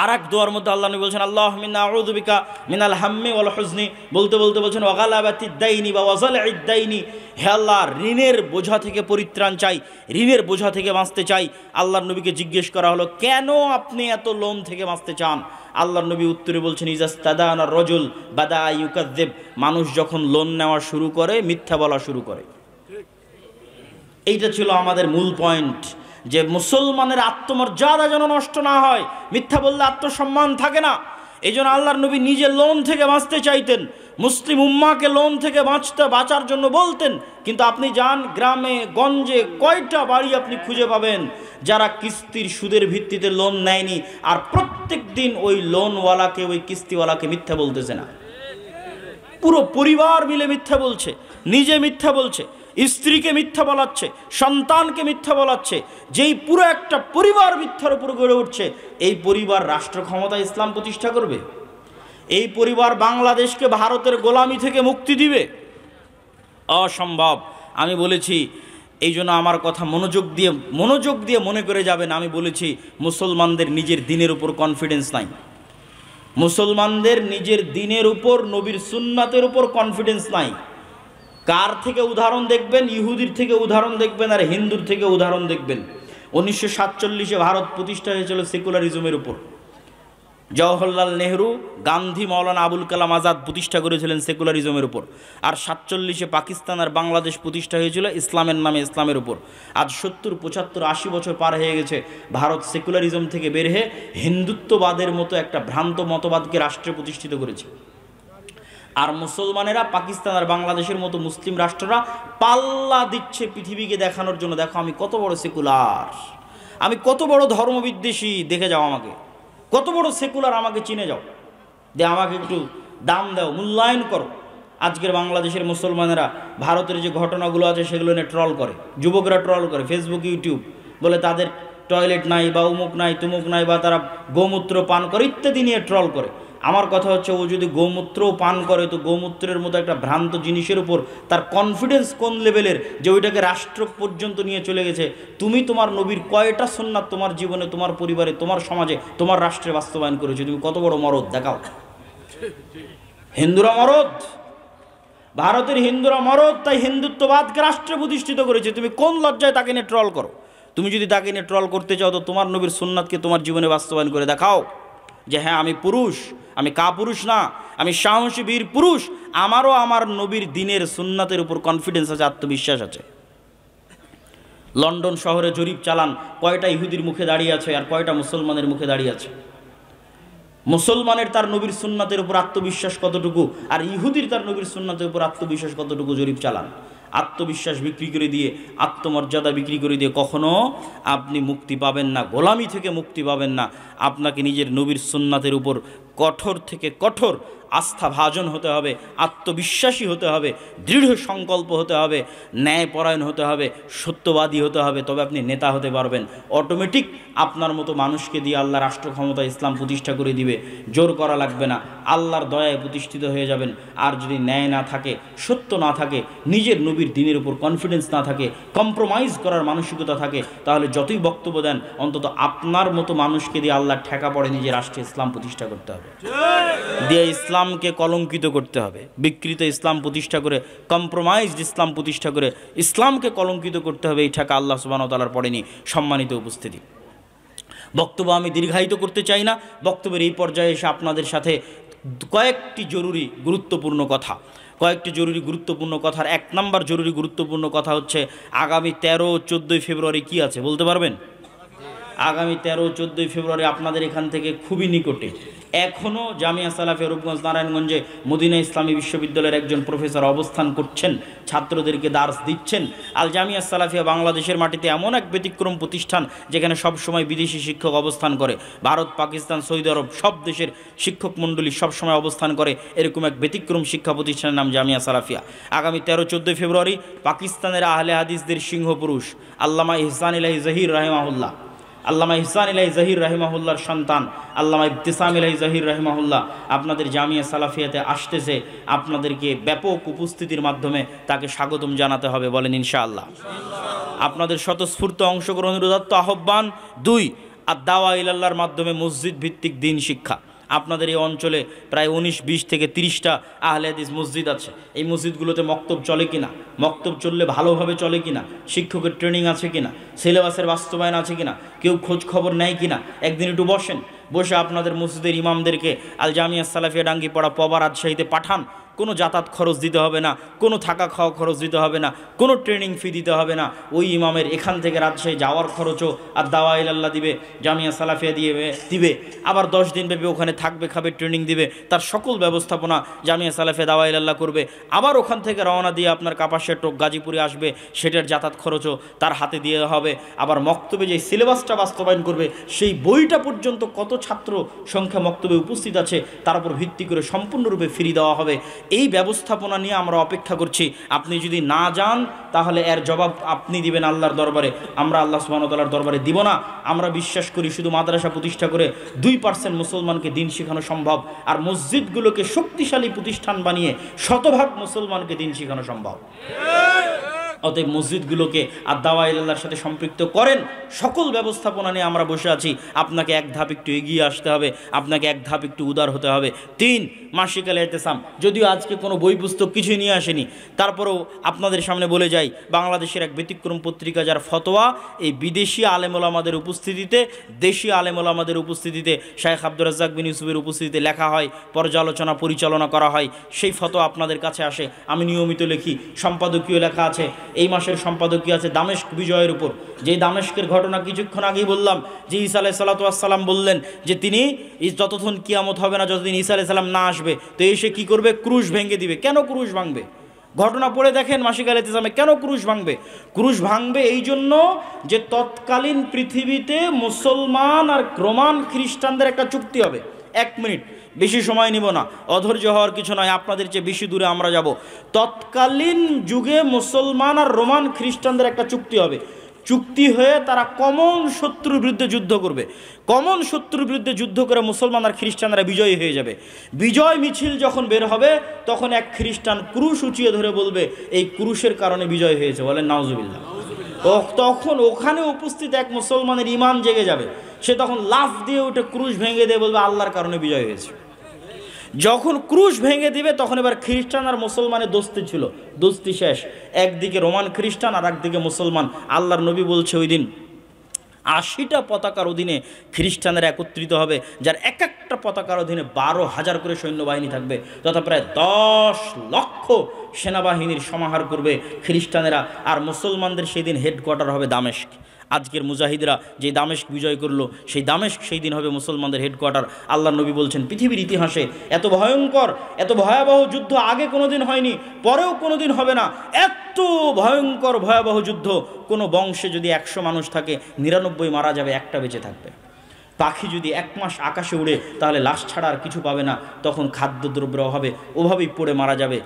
আর এক দোয়ার মধ্যে আল্লাহ নবী বলছেন, আল্লাহুম্মা ইন্নী আউযু বিকা মিনাল হাম্মি ওয়াল হুজনি। বলতে বলতে বলছেন, ওয়া গালাবাতিদ দাইনি বা ওয়াজালঈদ দাইনি। হে আল্লাহ, ঋণের বোঝা থেকে পরিত্রাণ চাই, ঋণের বোঝা থেকে বাঁচতে চাই। আল্লাহর নবীকে জিজ্ঞেস করা হলো, কেন আপনি এত লোন থেকে বাঁচতে চান? আল্লাহর নবী উত্তরে বলছেন, ইজাস্তাদানা রাজুল বাদা ইউকাযযিব। মানুষ যখন লোন নেওয়া শুরু করে মিথ্যা বলা শুরু করে। এইটা ছিল আমাদের মূল পয়েন্ট, যে মুসলমানের আত্মমর্যাদা যেন নষ্ট না হয়। মিথ্যা বললে আত্মসম্মান থাকে না। এই জন্য আল্লাহর নবী নিজে লোন থেকে বাঁচতে চাইতেন, মুসলিম উম্মাকে লোন থেকে বাঁচার জন্য বলতেন। কিন্তু আপনি যান গ্রামে গঞ্জে, কয়টা বাড়ি আপনি খুঁজে পাবেন যারা কিস্তির সুদের ভিত্তিতে লোন নেয়নি, আর প্রত্যেক দিন ওই লোনওয়ালাকে, ওই কিস্তিওয়ালাকে মিথ্যা বলতেছে না। পুরো পরিবার মিলে মিথ্যা বলছে, নিজে মিথ্যা বলছে, স্ত্রীকে মিথ্যা বলাচ্ছে, সন্তানকে মিথ্যা বলাচ্ছে। যেই পুরো একটা পরিবার মিথ্যার উপর গড়ে উঠছে, এই পরিবার রাষ্ট্র ক্ষমতা ইসলাম প্রতিষ্ঠা করবে? এই পরিবার বাংলাদেশকে ভারতের গোলামি থেকে মুক্তি দিবে? অসম্ভব। আমি বলেছি, এই জন্য আমার কথা মনোযোগ দিয়ে মনে করে যাবেন। আমি বলেছি, মুসলমানদের নিজের দিনের উপর কনফিডেন্স নাই, মুসলমানদের নিজের দিনের উপর, নবীর সুন্নাতের উপর কনফিডেন্স নাই। কার থেকে উদাহরণ দেখবেন? ইহুদির থেকে উদাহরণ দেখবেন, আর হিন্দুর থেকে উদাহরণ দেখবেন। 1947-এ ভারত প্রতিষ্ঠা হয়েছিল সেকুলারিজমের উপর। জওহরলাল নেহরু, গান্ধী, মাওলানা আবুল কালাম আজাদ প্রতিষ্ঠা করেছিলেন সেকুলারিজমের উপর। আর 47-এ পাকিস্তান আর বাংলাদেশ প্রতিষ্ঠা হয়েছিল ইসলামের নামে, ইসলামের উপর। আজ 70, 75, 80 বছর পার হয়ে গেছে, ভারত সেকুলারিজম থেকে বের হয়ে হিন্দুত্ববাদের মতো একটা ভ্রান্ত মতবাদকে রাষ্ট্রে প্রতিষ্ঠিত করেছে। আর মুসলমানেরা পাকিস্তান আর বাংলাদেশের মতো মুসলিম রাষ্ট্ররা পাল্লা দিচ্ছে পৃথিবীকে দেখানোর জন্য, দেখো আমি কত বড় সেকুলার, আমি কত বড় ধর্মবিদ্বেষী, দেখে যাও আমাকে, কত বড় সেকুলার, আমাকে চিনে যাও, আমাকে একটু দাম দাও, মূল্যায়ন করো। আজকের বাংলাদেশের মুসলমানেরা ভারতের যে ঘটনাগুলো আছে সেগুলো নিয়ে ট্রল করে, যুবকরা ট্রল করে, ফেসবুক, ইউটিউব, বলে তাদের টয়লেট নাই, বা উমুক নাই, তুমুক নাই, বা তারা গোমূত্র পান করে ইত্যাদি নিয়ে ট্রল করে। আমার কথা হচ্ছে, ও যদি গোমূত্রও পান করে, তো গোমূত্রের মতো একটা ভ্রান্ত জিনিসের উপর তার কনফিডেন্স কোন লেভেলের, যে ওইটাকে রাষ্ট্র পর্যন্ত নিয়ে চলে গেছে। তুমি তোমার নবীর কয়টা সুন্নাত তোমার জীবনে, তোমার পরিবারে, তোমার সমাজে, তোমার রাষ্ট্রে বাস্তবায়ন করেছো? তুমি কত বড় মরদ দেখাও। হিন্দুরা মরদ, ভারতের হিন্দুরা মরদ, তাই হিন্দুত্ববাদকে রাষ্ট্রে প্রতিষ্ঠিত করেছে। তুমি কোন লজ্জায় তাকে নিয়ে ট্রল করো? তুমি যদি তাকে নিয়ে ট্রল করতে চাও, তো তোমার নবীর সুন্নাতকে তোমার জীবনে বাস্তবায়ন করে দেখাও, যে হ্যাঁ আমি পুরুষ, আমি কাপুরুষ না, আমি সাহসী বীর পুরুষ, আমারও আমার নবীর দিনের সুন্নাতের উপর কনফিডেন্স আছে, আত্মবিশ্বাস আছে। লন্ডন শহরে জরিপ চালান, কয়টা ইহুদির মুখে দাঁড়িয়ে আছে আর কয়টা মুসলমানের মুখে দাঁড়িয়ে আছে। মুসলমানের তার নবীর সুন্নাতের উপর আত্মবিশ্বাস কতটুকু, আর ইহুদির তার নবীর সুন্নাতের উপর আত্মবিশ্বাস কতটুকু, জরিপ চালান। আত্মবিশ্বাস বিক্রি করে দিয়ে, আত্মমর্যাদা বিক্রি করে দিয়ে কখনো আপনি মুক্তি পাবেন না, গোলামি থেকে মুক্তি পাবেন না। আপনাকে নিজের নবীর সুন্নাতের উপর কঠোর থেকে কঠোর আস্থাভাজন হতে হবে, আত্মবিশ্বাসী হতে হবে, দৃঢ় সংকল্প হতে হবে, ন্যায়পরায়ণ হতে হবে, সত্যবাদী হতে হবে, তবে আপনি নেতা হতে পারবেন। অটোমেটিক আপনার মতো মানুষকে দিয়ে আল্লাহ রাষ্ট্র ক্ষমতা ইসলাম প্রতিষ্ঠা করে দিবে, জোর করা লাগবে না, আল্লাহর দয়ায় প্রতিষ্ঠিত হয়ে যাবেন। আর যদি ন্যায় না থাকে, সত্য না থাকে, নিজের নবীর দিনের উপর কনফিডেন্স না থাকে, কম্প্রোমাইজ করার মানসিকতা থাকে, তাহলে যতই বক্তব্য দেন, অন্তত আপনার মতো মানুষকে দিয়ে আল্লাহর ঠেকা পড়ে নিজের রাষ্ট্রে ইসলাম প্রতিষ্ঠা করতে হবে, দিয়ে ইসলামকে কলঙ্কিত করতে হবে। বিকৃত ইসলাম প্রতিষ্ঠা করে, কম্প্রোমাইজড ইসলাম প্রতিষ্ঠা করে ইসলামকে কলঙ্কিত করতে হবে, এই ঠেকা আল্লাহ সুবহানাহু ওয়া তাআলার পড়েনি। সম্মানিত উপস্থিতি, বক্তব্য আমি দীর্ঘায়িত করতে চাই না। বক্তব্যের এই পর্যায়ে এসে আপনাদের সাথে কয়েকটি জরুরি গুরুত্বপূর্ণ কথার 1 নম্বর জরুরি গুরুত্বপূর্ণ কথা হচ্ছে, আগামী 13-14 ফেব্রুয়ারি কি আছে বলতে পারবেন? আগামী 13-14 ফেব্রুয়ারি আপনাদের এখান থেকে খুবই নিকটে এখনও জামিয়া সালাফিয়া রূপগঞ্জ নারায়ণগঞ্জে মদিনা ইসলামী বিশ্ববিদ্যালয়ের একজন প্রফেসর অবস্থান করছেন, ছাত্রদেরকে দার্স দিচ্ছেন। আল জামিয়া সালাফিয়া বাংলাদেশের মাটিতে এমন এক ব্যতিক্রম প্রতিষ্ঠান যেখানে সবসময় বিদেশি শিক্ষক অবস্থান করে, ভারত, পাকিস্তান, সৌদি আরব সব দেশের শিক্ষক মণ্ডলী সবসময় অবস্থান করে, এরকম এক ব্যতিক্রম শিক্ষা প্রতিষ্ঠানের নাম জামিয়া সালাফিয়া। আগামী 13-14 ফেব্রুয়ারি পাকিস্তানের আহলে হাদিসদের সিংহপুরুষ আল্লামা ইহসান ইলাহি জহির রাহিমাহুল্লাহ, আল্লামা ইহসান ইলাহি জহির রাহিমাহুল্লাহর সন্তান আল্লামা ইবতিসাম ইলাহি জহির রাহিমাহুল্লাহ আপনাদের জামিয়া সালাফিয়াতে আসতেছে। আপনাদেরকে ব্যাপক উপস্থিতির মাধ্যমে তাকে স্বাগতম জানাতে হবে, বলেন ইনশাআল্লাহ। আপনাদের স্বতঃস্ফূর্ত অংশগ্রহণের উদাত্ত আহ্বান। 2, আদ-দাওয়া ইলাল্লাহর মাধ্যমে মসজিদ ভিত্তিক দিন শিক্ষা। আপনাদের এই অঞ্চলে প্রায় 19-20 থেকে 30টা আহলে হাদিস মসজিদ আছে। এই মসজিদগুলোতে মক্তব চলে কিনা, মক্তব চললে ভালোভাবে চলে কিনা, শিক্ষকের ট্রেনিং আছে কিনা, সিলেবাসের বাস্তবায়ন আছে কিনা, কেউ খোঁজ খবর নেয় কিনা, একদিন একটু বসে আপনাদের মসজিদের ইমামদেরকে আল জামিয়া সালাফিয়া ডাঙ্গিপাড়া পবা রাজশাহীতে পাঠান। কোনো যাতায়াত খরচ দিতে হবে না, কোনো থাকা খাওয়া খরচ দিতে হবে না, কোনো ট্রেনিং ফি দিতে হবে না। ওই ইমামের এখান থেকে রাজশাহী যাওয়ার খরচও আর দাওয়া ইলাল্লাহ দিবে, জামিয়া সালাফিয়া দিবে। আবার 10 দিন ব্যাপী ওখানে থাকবে, খাবে, ট্রেনিং দিবে, তার সকল ব্যবস্থাপনা জামিয়া সালাফিয়া দাওয়া ইলাল্লাহ করবে। আবার ওখান থেকে রওনা দিয়ে আপনার কাপাসিয়া টোক গাজীপুরে আসবে, সেটার যাতায়াত খরচও তার হাতে দিয়ে হবে। আবার মক্তবে যে সিলেবাসটা বাস্তবায়ন করবে, সেই বইটা পর্যন্ত কত ছাত্র সংখ্যা মক্তবে উপস্থিত আছে তার উপর ভিত্তি করে সম্পূর্ণরূপে ফ্রি দেওয়া হবে। এই ব্যবস্থাপনা নিয়ে আমরা অপেক্ষা করছি। আপনি যদি না যান তাহলে এর জবাব আপনি দিবেন আল্লাহর দরবারে, আমরা আল্লাহ সুবহানাহু ওয়া তাআলার দরবারে দিব না। আমরা বিশ্বাস করি শুধু মাদ্রাসা প্রতিষ্ঠা করে 2% মুসলমানকে দিন শেখানো সম্ভব, আর মসজিদগুলোকে শক্তিশালী প্রতিষ্ঠান বানিয়ে 100% মুসলমানকে দিন শেখানো সম্ভব। অতএব মসজিদগুলোকে আর দাওয়া ইলাল্লাহর সাথে সম্পৃক্ত করেন। সকল ব্যবস্থাপনা নিয়ে আমরা বসে আছি। আপনাকে এক ধাপ একটু এগিয়ে আসতে হবে, আপনাকে এক ধাপ একটু উদার হতে হবে। 3, মাসিক আল ইতিসাম। যদিও আজকে কোনো বই পুস্তক কিছুই নিয়ে আসেনি, তারপরেও আপনাদের সামনে বলে যাই, বাংলাদেশের এক ব্যতিক্রম পত্রিকা যার ফতোয়া এই বিদেশি আলেম ওলামাদের উপস্থিতিতে, দেশি আলেম ওলামাদের উপস্থিতিতে, শাইখ আব্দুর রাজ্জাক বিন ইউসুফের উপস্থিতিতে লেখা হয়, পর্যালোচনা পরিচালনা করা হয়, সেই ফতোয়া আপনাদের কাছে আসে। আমি নিয়মিত লিখি, সম্পাদকীয় লেখা আছে। এই মাসের সম্পাদকীয় আছে দামেস্ক বিজয়ের উপর, যে দামেস্কের ঘটনা কিছুক্ষণ আগেই বললাম, যে ঈসা আলাইহিস সালাতু ওয়াস সালাম বললেন যে তিনি যতক্ষণ কিয়ামত হবে না, যতদিন ঈসা আলাইহিস সালাম না আসবে, তো এসে কি করবে? ক্রুশ ভেঙে দিবে। কেন ক্রুশ ভাঙবে? ঘটনা পড়ে দেখেন মাসিক আল ইতিসামে। কেন ক্রুশ ভাঙবে? ক্রুশ ভাঙবে এই জন্য যে তৎকালীন পৃথিবীতে মুসলমান আর রোমান খ্রিস্টানদের একটা চুক্তি হবে। 1 মিনিট, বেশি সময় নিব না, অধৈর্য হওয়ার কিছু নয়, আপনাদের চেয়ে বেশি দূরে আমরা যাব। তৎকালীন যুগে মুসলমান আর রোমান খ্রিস্টানদের একটা চুক্তি হবে। চুক্তি হয়ে তারা কমন শত্রুর বিরুদ্ধে যুদ্ধ করবে। কমন শত্রুর বিরুদ্ধে যুদ্ধ করে মুসলমান আর খ্রিস্টানরা বিজয়ী হয়ে যাবে। বিজয় মিছিল যখন বের হবে, তখন এক খ্রিস্টান ক্রুশ উঁচিয়ে ধরে বলবে এই ক্রুশের কারণে বিজয় হয়েছে, বলেন নাউজুবিল্লাহ। তখন ওখানে উপস্থিত এক মুসলমানের ঈমান জেগে যাবে। সে তখন লাফ দিয়ে উঠে ক্রুশ ভেঙে দিয়ে বলবে আল্লাহর কারণে বিজয় হয়েছে। যখন ক্রুশ ভেঙে দিবে, তখন এবার খ্রিস্টান আর মুসলমানের দোস্তি ছিল, দোস্তি শেষ। একদিকে রোমান খ্রিস্টান আর একদিকে মুসলমান। আল্লাহর নবী বলছে ওই দিন 80টা পতাকার অধীনে খ্রিস্টানরা একত্রিত হবে, যার এক একটা পতাকার অধীনে 12,000 করে সৈন্যবাহিনী থাকবে, তথা প্রায় 10 লক্ষ সেনাবাহিনীর সমাহার করবে খ্রিস্টানেরা। আর মুসলমানদের সেই দিন হেডকোয়ার্টার হবে দামেস্ক। আজকের মুজাহিদরা যে দামেস্ক বিজয় করলো, সেই দামেস্ক সেই দিন হবে মুসলমানদের হেডকোয়ার্টার। আল্লাহ নবী বলছেন, পৃথিবীর ইতিহাসে এত ভয়ঙ্কর, এত ভয়াবহ যুদ্ধ আগে কোনোদিন হয়নি, পরেও কোনোদিন হবে না। এত ভয়ঙ্কর ভয়াবহ যুদ্ধ, কোনো বংশে যদি 100 মানুষ থাকে, 99 মারা যাবে, একটা বেঁচে থাকবে। পাখি যদি 1 মাস আকাশে উড়ে, তাহলে লাশ ছাড়া আর কিছু পাবে না, তখন খাদ্যদ্রব্যের অভাবে ওভাবেই পড়ে মারা যাবে,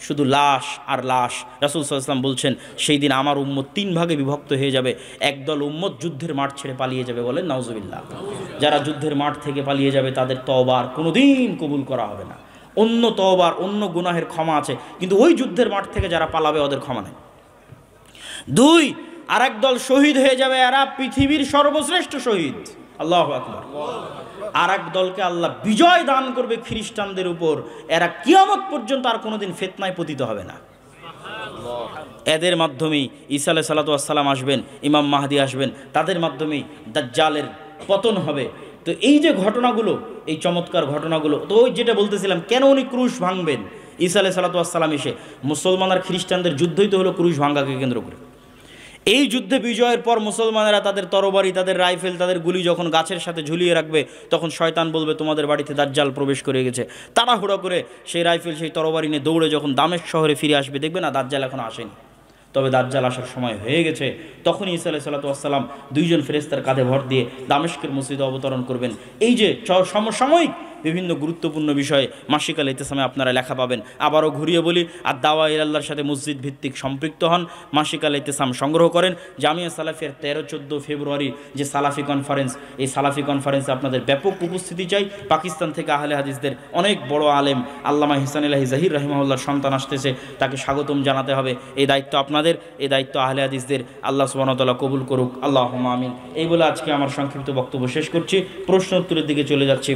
শুধু লাশ আর লাশ। রাসূল সাল্লাল্লাহু আলাইহি ওয়াসাল্লাম বলছেন, সেই দিন আমার উম্মত 3 ভাগে বিভক্ত হয়ে যাবে। একদল উম্মত যুদ্ধের মাঠ ছেড়ে পালিয়ে যাবে, বলেন নাউজুবিল্লাহ। যারা যুদ্ধের মাঠ থেকে পালিয়ে যাবে, তাদের তওবা আর কোনোদিন কবুল করা হবে না। অন্য তওবার, অন্য গুনাহের ক্ষমা আছে, কিন্তু ওই যুদ্ধের মাঠ থেকে যারা পালাবে, ওদের ক্ষমা নেই। 2, আরেক দল শহীদ হয়ে যাবে, এরা পৃথিবীর সর্বশ্রেষ্ঠ শহীদ, আল্লাহু আকবার। আর এক দলকে আল্লাহ বিজয় দান করবে খ্রিস্টানদের উপর, এরা কিয়ামত পর্যন্ত আর কোনোদিন ফিতনায় পতিত হবে না। এদের মাধ্যমেই ঈসা আলাইহিস সালাতু ওয়াস সালাম আসবেন, ইমাম মাহদি আসবেন, তাদের মাধ্যমেই দাজ্জালের পতন হবে। তো এই যে ঘটনাগুলো, এই চমৎকার ঘটনাগুলো, তো ওই যেটা বলতেছিলাম, কেন উনি ক্রুশ ভাঙবেন? ঈসা আলাইহিস সালাতু ওয়াস সালাম এসে, মুসলমান আর খ্রিস্টানদের যুদ্ধই তো হলো ক্রুশ ভাঙাকে কেন্দ্র করে। এই যুদ্ধে বিজয়ের পর মুসলমানেরা তাদের তরবারি, তাদের রাইফেল, তাদের গুলি যখন গাছের সাথে ঝুলিয়ে রাখবে, তখন শয়তান বলবে তোমাদের বাড়িতে দাজ্জাল প্রবেশ করে গেছে। তাড়াহুড়ো করে সেই রাইফেল, সেই তরবারি নিয়ে দৌড়ে যখন দামেস্ক শহরে ফিরে আসবে, দেখবে না দাজ্জাল এখন আসেনি, তবে দাজ্জাল আসার সময় হয়ে গেছে। তখনই ঈসা আলাইহিস সালাতু ওয়াস সালাম 2 জন ফেরেশতার কাঁধে ভর দিয়ে দামেস্কের মসজিদে অবতরণ করবেন। এই যে সমসাময়িক বিভিন্ন গুরুত্বপূর্ণ বিষয়ে মাসিক আল ইতিসামে আপনারা লেখা পাবেন। আবারও ঘুরিয়ে বলি, আর দাওয়া ইলাল্লাহর সাথে মসজিদ ভিত্তিক সম্পৃক্ত হন, মাসিক আল ইতিসাম সংগ্রহ করেন। জামিয়া সালাফিয়ার 13-14 ফেব্রুয়ারি যে সালাফি কনফারেন্স, এই সালাফি কনফারেন্সে আপনাদের ব্যাপক উপস্থিতি চাই। পাকিস্তান থেকে আহলে হাদিসদের অনেক বড় আলেম আল্লামা ইহসান ইলাহি জাহির রাহিমাহুল্লাহর সন্তান আসতেছে, তাকে স্বাগতম জানাতে হবে। এই দায়িত্ব আপনাদের, এই দায়িত্ব আহলে হাদিসদের। আল্লাহ সুবহানাহু ওয়া তাআলা কবুল করুক, আল্লাহুম্মা আমিন। এই বলে আজকে আমার সংক্ষিপ্ত বক্তব্য শেষ করছি, প্রশ্ন উত্তরের দিকে চলে যাচ্ছি।